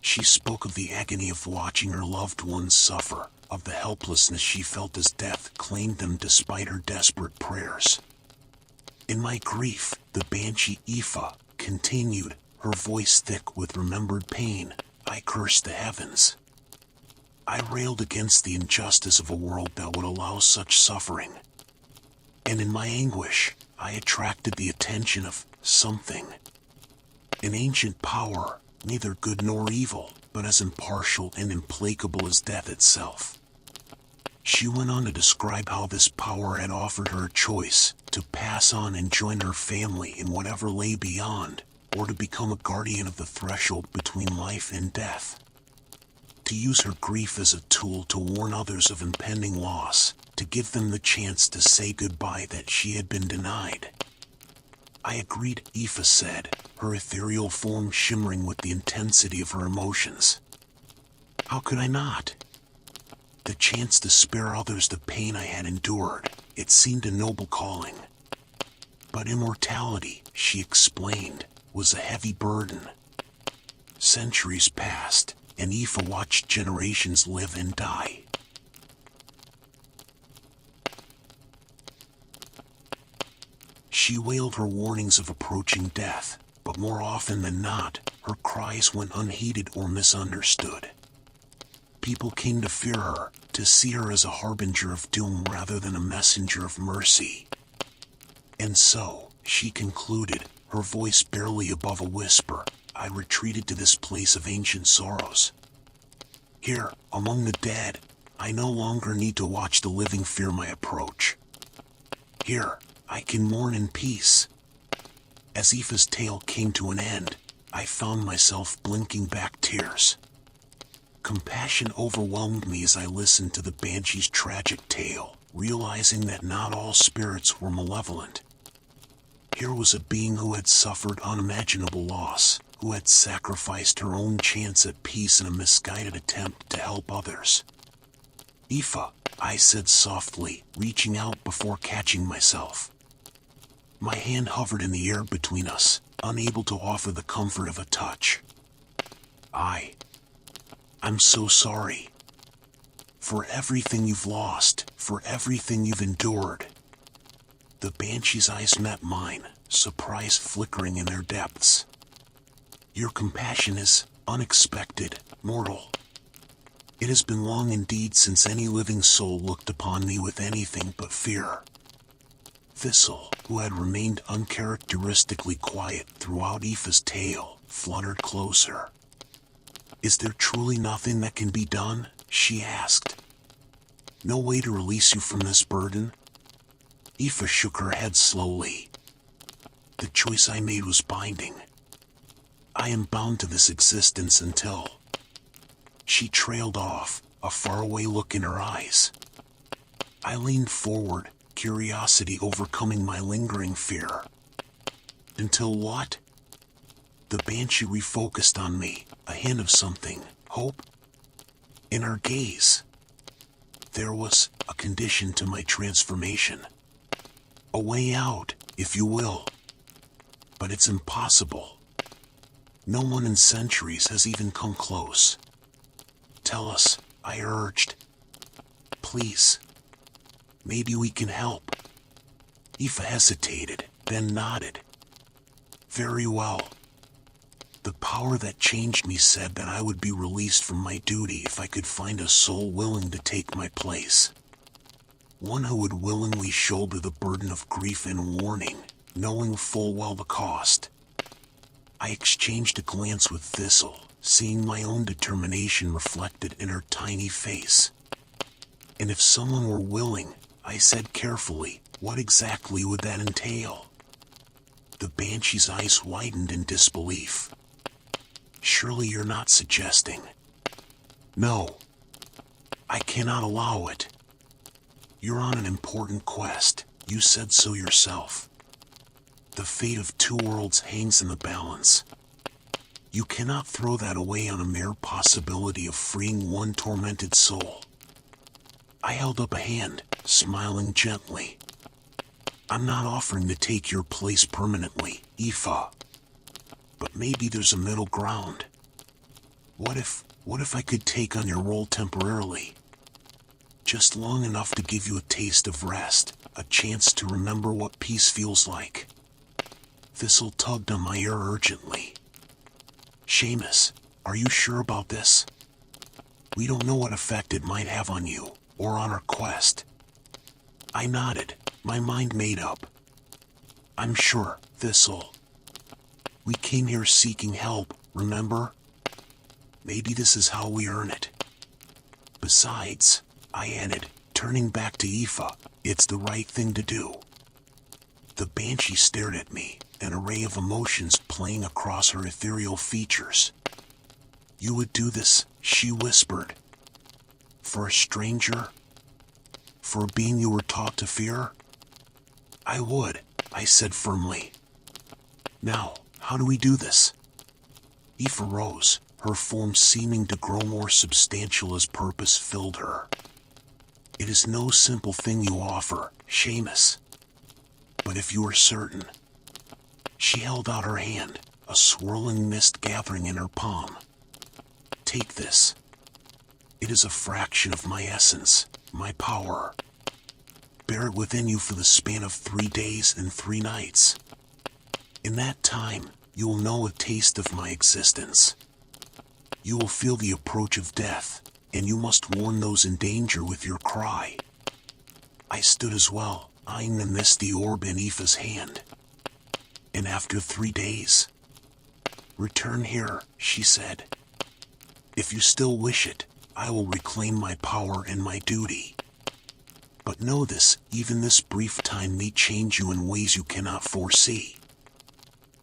She spoke of the agony of watching her loved ones suffer, of the helplessness she felt as death claimed them despite her desperate prayers. In my grief, the banshee Aoife continued, her voice thick with remembered pain. I cursed the heavens. I railed against the injustice of a world that would allow such suffering. And in my anguish, I attracted the attention of something. An ancient power, neither good nor evil, but as impartial and implacable as death itself. She went on to describe how this power had offered her a choice, to pass on and join her family in whatever lay beyond, or to become a guardian of the threshold between life and death. To use her grief as a tool to warn others of impending loss, to give them the chance to say goodbye that she had been denied. I agreed, Aoife said, her ethereal form shimmering with the intensity of her emotions. How could I not? The chance to spare others the pain I had endured, it seemed a noble calling. But immortality, she explained, was a heavy burden. Centuries passed, and Aoife watched generations live and die. She wailed her warnings of approaching death, but more often than not, her cries went unheeded or misunderstood. People came to fear her, to see her as a harbinger of doom rather than a messenger of mercy. And so, she concluded, her voice barely above a whisper, I retreated to this place of ancient sorrows. Here, among the dead, I no longer need to watch the living fear my approach. Here, I can mourn in peace. As Aoife's tale came to an end, I found myself blinking back tears. Compassion overwhelmed me as I listened to the banshee's tragic tale, realizing that not all spirits were malevolent. Here was a being who had suffered unimaginable loss, who had sacrificed her own chance at peace in a misguided attempt to help others. Aoife, I said softly, reaching out before catching myself. My hand hovered in the air between us, unable to offer the comfort of a touch. I'm so sorry. For everything you've lost, for everything you've endured. The banshee's eyes met mine, surprise flickering in their depths. Your compassion is unexpected, mortal. It has been long indeed since any living soul looked upon me with anything but fear. Thistle, who had remained uncharacteristically quiet throughout Aoife's tale, fluttered closer. Is there truly nothing that can be done? She asked. No way to release you from this burden? Aoife shook her head slowly. The choice I made was binding. I am bound to this existence until... She trailed off, a faraway look in her eyes. I leaned forward, curiosity overcoming my lingering fear. Until what? The banshee refocused on me, a hint of something, hope. In her gaze, there was a condition to my transformation. A way out, if you will. But it's impossible. No one in centuries has even come close. Tell us, I urged. Please. Maybe we can help. Aoife hesitated, then nodded. Very well. The power that changed me said that I would be released from my duty if I could find a soul willing to take my place. One who would willingly shoulder the burden of grief and warning, knowing full well the cost. I exchanged a glance with Thistle, seeing my own determination reflected in her tiny face. And if someone were willing, I said carefully, what exactly would that entail? The banshee's eyes widened in disbelief. Surely you're not suggesting... No. I cannot allow it. You're on an important quest, you said so yourself. The fate of two worlds hangs in the balance. You cannot throw that away on a mere possibility of freeing one tormented soul. I held up a hand, smiling gently. I'm not offering to take your place permanently, Aoife. But maybe there's a middle ground. What if I could take on your role temporarily? Just long enough to give you a taste of rest, a chance to remember what peace feels like. Thistle tugged on my ear urgently. Seamus, are you sure about this? We don't know what effect it might have on you, or on our quest. I nodded, my mind made up. I'm sure, Thistle. We came here seeking help, remember? Maybe this is how we earn it. Besides, I added, turning back to Aoife, it's the right thing to do. The banshee stared at me, an array of emotions playing across her ethereal features. You would do this, she whispered. For a stranger? For a being you were taught to fear? I would, I said firmly. Now, how do we do this? Aoife rose, her form seeming to grow more substantial as purpose filled her. It is no simple thing you offer, Seamus. But if you are certain. She held out her hand, a swirling mist gathering in her palm. Take this. It is a fraction of my essence, my power. Bear it within you for the span of 3 days and 3 nights. In that time, you will know a taste of my existence. You will feel the approach of death, and you must warn those in danger with your cry. I stood as well, eyeing the misty orb in Aoife's hand. And after 3 days, return here, she said. If you still wish it, I will reclaim my power and my duty. But know this, even this brief time may change you in ways you cannot foresee.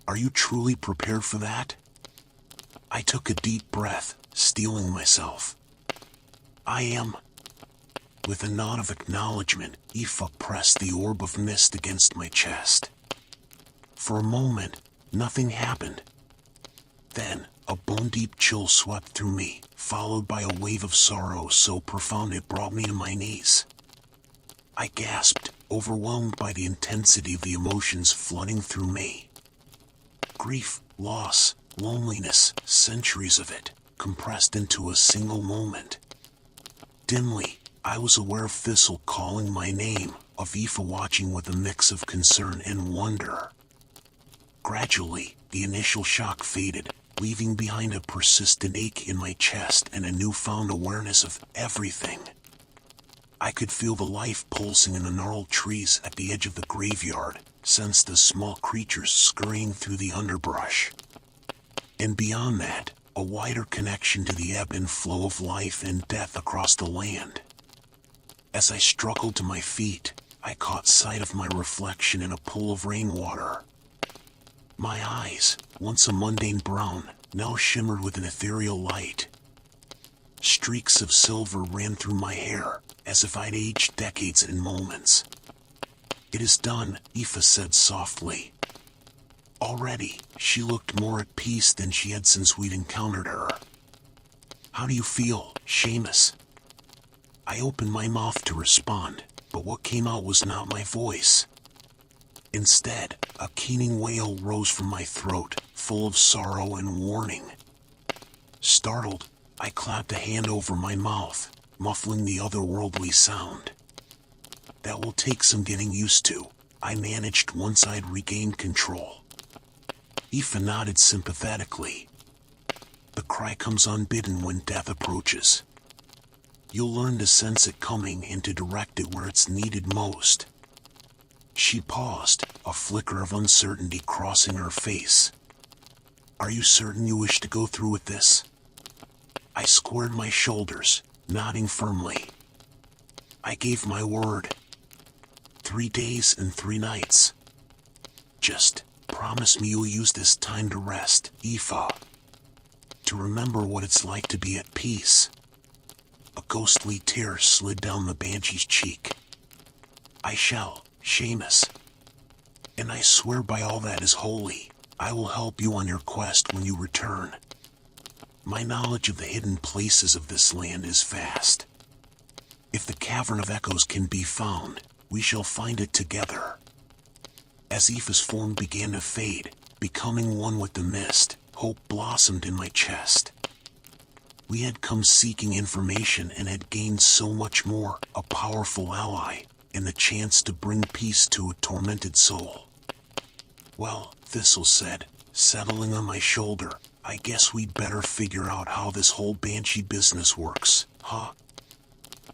Are you truly prepared for that? I took a deep breath, steeling myself. I am. With a nod of acknowledgement, Aoife pressed the orb of mist against my chest. For a moment, nothing happened. Then, a bone-deep chill swept through me, followed by a wave of sorrow so profound it brought me to my knees. I gasped, overwhelmed by the intensity of the emotions flooding through me. Grief, loss, loneliness, centuries of it, compressed into a single moment. Dimly, I was aware of Thistle calling my name, of Aoife watching with a mix of concern and wonder. Gradually, the initial shock faded, leaving behind a persistent ache in my chest and a newfound awareness of everything. I could feel the life pulsing in the gnarled trees at the edge of the graveyard, sense the small creatures scurrying through the underbrush. And beyond that, a wider connection to the ebb and flow of life and death across the land. As I struggled to my feet, I caught sight of my reflection in a pool of rainwater. My eyes, once a mundane brown, now shimmered with an ethereal light. Streaks of silver ran through my hair, as if I'd aged decades in moments. It is done, Aoife said softly. Already, she looked more at peace than she had since we'd encountered her. How do you feel, Seamus? I opened my mouth to respond, but what came out was not my voice. Instead, a keening wail rose from my throat, full of sorrow and warning. Startled, I clapped a hand over my mouth, muffling the otherworldly sound. That will take some getting used to, I managed once I'd regained control. Aoife nodded sympathetically. The cry comes unbidden when death approaches. You'll learn to sense it coming and to direct it where it's needed most. She paused, a flicker of uncertainty crossing her face. Are you certain you wish to go through with this? I squared my shoulders, nodding firmly. I gave my word. 3 days and 3 nights. Just promise me you'll use this time to rest, Aoife. To remember what it's like to be at peace. A ghostly tear slid down the banshee's cheek. I shall, Seamus. And I swear by all that is holy, I will help you on your quest when you return. My knowledge of the hidden places of this land is vast. If the Cavern of Echoes can be found, we shall find it together. As Aoife's form began to fade, becoming one with the mist, hope blossomed in my chest. We had come seeking information and had gained so much more, a powerful ally, and the chance to bring peace to a tormented soul. Well, Thistle said, settling on my shoulder, I guess we'd better figure out how this whole banshee business works, huh?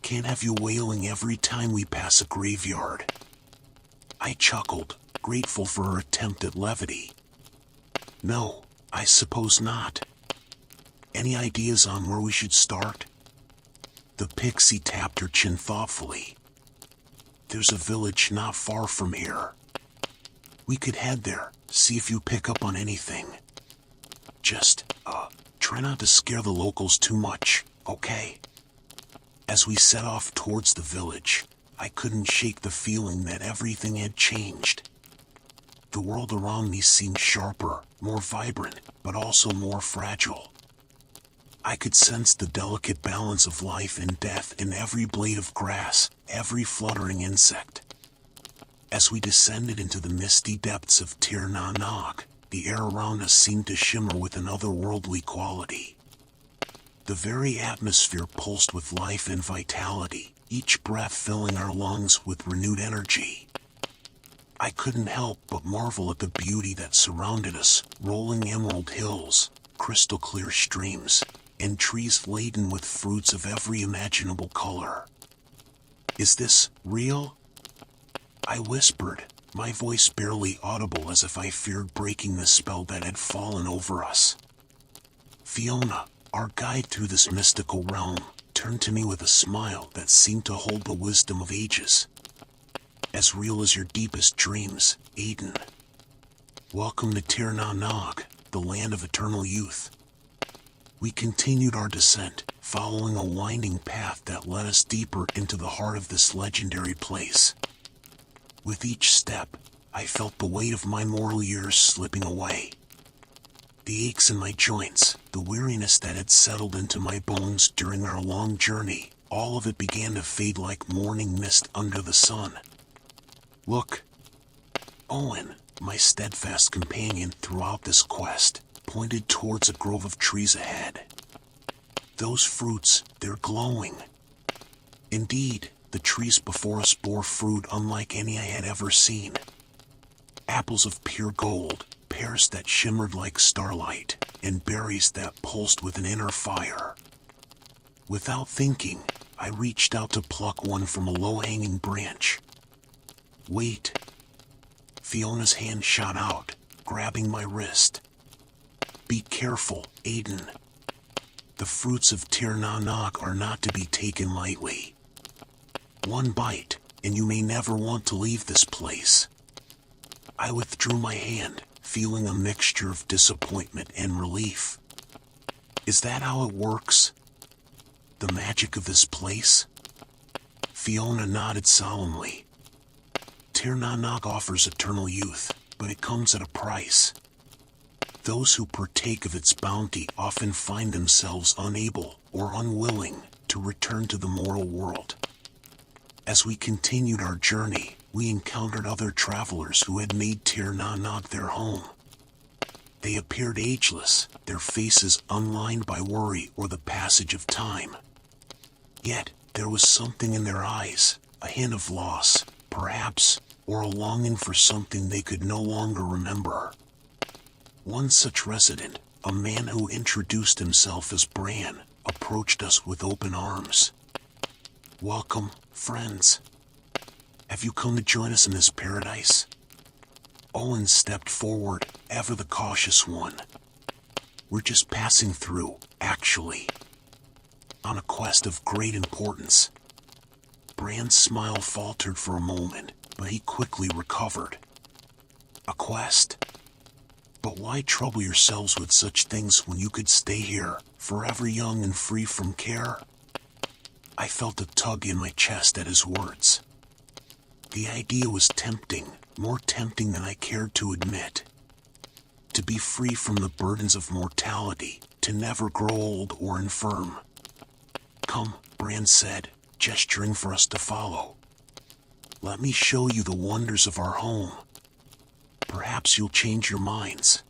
Can't have you wailing every time we pass a graveyard. I chuckled, grateful for her attempt at levity. No, I suppose not. Any ideas on where we should start? The pixie tapped her chin thoughtfully. There's a village not far from here. We could head there, see if you pick up on anything. Just, try not to scare the locals too much, okay? As we set off towards the village, I couldn't shake the feeling that everything had changed. The world around me seemed sharper, more vibrant, but also more fragile. I could sense the delicate balance of life and death in every blade of grass, every fluttering insect. As we descended into the misty depths of Tir Na Nog, the air around us seemed to shimmer with an otherworldly quality. The very atmosphere pulsed with life and vitality, each breath filling our lungs with renewed energy. I couldn't help but marvel at the beauty that surrounded us, rolling emerald hills, crystal clear streams, and trees laden with fruits of every imaginable color. Is this real? I whispered, my voice barely audible as if I feared breaking the spell that had fallen over us. Fiona, our guide through this mystical realm, turned to me with a smile that seemed to hold the wisdom of ages. As real as your deepest dreams, Aiden. Welcome to Tir Na Nog, the land of eternal youth. We continued our descent, following a winding path that led us deeper into the heart of this legendary place. With each step, I felt the weight of my mortal years slipping away. The aches in my joints, the weariness that had settled into my bones during our long journey, all of it began to fade like morning mist under the sun. Look. Owen, my steadfast companion throughout this quest, pointed towards a grove of trees ahead. Those fruits, they're glowing. Indeed, the trees before us bore fruit unlike any I had ever seen. Apples of pure gold, pears that shimmered like starlight, and berries that pulsed with an inner fire. Without thinking, I reached out to pluck one from a low-hanging branch. Wait. Fiona's hand shot out, grabbing my wrist. Be careful, Aiden. The fruits of Tir Na Nog are not to be taken lightly. One bite, and you may never want to leave this place. I withdrew my hand, feeling a mixture of disappointment and relief. Is that how it works? The magic of this place? Fiona nodded solemnly. Tir Na Nog offers eternal youth, but it comes at a price. Those who partake of its bounty often find themselves unable or unwilling to return to the mortal world. As we continued our journey, we encountered other travelers who had made Tir Na Nog their home. They appeared ageless, their faces unlined by worry or the passage of time. Yet, there was something in their eyes, a hint of loss, perhaps, or a longing for something they could no longer remember. One such resident, a man who introduced himself as Bran, approached us with open arms. Welcome, friends. Have you come to join us in this paradise? Owen stepped forward, ever the cautious one. We're just passing through, actually. On a quest of great importance. Bran's smile faltered for a moment, but he quickly recovered. A quest? But why trouble yourselves with such things when you could stay here, forever young and free from care? I felt a tug in my chest at his words. The idea was tempting, more tempting than I cared to admit. To be free from the burdens of mortality, to never grow old or infirm. Come, Bran said, gesturing for us to follow. Let me show you the wonders of our home. Perhaps you'll change your minds.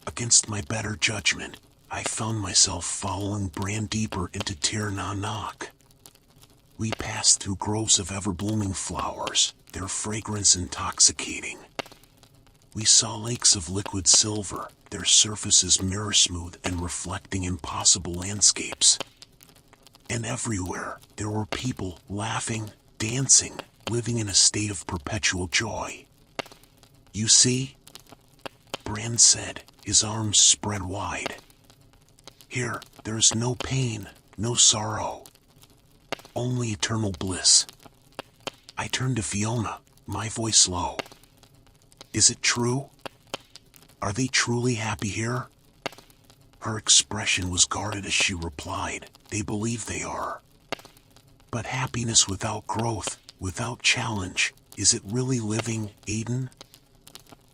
Against my better judgment, I found myself following Bran deeper into Tir Na Nog. We passed through groves of ever-blooming flowers, their fragrance intoxicating. We saw lakes of liquid silver, their surfaces mirror-smooth and reflecting impossible landscapes. And everywhere, there were people laughing, dancing, living in a state of perpetual joy. You see? Bran said, his arms spread wide. Here, there is no pain, no sorrow. Only eternal bliss. I turned to Fiona, my voice low. Is it true? Are they truly happy here? Her expression was guarded as she replied, they believe they are. But happiness without growth, without challenge, is it really living, Aiden?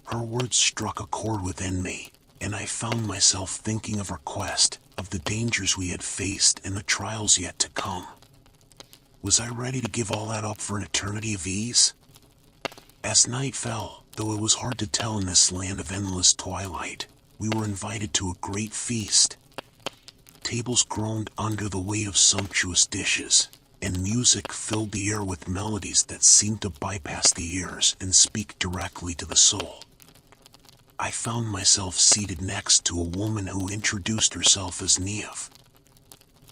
Her words struck a chord within me, and I found myself thinking of our quest, of the dangers we had faced and the trials yet to come. Was I ready to give all that up for an eternity of ease? As night fell, though it was hard to tell in this land of endless twilight, we were invited to a great feast. Tables groaned under the weight of sumptuous dishes, and music filled the air with melodies that seemed to bypass the ears and speak directly to the soul. I found myself seated next to a woman who introduced herself as Niamh.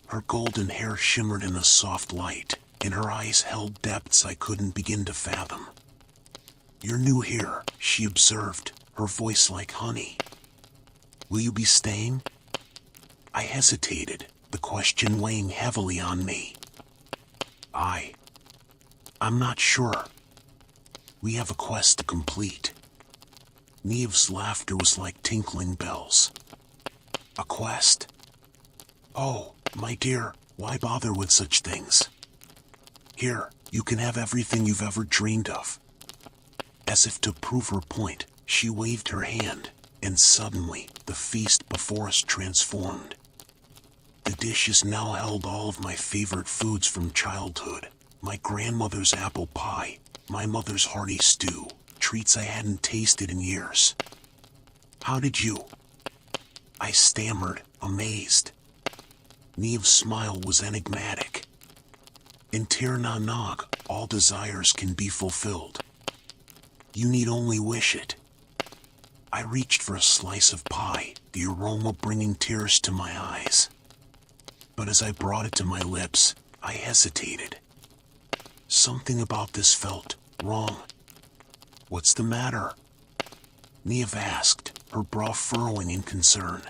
Her golden hair shimmered in the soft light, and her eyes held depths I couldn't begin to fathom. You're new here, she observed, her voice like honey. Will you be staying? I hesitated, the question weighing heavily on me. I'm not sure. We have a quest to complete. Niamh's laughter was like tinkling bells. A quest? Oh, my dear, why bother with such things? Here, you can have everything you've ever dreamed of. As if to prove her point, she waved her hand, and suddenly, the feast before us transformed. The dishes now held all of my favorite foods from childhood. My grandmother's apple pie, my mother's hearty stew, treats I hadn't tasted in years. How did you? I stammered, amazed. Niamh's smile was enigmatic. In Tir Na Nog, all desires can be fulfilled. You need only wish it. I reached for a slice of pie, the aroma bringing tears to my eyes. But as I brought it to my lips, I hesitated. Something about this felt wrong. What's the matter? Niamh asked, her brow furrowing in concern.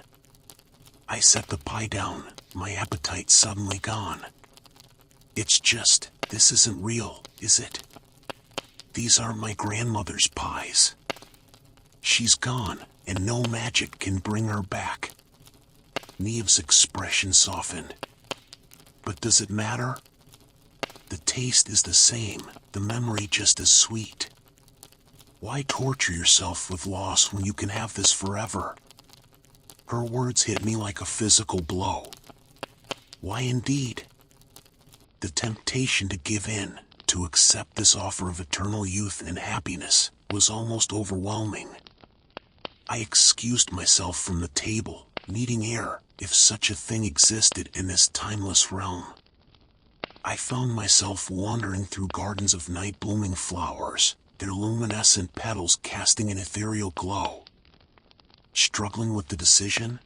I set the pie down, my appetite suddenly gone. It's just, this isn't real, is it? These aren't my grandmother's pies. She's gone, and no magic can bring her back. Niamh's expression softened. But does it matter? The taste is the same, the memory just as sweet. Why torture yourself with loss when you can have this forever? Her words hit me like a physical blow. Why indeed? The temptation to give in, to accept this offer of eternal youth and happiness, was almost overwhelming. I excused myself from the table, needing air, if such a thing existed in this timeless realm. I found myself wandering through gardens of night-blooming flowers, their luminescent petals casting an ethereal glow. Struggling with the decision,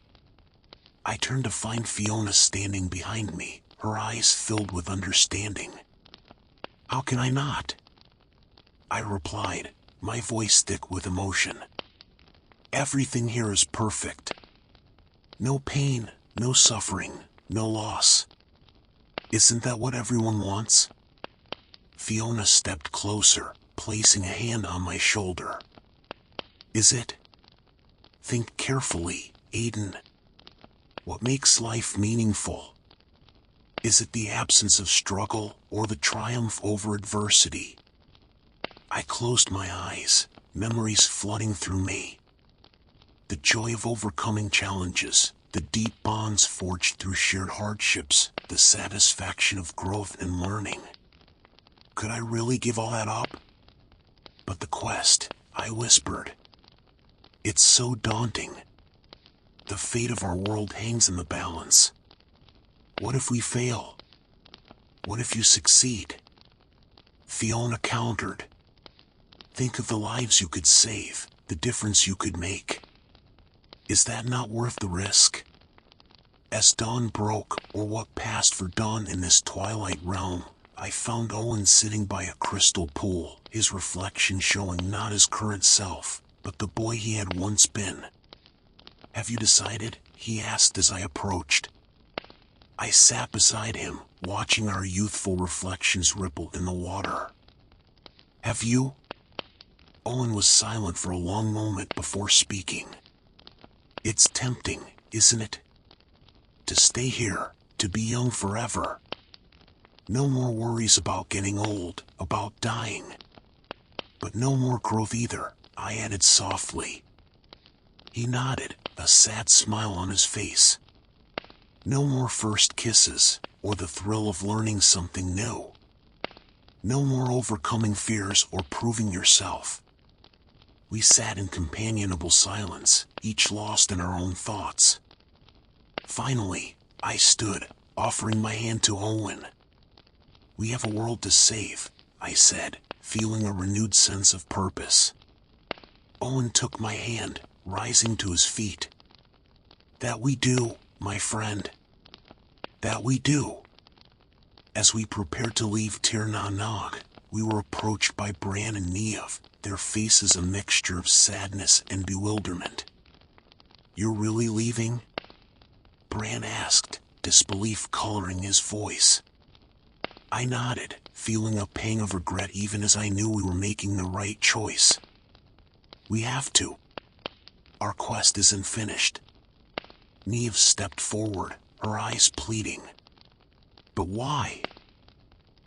I turned to find Fiona standing behind me, her eyes filled with understanding. How can I not? I replied, my voice thick with emotion. Everything here is perfect. No pain, no suffering, no loss. Isn't that what everyone wants? Fiona stepped closer, placing a hand on my shoulder. Is it? Think carefully, Aiden. What makes life meaningful? Is it the absence of struggle or the triumph over adversity? I closed my eyes, memories flooding through me. The joy of overcoming challenges, the deep bonds forged through shared hardships, the satisfaction of growth and learning. Could I really give all that up? But the quest, I whispered. It's so daunting. The fate of our world hangs in the balance. What if we fail? What if you succeed? Fiona countered. Think of the lives you could save, the difference you could make. Is that not worth the risk? As dawn broke, or what passed for dawn in this twilight realm, I found Owen sitting by a crystal pool, his reflection showing not his current self, but the boy he had once been. Have you decided? He asked as I approached. I sat beside him, watching our youthful reflections ripple in the water. Have you? Owen was silent for a long moment before speaking. It's tempting, isn't it? To stay here, to be young forever. No more worries about getting old, about dying. But no more growth either, I added softly. He nodded, a sad smile on his face. No more first kisses, or the thrill of learning something new. No more overcoming fears or proving yourself. We sat in companionable silence, each lost in our own thoughts. Finally, I stood, offering my hand to Owen. We have a world to save, I said, feeling a renewed sense of purpose. Owen took my hand, rising to his feet. That we do, my friend. That we do. As we prepared to leave Tir Na Nog, we were approached by Bran and Nev, their faces a mixture of sadness and bewilderment. You're really leaving? Bran asked, disbelief coloring his voice. I nodded, feeling a pang of regret even as I knew we were making the right choice. We have to. Our quest isn't finished. Nev stepped forward, her eyes pleading. But why?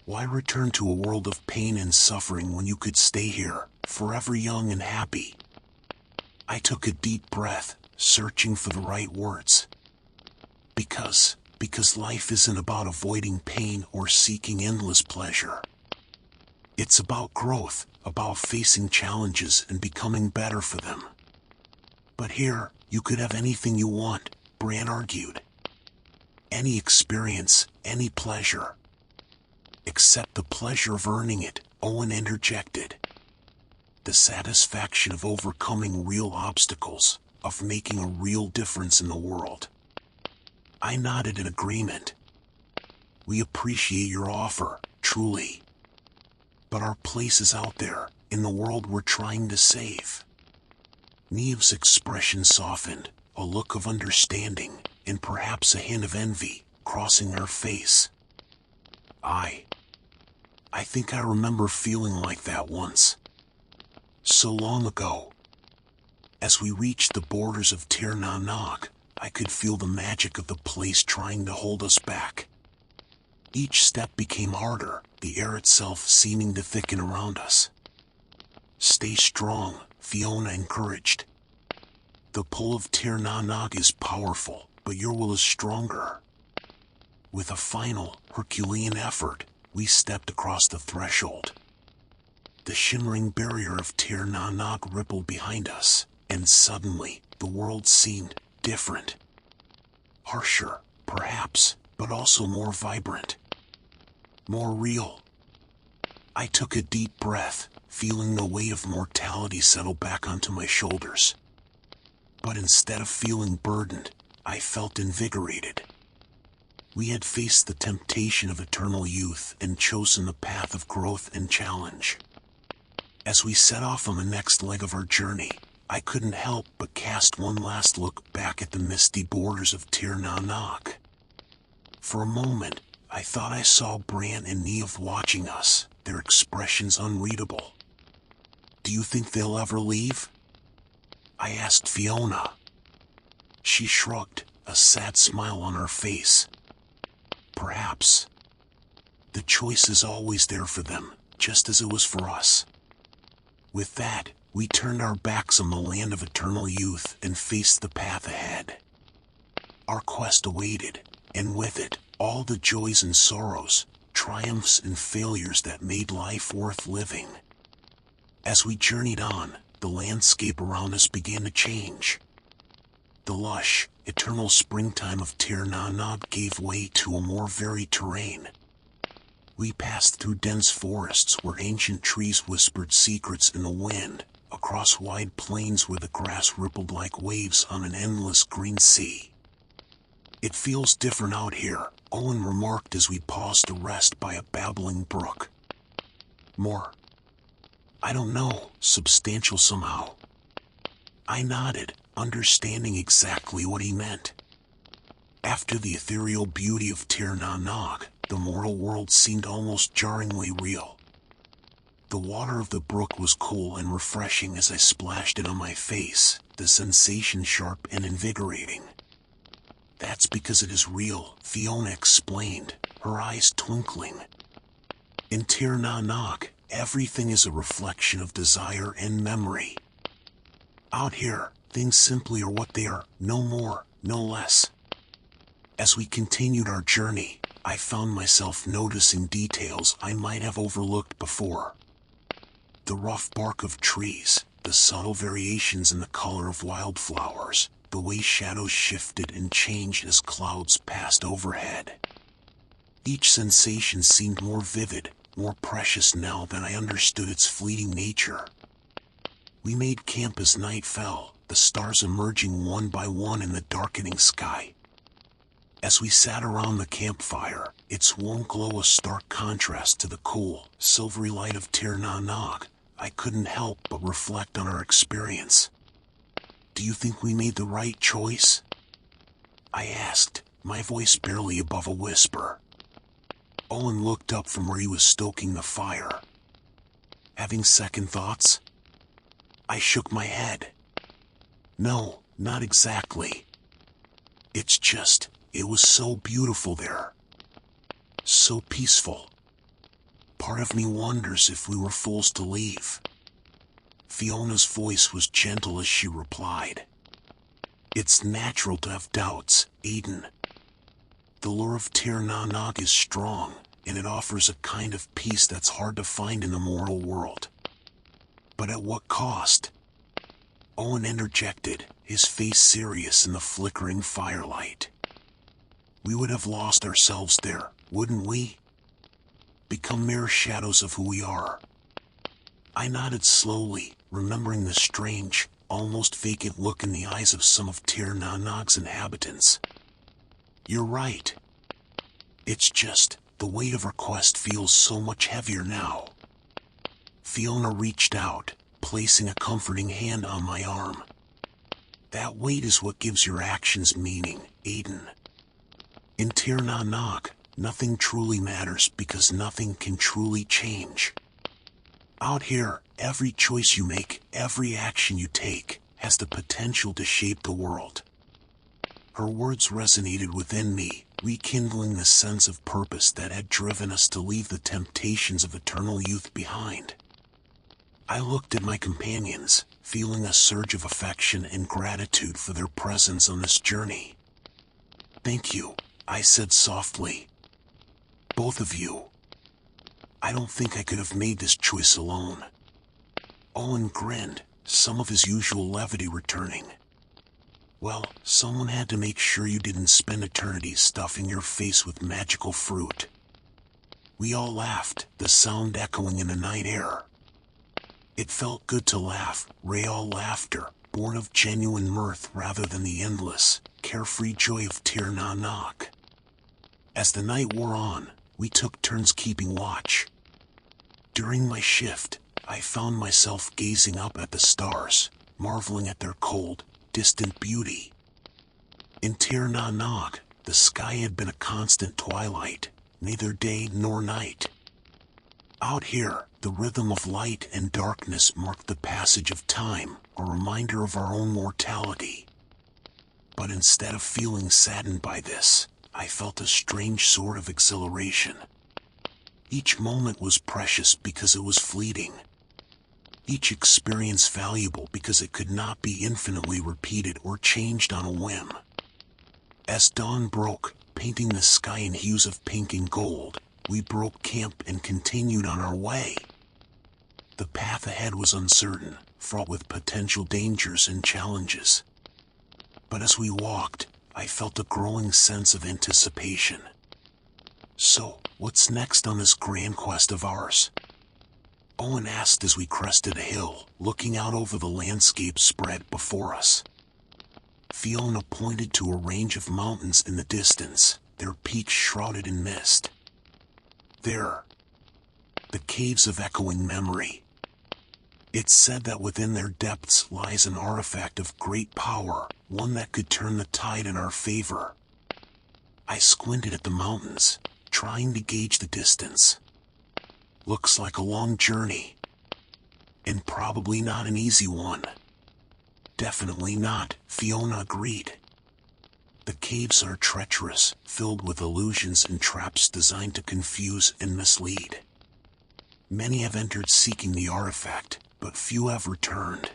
Why return to a world of pain and suffering when you could stay here, forever young and happy? I took a deep breath, searching for the right words. Because life isn't about avoiding pain or seeking endless pleasure. It's about growth, about facing challenges and becoming better for them. But here, you could have anything you want, Bran argued. Any experience, any pleasure. Except the pleasure of earning it, Owen interjected. The satisfaction of overcoming real obstacles, of making a real difference in the world. I nodded in agreement. We appreciate your offer, truly. But our place is out there, in the world we're trying to save. Nev's expression softened, a look of understanding, and perhaps a hint of envy, crossing her face. I think I remember feeling like that once. So long ago. As we reached the borders of Tir Na Nog, I could feel the magic of the place trying to hold us back. Each step became harder, the air itself seeming to thicken around us. Stay strong, Fiona encouraged. The pull of Tir Na Nog is powerful, but your will is stronger. With a final, Herculean effort, we stepped across the threshold. The shimmering barrier of Tir Na Nog rippled behind us, and suddenly, the world seemed different. Harsher, perhaps, but also more vibrant. More real. I took a deep breath, feeling the weight of mortality settle back onto my shoulders. But instead of feeling burdened, I felt invigorated. We had faced the temptation of eternal youth and chosen the path of growth and challenge. As we set off on the next leg of our journey, I couldn't help but cast one last look back at the misty borders of Tir Na Nog. For a moment, I thought I saw Bran and Nev watching us, their expressions unreadable. Do you think they'll ever leave? I asked Fiona. She shrugged, a sad smile on her face. Perhaps. The choice is always there for them, just as it was for us. With that, we turned our backs on the land of eternal youth and faced the path ahead. Our quest awaited, and with it, all the joys and sorrows, triumphs and failures that made life worth living. As we journeyed on, the landscape around us began to change. The lush, eternal springtime of Tir Na Nog gave way to a more varied terrain. We passed through dense forests where ancient trees whispered secrets in the wind, across wide plains where the grass rippled like waves on an endless green sea. "It feels different out here," Owen remarked as we paused to rest by a babbling brook. "More, I don't know, substantial somehow." I nodded, understanding exactly what he meant. After the ethereal beauty of Tir Na Nog, the mortal world seemed almost jarringly real. The water of the brook was cool and refreshing as I splashed it on my face, the sensation sharp and invigorating. "That's because it is real," Fiona explained, her eyes twinkling. "In Tir Na Nog, everything is a reflection of desire and memory. Out here, things simply are what they are, no more, no less." As we continued our journey, I found myself noticing details I might have overlooked before. The rough bark of trees, the subtle variations in the color of wildflowers, the way shadows shifted and changed as clouds passed overhead. Each sensation seemed more vivid, more precious now that I understood its fleeting nature. We made camp as night fell, the stars emerging one by one in the darkening sky. As we sat around the campfire, its warm glow a stark contrast to the cool, silvery light of Tir Na Nog, I couldn't help but reflect on our experience. "Do you think we made the right choice?" I asked, my voice barely above a whisper. Owen looked up from where he was stoking the fire. "Having second thoughts?" I shook my head. "No, not exactly. It's just, it was so beautiful there. So peaceful. Part of me wonders if we were fools to leave." Fiona's voice was gentle as she replied, "It's natural to have doubts, Aiden. The lure of Tir Na Nog is strong, and it offers a kind of peace that's hard to find in the mortal world. But at what cost?" Owen interjected, his face serious in the flickering firelight. "We would have lost ourselves there, wouldn't we? Become mere shadows of who we are." I nodded slowly, remembering the strange, almost vacant look in the eyes of some of Tir Na Nog's inhabitants. "You're right. It's just, the weight of our quest feels so much heavier now." Fiona reached out, placing a comforting hand on my arm. "That weight is what gives your actions meaning, Aiden. In Tir Na Nog, nothing truly matters because nothing can truly change. Out here, every choice you make, every action you take, has the potential to shape the world." Her words resonated within me, rekindling the sense of purpose that had driven us to leave the temptations of eternal youth behind. I looked at my companions, feeling a surge of affection and gratitude for their presence on this journey. "Thank you," I said softly. "Both of you. I don't think I could have made this choice alone." Owen grinned, some of his usual levity returning. "Well, someone had to make sure you didn't spend eternity stuffing your face with magical fruit." We all laughed, the sound echoing in the night air. It felt good to laugh, real laughter, born of genuine mirth rather than the endless, carefree joy of Tir Na Nog. As the night wore on, we took turns keeping watch. During my shift, I found myself gazing up at the stars, marveling at their cold, distant beauty. In Tir Na Nog, the sky had been a constant twilight, neither day nor night. Out here, the rhythm of light and darkness marked the passage of time, a reminder of our own mortality. But instead of feeling saddened by this, I felt a strange sort of exhilaration. Each moment was precious because it was fleeting. each experience valuable because it could not be infinitely repeated or changed on a whim. As dawn broke, painting the sky in hues of pink and gold, we broke camp and continued on our way. The path ahead was uncertain, fraught with potential dangers and challenges. But as we walked, I felt a growing sense of anticipation. So, what's next on this grand quest of ours? Owen asked as we crested a hill, looking out over the landscape spread before us. Fiona pointed to a range of mountains in the distance, their peaks shrouded in mist. There, the caves of echoing memory. It's said that within their depths lies an artifact of great power, one that could turn the tide in our favor. I squinted at the mountains, trying to gauge the distance. Looks like a long journey. And probably not an easy one. Definitely not, Fiona agreed. The caves are treacherous, filled with illusions and traps designed to confuse and mislead. Many have entered seeking the artifact, but few have returned.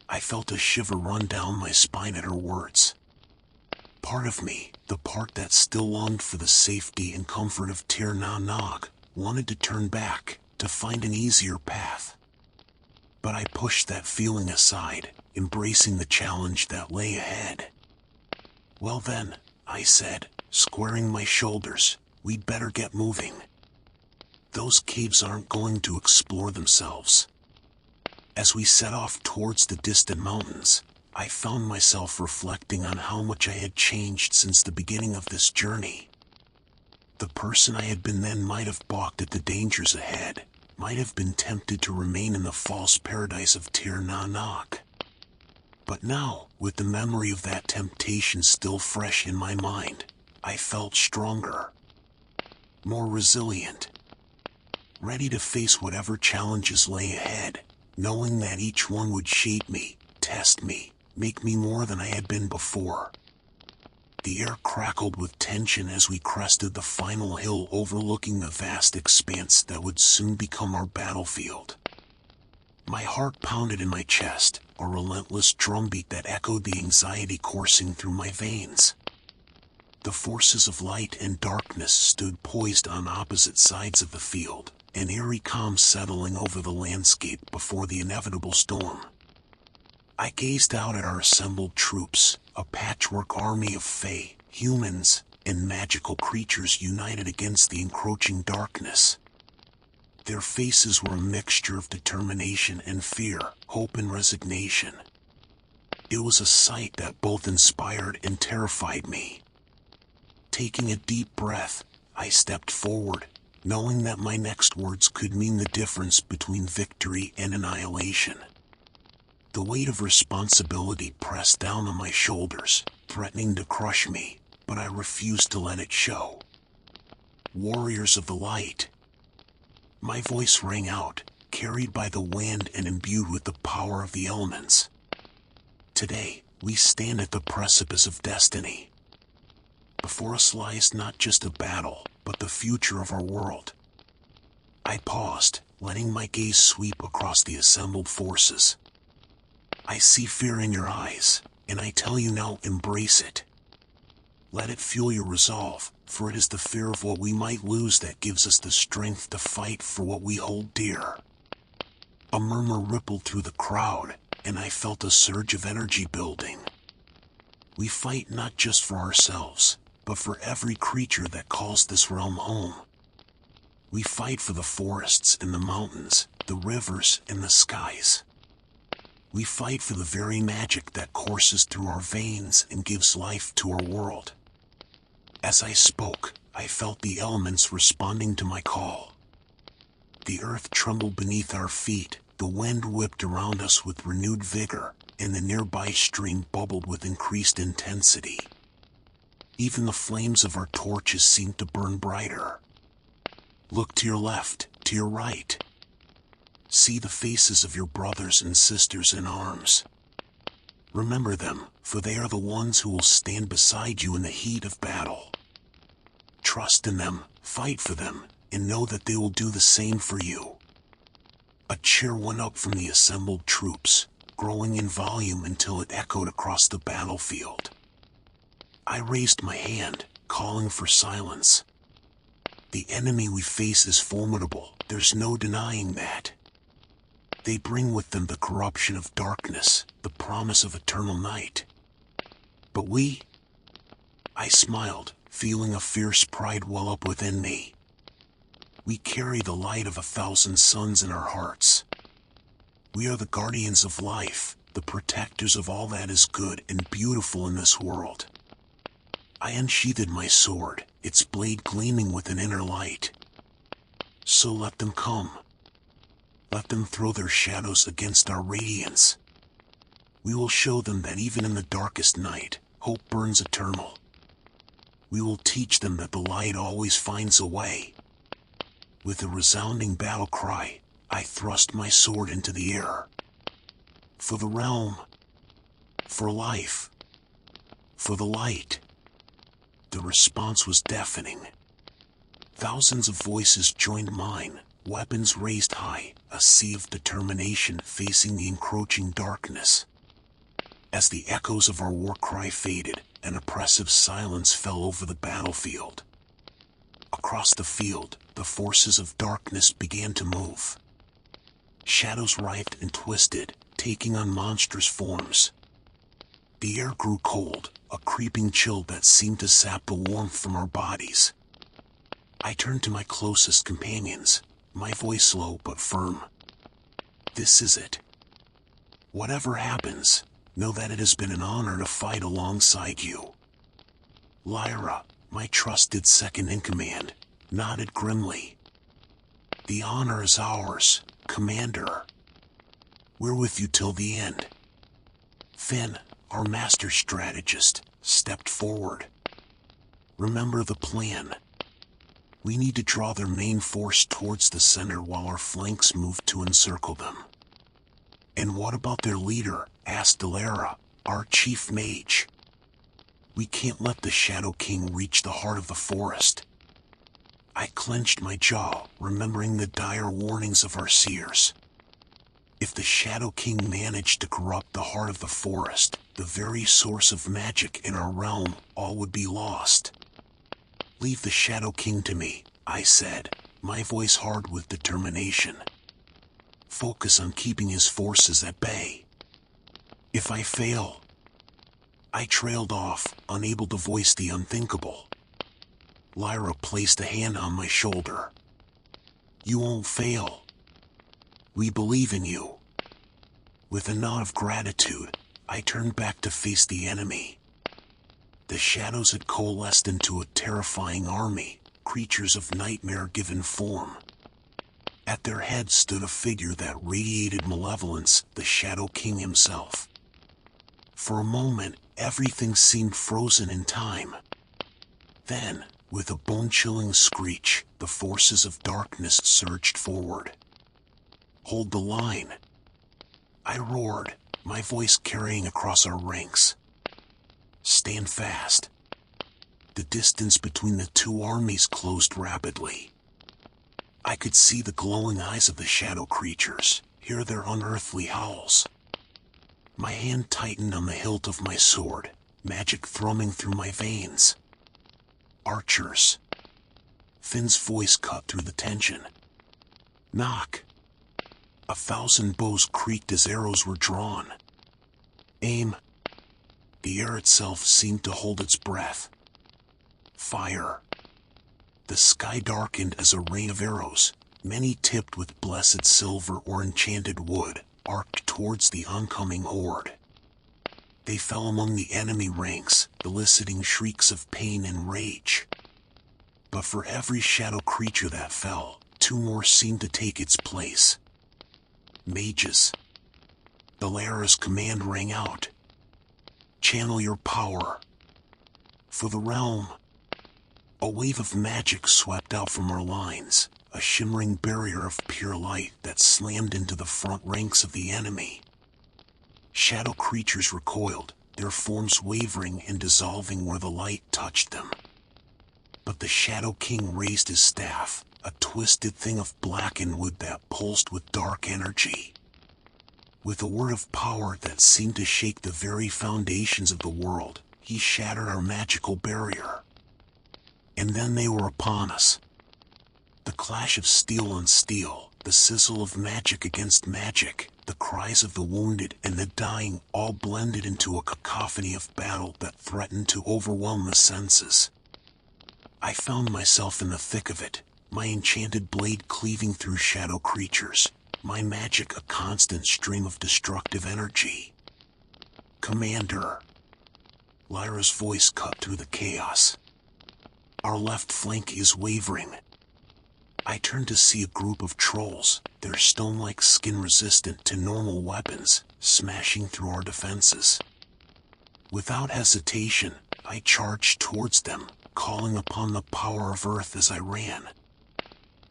I felt a shiver run down my spine at her words. Part of me, the part that still longed for the safety and comfort of Tir Na Nog, wanted to turn back, to find an easier path. But I pushed that feeling aside, embracing the challenge that lay ahead. Well then, I said, squaring my shoulders, we'd better get moving. Those caves aren't going to explore themselves. As we set off towards the distant mountains, I found myself reflecting on how much I had changed since the beginning of this journey. The person I had been then might have balked at the dangers ahead, might have been tempted to remain in the false paradise of Tir Na Nog. But now, with the memory of that temptation still fresh in my mind, I felt stronger, more resilient, ready to face whatever challenges lay ahead, knowing that each one would shape me, test me, make me more than I had been before. The air crackled with tension as we crested the final hill overlooking the vast expanse that would soon become our battlefield. My heart pounded in my chest, a relentless drumbeat that echoed the anxiety coursing through my veins. The forces of light and darkness stood poised on opposite sides of the field, an eerie calm settling over the landscape before the inevitable storm. I gazed out at our assembled troops, a patchwork army of fae, humans, and magical creatures united against the encroaching darkness. Their faces were a mixture of determination and fear, hope and resignation. It was a sight that both inspired and terrified me. Taking a deep breath, I stepped forward, knowing that my next words could mean the difference between victory and annihilation. The weight of responsibility pressed down on my shoulders, threatening to crush me, but I refused to let it show. Warriors of the light. My voice rang out, carried by the wind and imbued with the power of the elements. Today, we stand at the precipice of destiny. Before us lies not just a battle, but the future of our world. I paused, letting my gaze sweep across the assembled forces. I see fear in your eyes, and I tell you now, embrace it. Let it fuel your resolve, for it is the fear of what we might lose that gives us the strength to fight for what we hold dear. A murmur rippled through the crowd, and I felt a surge of energy building. We fight not just for ourselves, but for every creature that calls this realm home. We fight for the forests and the mountains, the rivers and the skies. We fight for the very magic that courses through our veins and gives life to our world. As I spoke, I felt the elements responding to my call. The earth trembled beneath our feet, the wind whipped around us with renewed vigor, and the nearby stream bubbled with increased intensity. Even the flames of our torches seemed to burn brighter. Look to your left, to your right. See the faces of your brothers and sisters in arms. Remember them, for they are the ones who will stand beside you in the heat of battle. Trust in them, fight for them, and know that they will do the same for you. A cheer went up from the assembled troops, growing in volume until it echoed across the battlefield. I raised my hand, calling for silence. The enemy we face is formidable, there's no denying that. They bring with them the corruption of darkness, the promise of eternal night. But I smiled, feeling a fierce pride well up within me. We carry the light of 1,000 suns in our hearts. We are the guardians of life, the protectors of all that is good and beautiful in this world. I unsheathed my sword, its blade gleaming with an inner light. So let them come. Let them throw their shadows against our radiance. We will show them that even in the darkest night, hope burns eternal. We will teach them that the light always finds a way. With a resounding battle cry, I thrust my sword into the air. For the realm. For life. For the light. The response was deafening. Thousands of voices joined mine, weapons raised high, a sea of determination facing the encroaching darkness. As the echoes of our war cry faded, an oppressive silence fell over the battlefield. Across the field, the forces of darkness began to move. Shadows writhed and twisted, taking on monstrous forms. The air grew cold, a creeping chill that seemed to sap the warmth from our bodies. I turned to my closest companions, my voice low but firm. This is it. Whatever happens, know that it has been an honor to fight alongside you. Lyra, my trusted second in command, nodded grimly. The honor is ours, Commander. We're with you till the end. Finn, our master strategist, stepped forward. Remember the plan. We need to draw their main force towards the center while our flanks move to encircle them. And what about their leader? Asked Delara, our chief mage. We can't let the Shadow King reach the heart of the forest. I clenched my jaw, remembering the dire warnings of our seers. If the Shadow King managed to corrupt the heart of the forest, the very source of magic in our realm, all would be lost. Leave the Shadow King to me, I said, my voice hard with determination. Focus on keeping his forces at bay. If I fail... I trailed off, unable to voice the unthinkable. Lyra placed a hand on my shoulder. You won't fail. We believe in you. With a nod of gratitude, I turned back to face the enemy. The shadows had coalesced into a terrifying army, creatures of nightmare-given form. At their head stood a figure that radiated malevolence, the Shadow King himself. For a moment, everything seemed frozen in time. Then, with a bone-chilling screech, the forces of darkness surged forward. Hold the line. I roared, my voice carrying across our ranks. Stand fast. The distance between the two armies closed rapidly. I could see the glowing eyes of the shadow creatures, hear their unearthly howls. My hand tightened on the hilt of my sword, magic thrumming through my veins. Archers. Finn's voice cut through the tension. Knock. 1,000 bows creaked as arrows were drawn. Aim. The air itself seemed to hold its breath. Fire. The sky darkened as a rain of arrows, many tipped with blessed silver or enchanted wood, arced towards the oncoming horde. They fell among the enemy ranks, eliciting shrieks of pain and rage. But for every shadow creature that fell, 2 more seemed to take its place. Mages. Delara's command rang out. Channel your power. For the realm. A wave of magic swept out from our lines, a shimmering barrier of pure light that slammed into the front ranks of the enemy. Shadow creatures recoiled, their forms wavering and dissolving where the light touched them. But the Shadow King raised his staff, a twisted thing of blackened wood that pulsed with dark energy. With a word of power that seemed to shake the very foundations of the world, he shattered our magical barrier. And then they were upon us. The clash of steel on steel, the sizzle of magic against magic, the cries of the wounded and the dying all blended into a cacophony of battle that threatened to overwhelm the senses. I found myself in the thick of it, my enchanted blade cleaving through shadow creatures, my magic a constant stream of destructive energy. "Commander," Lyra's voice cut through the chaos. "Our left flank is wavering." I turned to see a group of trolls, their stone-like skin resistant to normal weapons, smashing through our defenses. Without hesitation, I charged towards them, calling upon the power of Earth as I ran.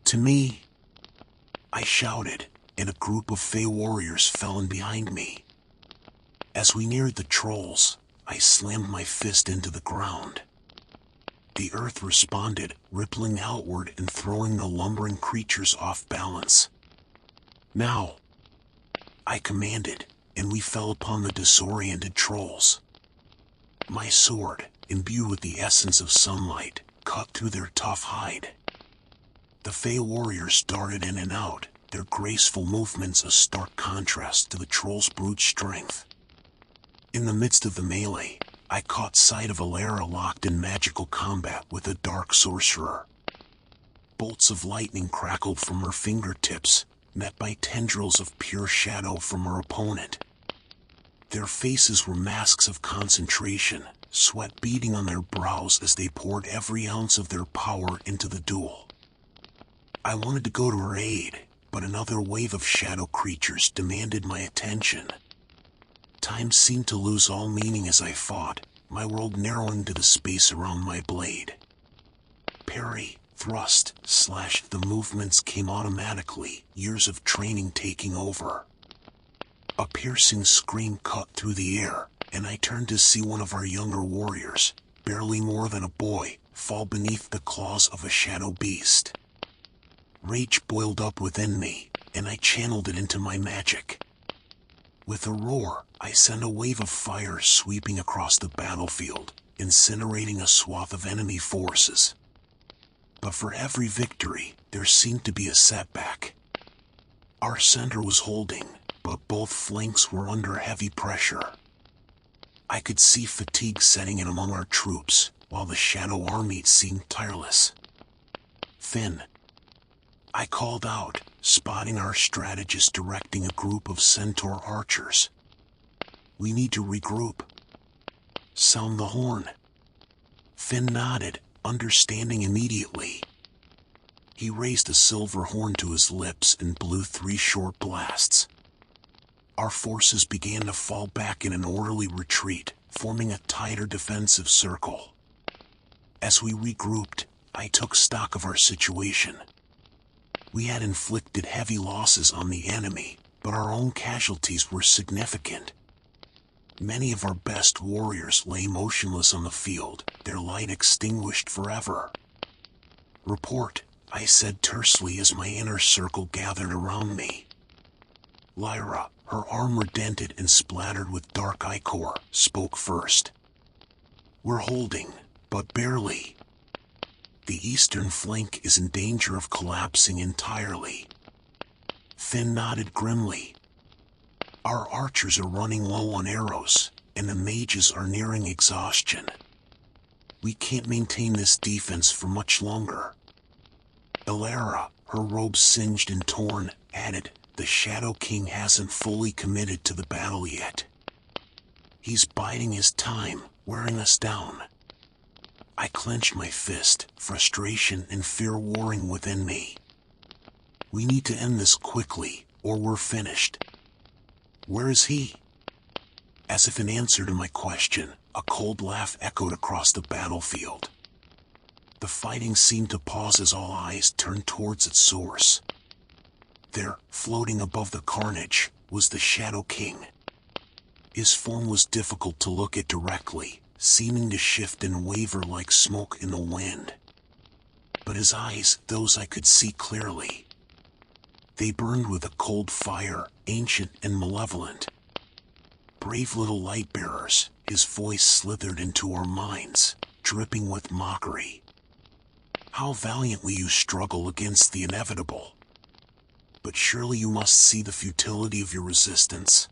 "To me!" I shouted, and a group of Fey warriors fell in behind me. As we neared the trolls, I slammed my fist into the ground. The earth responded, rippling outward and throwing the lumbering creatures off balance. "Now!" I commanded, and we fell upon the disoriented trolls. My sword, imbued with the essence of sunlight, cut through their tough hide. The Fey warriors darted in and out, their graceful movements a stark contrast to the trolls' brute strength. In the midst of the melee, I caught sight of Alara locked in magical combat with a dark sorcerer. Bolts of lightning crackled from her fingertips, met by tendrils of pure shadow from her opponent. Their faces were masks of concentration, sweat beading on their brows as they poured every ounce of their power into the duel. I wanted to go to her aid, but another wave of shadow creatures demanded my attention. Time seemed to lose all meaning as I fought, my world narrowing to the space around my blade. Parry, thrust, slash, the movements came automatically, years of training taking over. A piercing scream cut through the air, and I turned to see one of our younger warriors, barely more than a boy, fall beneath the claws of a shadow beast. Rage boiled up within me, and I channeled it into my magic. With a roar, I sent a wave of fire sweeping across the battlefield, incinerating a swath of enemy forces. But for every victory, there seemed to be a setback. Our center was holding, but both flanks were under heavy pressure. I could see fatigue setting in among our troops, while the shadow army seemed tireless. "Finn," I called out, spotting our strategist directing a group of centaur archers. "We need to regroup. Sound the horn." Finn nodded, understanding immediately. He raised a silver horn to his lips and blew 3 short blasts. Our forces began to fall back in an orderly retreat, forming a tighter defensive circle. As we regrouped, I took stock of our situation. We had inflicted heavy losses on the enemy, but our own casualties were significant. Many of our best warriors lay motionless on the field, their light extinguished forever. "Report," I said tersely as my inner circle gathered around me. Lyra, her armor dented and splattered with dark ichor, spoke first. "We're holding, but barely. The eastern flank is in danger of collapsing entirely." Finn nodded grimly. "Our archers are running low on arrows, and the mages are nearing exhaustion. We can't maintain this defense for much longer." Alara, her robe singed and torn, added, "The Shadow King hasn't fully committed to the battle yet. He's biding his time, wearing us down." I clenched my fist, frustration and fear warring within me. "We need to end this quickly, or we're finished." "Where is he?" As if in answer to my question, a cold laugh echoed across the battlefield. The fighting seemed to pause as all eyes turned towards its source. There, floating above the carnage, was the Shadow King. His form was difficult to look at directly, seeming to shift and waver like smoke in the wind. But his eyes, those I could see clearly, they burned with a cold fire, ancient and malevolent. Brave little light bearers, his voice slithered into our minds, dripping with mockery. How valiantly you struggle against the inevitable. But surely you must see the futility of your resistance.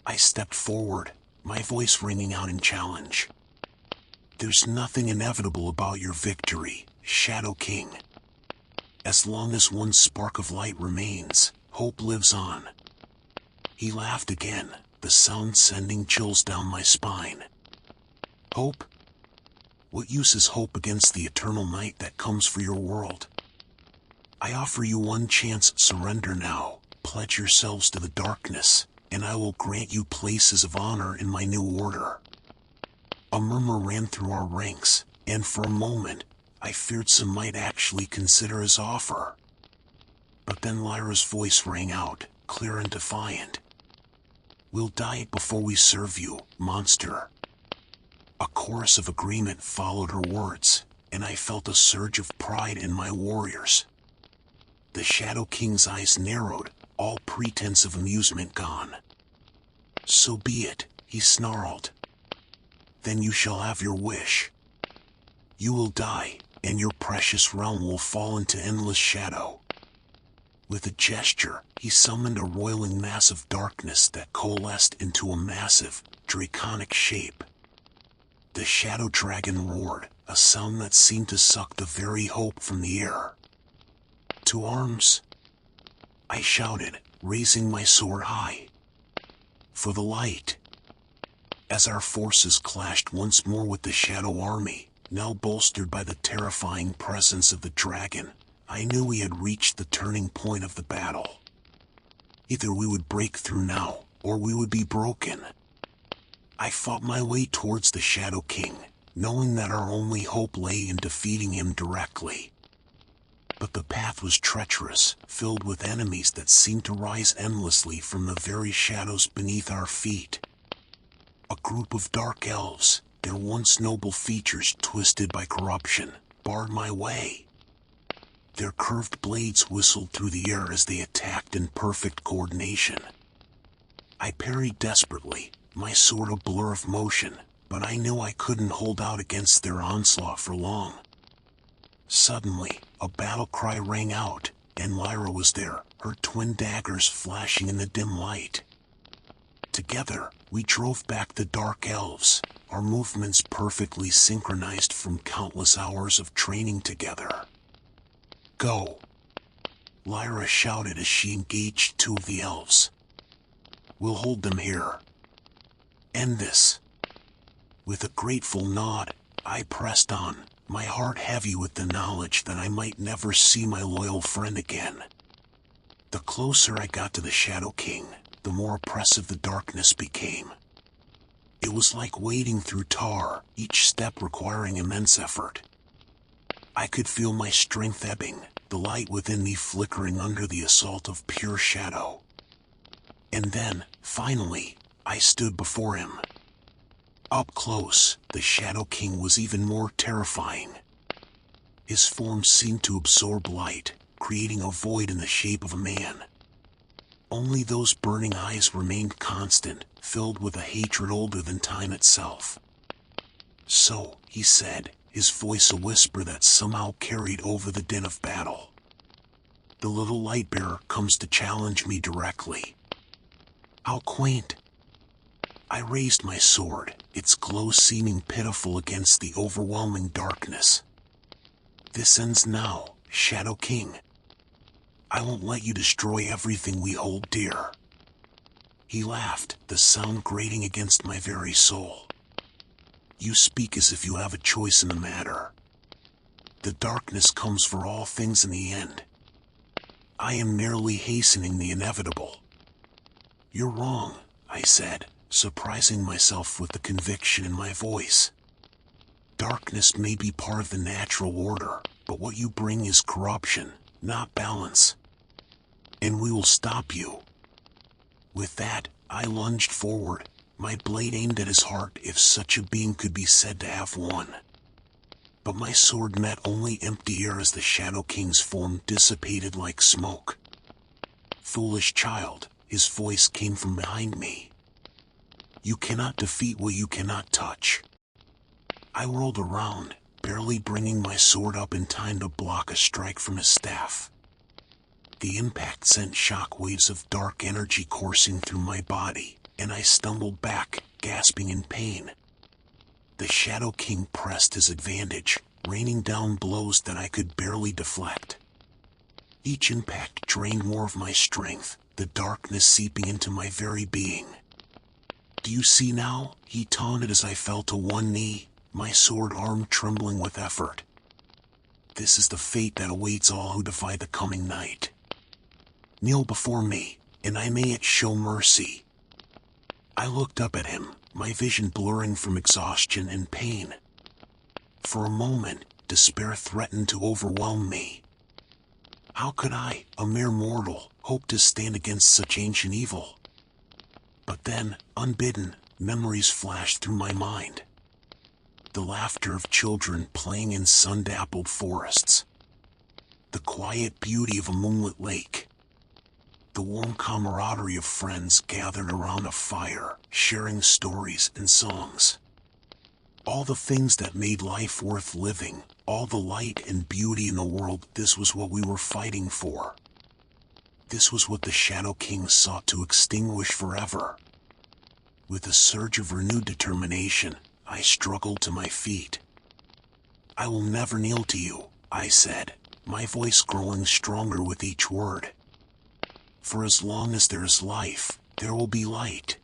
I stepped forward, my voice ringing out in challenge. There's nothing inevitable about your victory, Shadow King. As long as one spark of light remains, hope lives on. He laughed again, the sound sending chills down my spine. Hope? What use is hope against the eternal night that comes for your world? I offer you one chance. Surrender now, pledge yourselves to the darkness, and I will grant you places of honor in my new order. A murmur ran through our ranks, and for a moment, I feared some might actually consider his offer. But then Lyra's voice rang out, clear and defiant. We'll die before we serve you, monster. A chorus of agreement followed her words, and I felt a surge of pride in my warriors. The Shadow King's eyes narrowed, all pretense of amusement gone. So be it, he snarled. Then you shall have your wish. You will die, and your precious realm will fall into endless shadow. With a gesture, he summoned a roiling mass of darkness that coalesced into a massive, draconic shape. The Shadow Dragon roared, a sound that seemed to suck the very hope from the air. To arms! I shouted, raising my sword high. For the light! As our forces clashed once more with the Shadow Army, now bolstered by the terrifying presence of the dragon, I knew we had reached the turning point of the battle. Either we would break through now, or we would be broken. I fought my way towards the Shadow King, knowing that our only hope lay in defeating him directly. But the path was treacherous, filled with enemies that seemed to rise endlessly from the very shadows beneath our feet. A group of dark elves, their once noble features twisted by corruption, barred my way. Their curved blades whistled through the air as they attacked in perfect coordination. I parried desperately, my sword a blur of motion, but I knew I couldn't hold out against their onslaught for long. Suddenly, a battle cry rang out, and Lyra was there, her twin daggers flashing in the dim light. Together, we drove back the dark elves, our movements perfectly synchronized from countless hours of training together. Go! Lyra shouted as she engaged two of the elves. We'll hold them here. End this. With a grateful nod, I pressed on, my heart heavy with the knowledge that I might never see my loyal friend again. The closer I got to the Shadow King, the more oppressive the darkness became. It was like wading through tar, each step requiring immense effort. I could feel my strength ebbing, the light within me flickering under the assault of pure shadow. And then, finally, I stood before him. Up close, the Shadow King was even more terrifying. His form seemed to absorb light, creating a void in the shape of a man. Only those burning eyes remained constant, filled with a hatred older than time itself. So, he said, his voice a whisper that somehow carried over the din of battle. The little light bearer comes to challenge me directly. How quaint! I raised my sword, its glow seeming pitiful against the overwhelming darkness. This ends now, Shadow King. I won't let you destroy everything we hold dear. He laughed, the sound grating against my very soul. You speak as if you have a choice in the matter. The darkness comes for all things in the end. I am merely hastening the inevitable. You're wrong, I said, surprising myself with the conviction in my voice. Darkness may be part of the natural order, but what you bring is corruption, not balance. And we will stop you. With that, I lunged forward, my blade aimed at his heart if such a being could be said to have one. but my sword met only empty air as the Shadow King's form dissipated like smoke. "Foolish child," his voice came from behind me. "You cannot defeat what you cannot touch." I whirled around, barely bringing my sword up in time to block a strike from his staff. The impact sent shock waves of dark energy coursing through my body, and I stumbled back, gasping in pain. The Shadow King pressed his advantage, raining down blows that I could barely deflect. Each impact drained more of my strength, the darkness seeping into my very being. "Do you see now?" he taunted as I fell to one knee, my sword arm trembling with effort. "This is the fate that awaits all who defy the coming night. Kneel before me, and I may yet show mercy." I looked up at him, my vision blurring from exhaustion and pain. For a moment, despair threatened to overwhelm me. How could I, a mere mortal, hope to stand against such ancient evil? But then, unbidden, memories flashed through my mind. The laughter of children playing in sun-dappled forests. The quiet beauty of a moonlit lake. The warm camaraderie of friends gathered around a fire, sharing stories and songs. All the things that made life worth living, all the light and beauty in the world, this was what we were fighting for. This was what the Shadow King sought to extinguish forever. With a surge of renewed determination, I struggled to my feet. "I will never kneel to you," I said, my voice growing stronger with each word. "For as long as there is life, there will be light.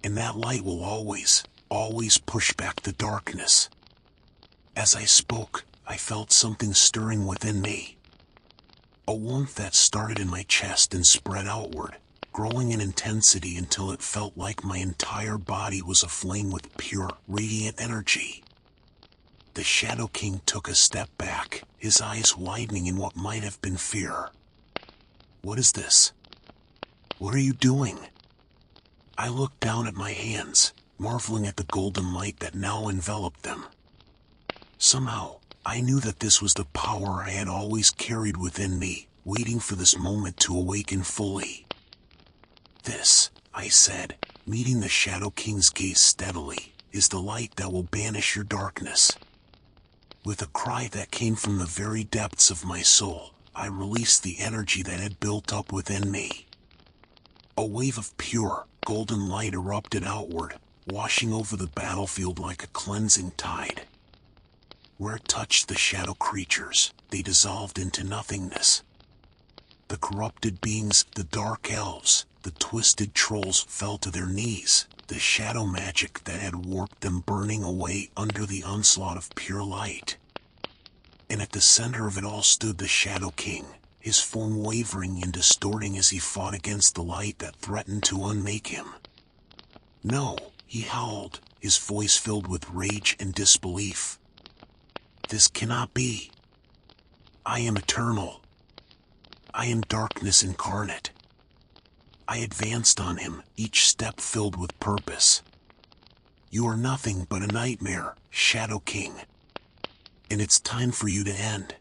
And that light will always push back the darkness." As I spoke, I felt something stirring within me. A warmth that started in my chest and spread outward, growing in intensity until it felt like my entire body was aflame with pure, radiant energy. The Shadow King took a step back, his eyes widening in what might have been fear. "What is this? What are you doing?" I looked down at my hands, marveling at the golden light that now enveloped them. Somehow, I knew that this was the power I had always carried within me, waiting for this moment to awaken fully. "This," I said, meeting the Shadow King's gaze steadily, "is the light that will banish your darkness." With a cry that came from the very depths of my soul, I released the energy that had built up within me. A wave of pure, golden light erupted outward, washing over the battlefield like a cleansing tide. Where it touched the shadow creatures, they dissolved into nothingness. The corrupted beings, the dark elves, the twisted trolls fell to their knees, the shadow magic that had warped them burning away under the onslaught of pure light. And at the center of it all stood the Shadow King, his form wavering and distorting as he fought against the light that threatened to unmake him. "No," he howled, his voice filled with rage and disbelief. "This cannot be. I am eternal. I am darkness incarnate." I advanced on him, each step filled with purpose. "You are nothing but a nightmare, Shadow King. And it's time for you to end."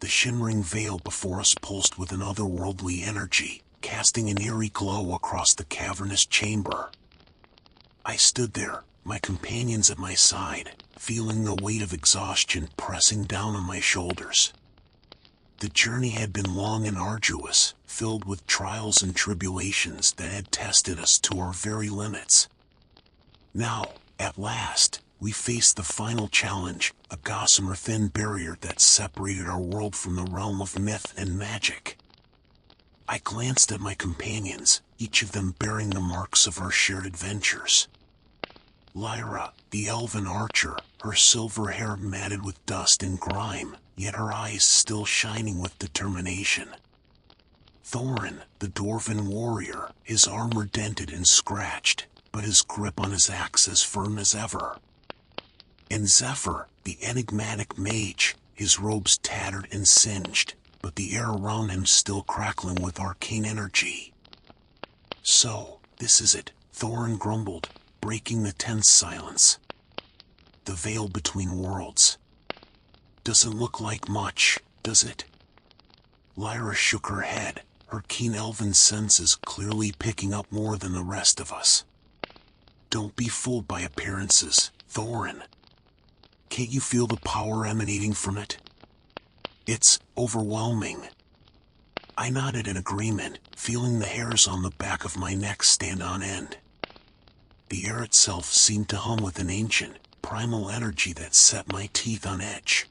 The shimmering veil before us pulsed with an otherworldly energy, casting an eerie glow across the cavernous chamber. I stood there, my companions at my side, feeling the weight of exhaustion pressing down on my shoulders. The journey had been long and arduous, filled with trials and tribulations that had tested us to our very limits. Now, at last, we faced the final challenge, a gossamer thin barrier that separated our world from the realm of myth and magic. I glanced at my companions, each of them bearing the marks of our shared adventures. Lyra, the elven archer, her silver hair matted with dust and grime, yet her eyes still shining with determination. Thorin, the dwarven warrior, his armor dented and scratched, but his grip on his axe as firm as ever. And Zephyr, the enigmatic mage, his robes tattered and singed, but the air around him still crackling with arcane energy. "So, this is it," Thorin grumbled, breaking the tense silence. the veil between worlds. Doesn't look like much, does it? Lyra shook her head, her keen elven senses clearly picking up more than the rest of us. Don't be fooled by appearances, Thorin. Can't you feel the power emanating from it? It's overwhelming. I nodded in agreement, feeling the hairs on the back of my neck stand on end. The air itself seemed to hum with an ancient, primal energy that set my teeth on edge.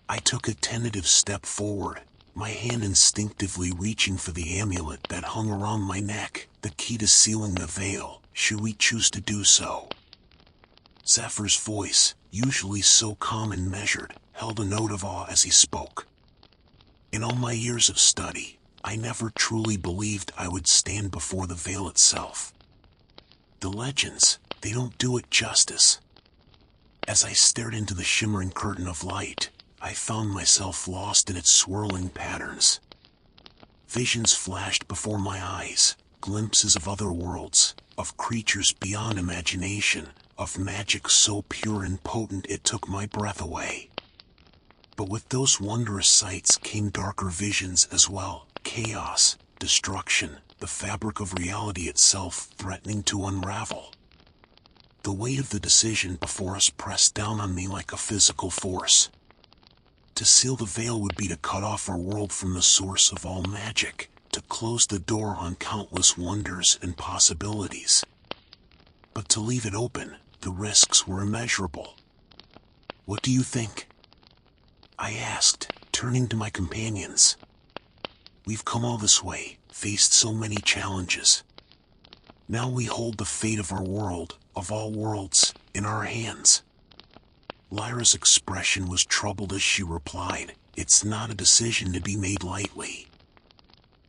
I took a tentative step forward, my hand instinctively reaching for the amulet that hung around my neck, the key to sealing the veil, should we choose to do so. Zephyr's voice, usually so calm and measured, held a note of awe as he spoke. In all my years of study, I never truly believed I would stand before the veil itself. The legends, they don't do it justice. As I stared into the shimmering curtain of light, I found myself lost in its swirling patterns. Visions flashed before my eyes, glimpses of other worlds, of creatures beyond imagination, of magic so pure and potent it took my breath away. But with those wondrous sights came darker visions as well, chaos, destruction, the fabric of reality itself threatening to unravel. The weight of the decision before us pressed down on me like a physical force. To seal the veil would be to cut off our world from the source of all magic, to close the door on countless wonders and possibilities. But to leave it open, the risks were immeasurable. What do you think? I asked, turning to my companions. We've come all this way, faced so many challenges. Now we hold the fate of our world, of all worlds, in our hands. Lyra's expression was troubled as she replied, "It's not a decision to be made lightly.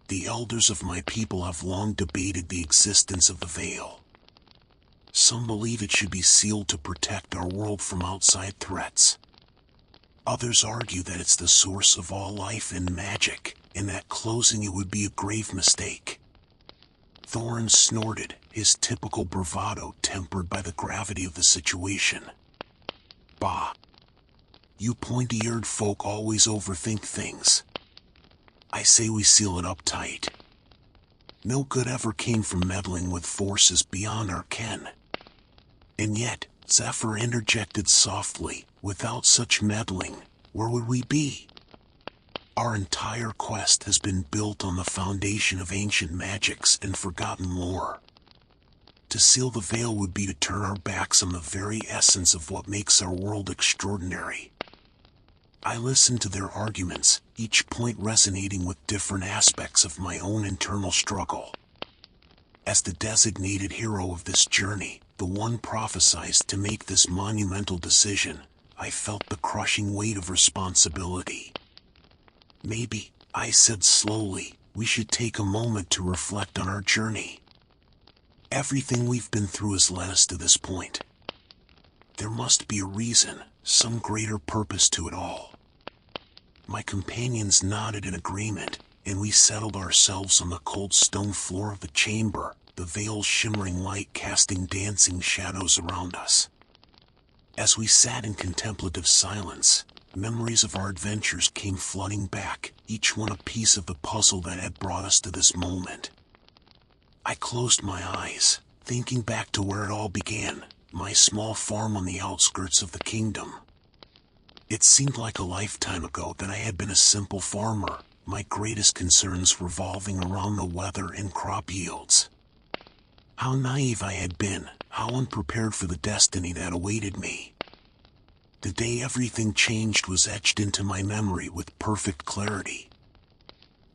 The elders of my people have long debated the existence of the veil. Some believe it should be sealed to protect our world from outside threats. Others argue that it's the source of all life and magic, and that closing it would be a grave mistake." Thorin snorted, his typical bravado tempered by the gravity of the situation. "Bah! You pointy-eared folk always overthink things. I say we seal it up tight. No good ever came from meddling with forces beyond our ken." And yet, Zephyr interjected softly, "Without such meddling, where would we be? Our entire quest has been built on the foundation of ancient magics and forgotten lore. To seal the veil would be to turn our backs on the very essence of what makes our world extraordinary." I listened to their arguments, each point resonating with different aspects of my own internal struggle. As the designated hero of this journey, the one prophesied to make this monumental decision, I felt the crushing weight of responsibility. "Maybe," I said slowly, "we should take a moment to reflect on our journey. Everything we've been through has led us to this point. There must be a reason, some greater purpose to it all." My companions nodded in agreement, and we settled ourselves on the cold stone floor of the chamber, the veil's shimmering light casting dancing shadows around us. As we sat in contemplative silence, memories of our adventures came flooding back, each one a piece of the puzzle that had brought us to this moment. I closed my eyes, thinking back to where it all began, my small farm on the outskirts of the kingdom. It seemed like a lifetime ago that I had been a simple farmer, my greatest concerns revolving around the weather and crop yields. How naive I had been, how unprepared for the destiny that awaited me. The day everything changed was etched into my memory with perfect clarity.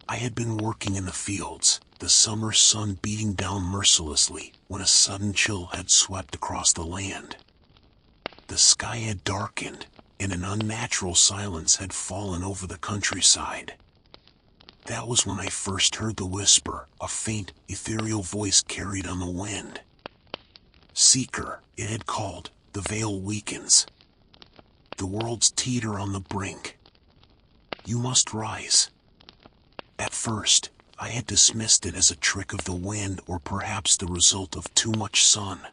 I had been working in the fields, the summer sun beating down mercilessly, when a sudden chill had swept across the land. The sky had darkened, and an unnatural silence had fallen over the countryside. That was when I first heard the whisper, a faint, ethereal voice carried on the wind. "Seeker," it had called, "the veil weakens. The world's teeter on the brink. You must rise." At first, I had dismissed it as a trick of the wind or perhaps the result of too much sun.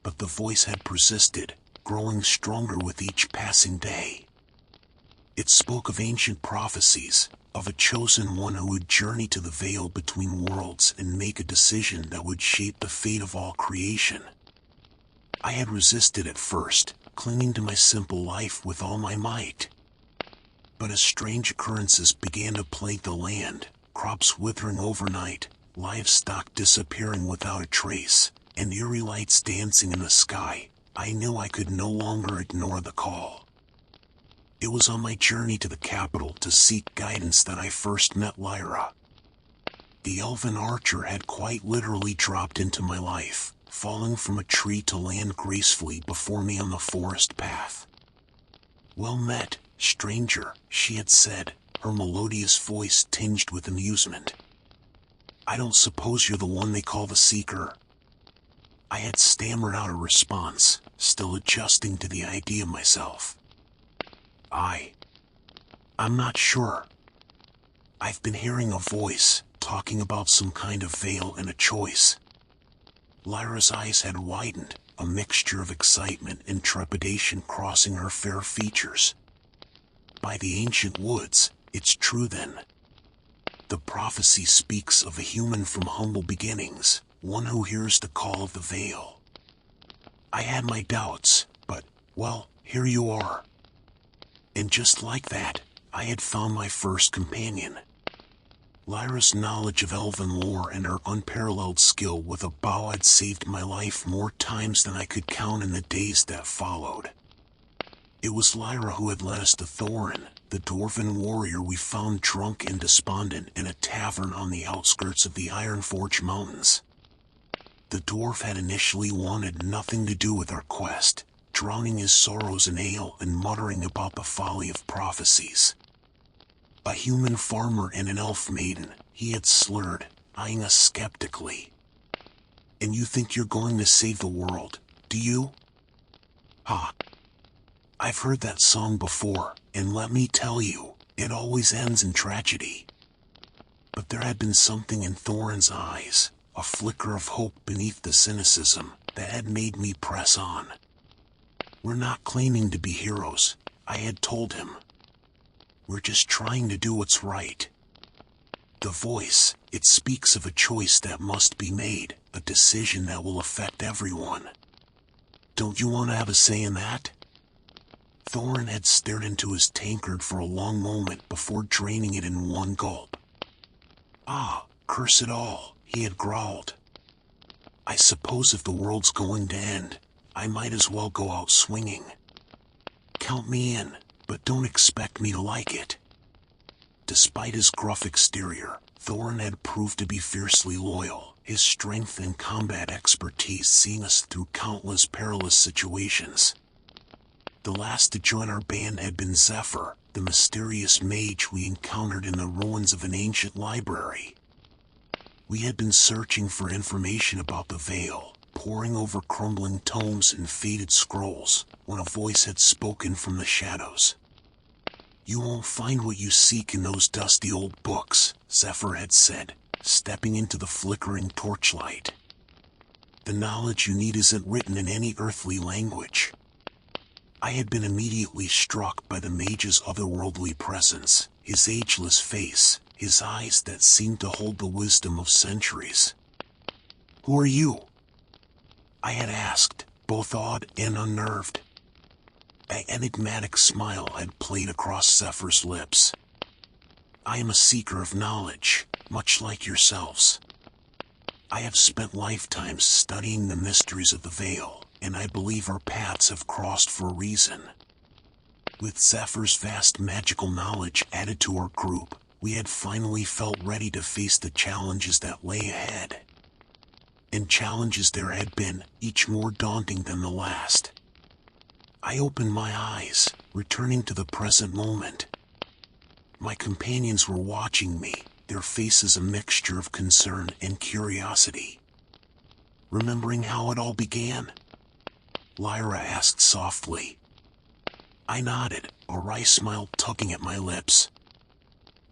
But the voice had persisted, growing stronger with each passing day. It spoke of ancient prophecies, of a chosen one who would journey to the veil between worlds and make a decision that would shape the fate of all creation. I had resisted at first, clinging to my simple life with all my might. But as strange occurrences began to plague the land, crops withering overnight, livestock disappearing without a trace, and eerie lights dancing in the sky, I knew I could no longer ignore the call. It was on my journey to the capital to seek guidance that I first met Lyra. The elven archer had quite literally dropped into my life, falling from a tree to land gracefully before me on the forest path. "Well met, stranger," she had said, her melodious voice tinged with amusement. "I don't suppose you're the one they call the Seeker?" I had stammered out a response, still adjusting to the idea myself. I'm not sure. I've been hearing a voice, talking about some kind of veil and a choice." Lyra's eyes had widened, a mixture of excitement and trepidation crossing her fair features. "By the ancient woods, it's true then. The prophecy speaks of a human from humble beginnings, one who hears the call of the veil. I had my doubts, but, well, here you are." And just like that, I had found my first companion. Lyra's knowledge of elven lore and her unparalleled skill with a bow had saved my life more times than I could count in the days that followed. It was Lyra who had led us to Thorin, the dwarven warrior we found drunk and despondent in a tavern on the outskirts of the Ironforge Mountains. The dwarf had initially wanted nothing to do with our quest, drowning his sorrows in ale and muttering about the folly of prophecies. A human farmer and an elf maiden, he had slurred, eyeing us skeptically. "And you think you're going to save the world, do you? Ha! I've heard that song before, and let me tell you, it always ends in tragedy." But there had been something in Thorin's eyes, a flicker of hope beneath the cynicism, that had made me press on. "We're not claiming to be heroes," I had told him. "We're just trying to do what's right. The voice, it speaks of a choice that must be made, a decision that will affect everyone. Don't you want to have a say in that?" Thorin had stared into his tankard for a long moment before draining it in one gulp. "Ah, curse it all," he had growled. "I suppose if the world's going to end, I might as well go out swinging. Count me in, but don't expect me to like it." Despite his gruff exterior, Thorin had proved to be fiercely loyal, his strength and combat expertise seeing us through countless perilous situations. The last to join our band had been Zephyr, the mysterious mage we encountered in the ruins of an ancient library. We had been searching for information about the veil, poring over crumbling tomes and faded scrolls, when a voice had spoken from the shadows. "You won't find what you seek in those dusty old books," Zephyr had said, stepping into the flickering torchlight. "The knowledge you need isn't written in any earthly language." I had been immediately struck by the mage's otherworldly presence, his ageless face, his eyes that seemed to hold the wisdom of centuries. "Who are you?" I had asked, both awed and unnerved. An enigmatic smile had played across Zephyr's lips. "I am a seeker of knowledge, much like yourselves. I have spent lifetimes studying the mysteries of the veil, and I believe our paths have crossed for a reason." With Zephyr's vast magical knowledge added to our group, we had finally felt ready to face the challenges that lay ahead. And challenges there had been, each more daunting than the last. I opened my eyes, returning to the present moment. My companions were watching me, their faces a mixture of concern and curiosity. "Remembering how it all began?" Lyra asked softly. I nodded, a wry smile tugging at my lips.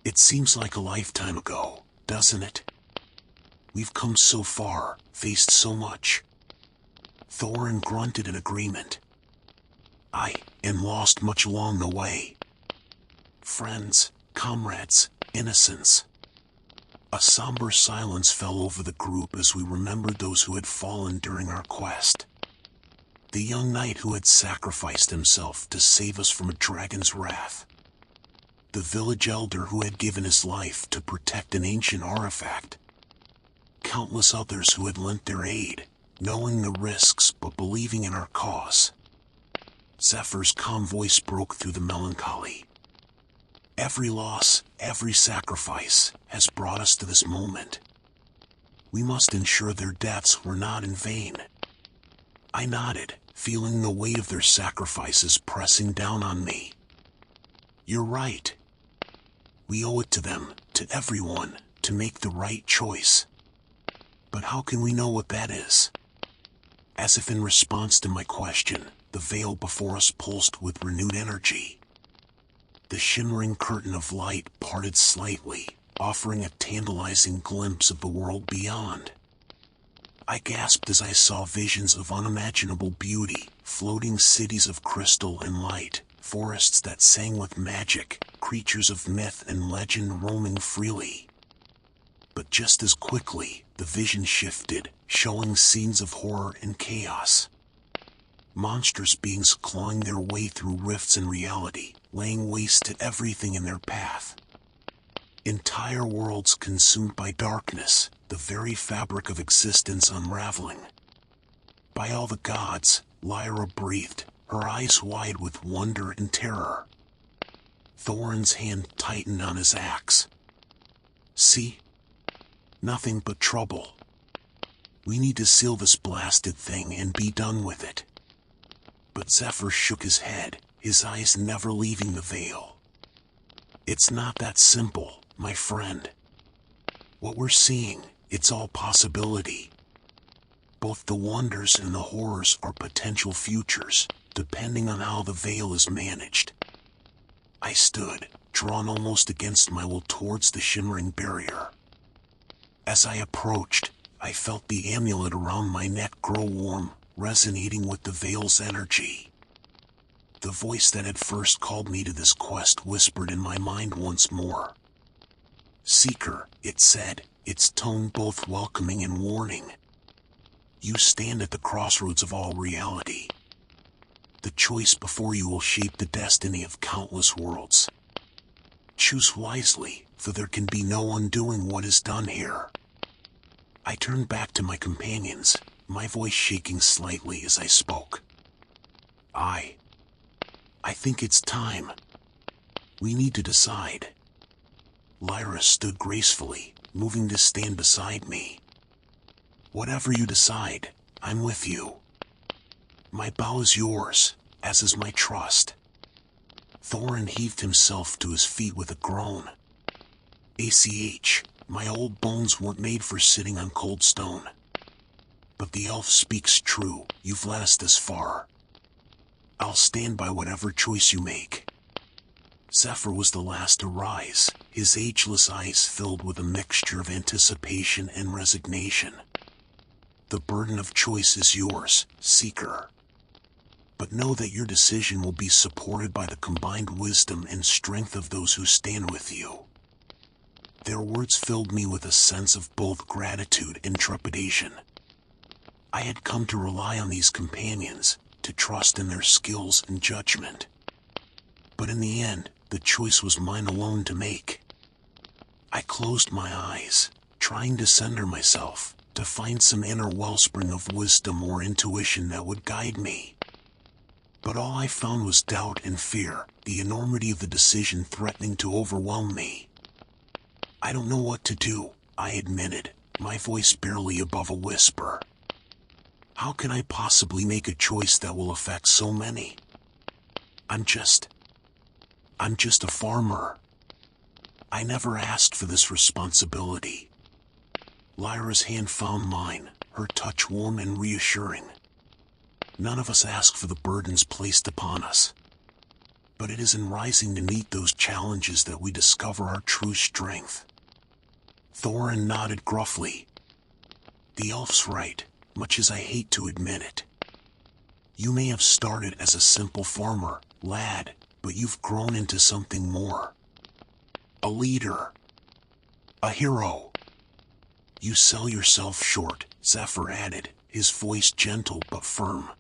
"It seems like a lifetime ago, doesn't it? We've come so far, faced so much." Thorin grunted in agreement. and lost much along the way. Friends, comrades, innocents. A somber silence fell over the group as we remembered those who had fallen during our quest. The young knight who had sacrificed himself to save us from a dragon's wrath. The village elder who had given his life to protect an ancient artifact. Countless others who had lent their aid, knowing the risks but believing in our cause. Zephyr's calm voice broke through the melancholy. Every loss, every sacrifice, has brought us to this moment. We must ensure their deaths were not in vain. I nodded, feeling the weight of their sacrifices pressing down on me. You're right. We owe it to them, to everyone, to make the right choice. But how can we know what that is? As if in response to my question, the veil before us pulsed with renewed energy. The shimmering curtain of light parted slightly, offering a tantalizing glimpse of the world beyond. I gasped as I saw visions of unimaginable beauty, floating cities of crystal and light, forests that sang with magic, creatures of myth and legend roaming freely. But just as quickly, the vision shifted, showing scenes of horror and chaos. Monstrous beings clawing their way through rifts in reality, laying waste to everything in their path. Entire worlds consumed by darkness, the very fabric of existence unraveling. By all the gods, Lyra breathed, her eyes wide with wonder and terror. Thorin's hand tightened on his axe. See? Nothing but trouble. We need to seal this blasted thing and be done with it. But Zephyr shook his head, his eyes never leaving the veil. It's not that simple, my friend. What we're seeing, it's all possibility. Both the wonders and the horrors are potential futures, depending on how the veil is managed. I stood, drawn almost against my will towards the shimmering barrier. As I approached, I felt the amulet around my neck grow warm, resonating with the veil's energy. The voice that had first called me to this quest whispered in my mind once more. Seeker, it said, its tone both welcoming and warning. You stand at the crossroads of all reality. The choice before you will shape the destiny of countless worlds. Choose wisely, for there can be no undoing what is done here. I turned back to my companions, my voice shaking slightly as I spoke. I think it's time. We need to decide. Lyra stood gracefully, moving to stand beside me. Whatever you decide, I'm with you. My bow is yours, as is my trust. Thorin heaved himself to his feet with a groan. My old bones weren't made for sitting on cold stone. But the elf speaks true, you've led us this far. I'll stand by whatever choice you make. Zephyr was the last to rise, his ageless eyes filled with a mixture of anticipation and resignation. The burden of choice is yours, Seeker. But know that your decision will be supported by the combined wisdom and strength of those who stand with you. Their words filled me with a sense of both gratitude and trepidation. I had come to rely on these companions, to trust in their skills and judgment. But in the end, the choice was mine alone to make. I closed my eyes, trying to center myself, to find some inner wellspring of wisdom or intuition that would guide me. But all I found was doubt and fear, the enormity of the decision threatening to overwhelm me. I don't know what to do, I admitted, my voice barely above a whisper. How can I possibly make a choice that will affect so many? I'm just a farmer. I never asked for this responsibility. Lyra's hand found mine, her touch warm and reassuring. None of us ask for the burdens placed upon us. But it is in rising to meet those challenges that we discover our true strength. Thorin nodded gruffly. The elf's right, much as I hate to admit it. You may have started as a simple farmer, lad, but you've grown into something more. A leader. A hero. You sell yourself short, Zephyr added, his voice gentle but firm.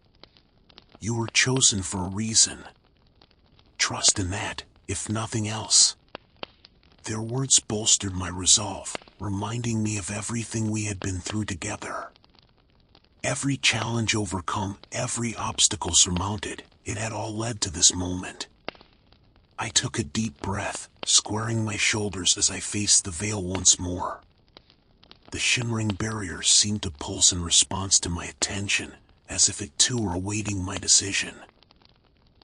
You were chosen for a reason. Trust in that, if nothing else. Their words bolstered my resolve, reminding me of everything we had been through together. Every challenge overcome, every obstacle surmounted, it had all led to this moment. I took a deep breath, squaring my shoulders as I faced the veil once more. The shimmering barrier seemed to pulse in response to my attention, as if it too were awaiting my decision.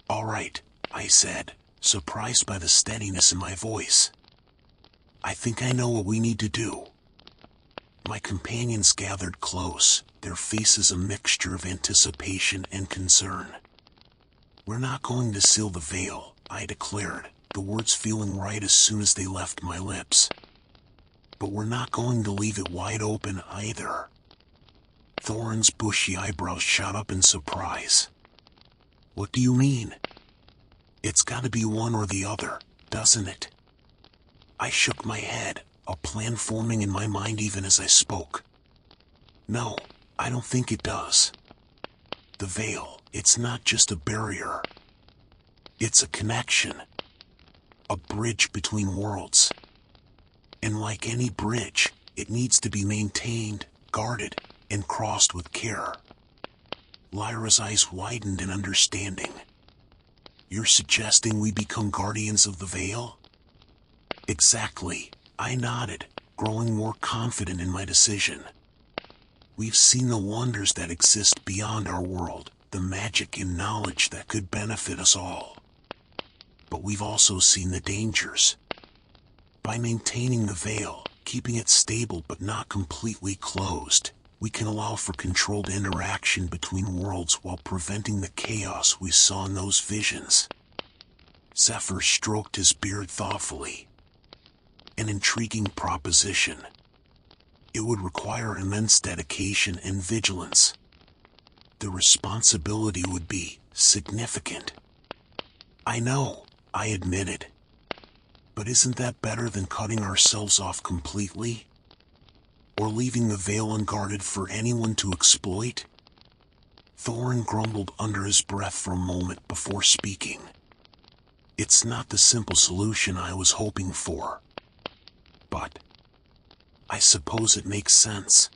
"All right," I said, surprised by the steadiness in my voice. "I think I know what we need to do." My companions gathered close, their faces a mixture of anticipation and concern. "We're not going to seal the veil," I declared, the words feeling right as soon as they left my lips. "But we're not going to leave it wide open either." Thorin's bushy eyebrows shot up in surprise. "What do you mean?" "It's gotta be one or the other, doesn't it?" I shook my head, a plan forming in my mind even as I spoke. "No, I don't think it does. The veil, it's not just a barrier. It's a connection. A bridge between worlds. And like any bridge, it needs to be maintained, guarded, and crossed with care." Lyra's eyes widened in understanding. "You're suggesting we become guardians of the veil?" "Exactly," I nodded, growing more confident in my decision. "We've seen the wonders that exist beyond our world, the magic and knowledge that could benefit us all. But we've also seen the dangers. By maintaining the veil, keeping it stable but not completely closed, we can allow for controlled interaction between worlds while preventing the chaos we saw in those visions." Zephyr stroked his beard thoughtfully. "An intriguing proposition. It would require immense dedication and vigilance. The responsibility would be significant." "I know," I admitted. "But isn't that better than cutting ourselves off completely? Or leaving the veil unguarded for anyone to exploit?" Thorin grumbled under his breath for a moment before speaking. "It's not the simple solution I was hoping for. But I suppose it makes sense.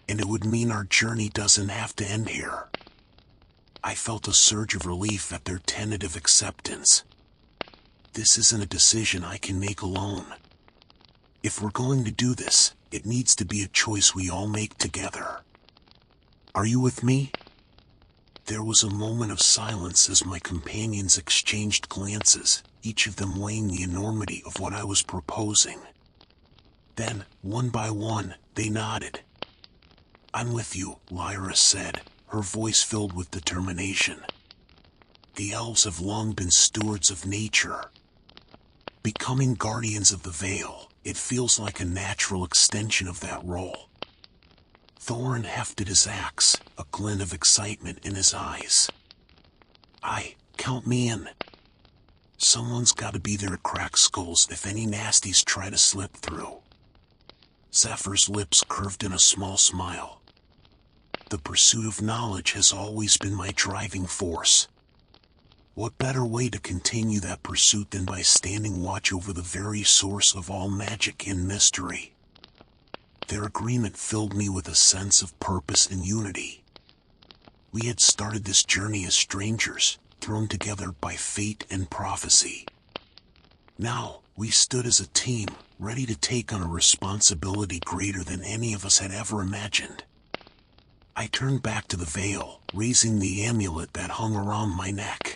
And it would mean our journey doesn't have to end here." I felt a surge of relief at their tentative acceptance. This isn't a decision I can make alone. If we're going to do this, it needs to be a choice we all make together. Are you with me? There was a moment of silence as my companions exchanged glances, each of them weighing the enormity of what I was proposing. Then, one by one, they nodded. "I'm with you," Lyra said, her voice filled with determination. "The elves have long been stewards of nature. Becoming guardians of the veil, it feels like a natural extension of that role." Thorin hefted his axe, a glint of excitement in his eyes. Count me in. Someone's gotta be there to crack skulls if any nasties try to slip through." Zephyr's lips curved in a small smile. "The pursuit of knowledge has always been my driving force. What better way to continue that pursuit than by standing watch over the very source of all magic and mystery?" Their agreement filled me with a sense of purpose and unity. We had started this journey as strangers, thrown together by fate and prophecy. Now, we stood as a team, ready to take on a responsibility greater than any of us had ever imagined. I turned back to the veil, raising the amulet that hung around my neck.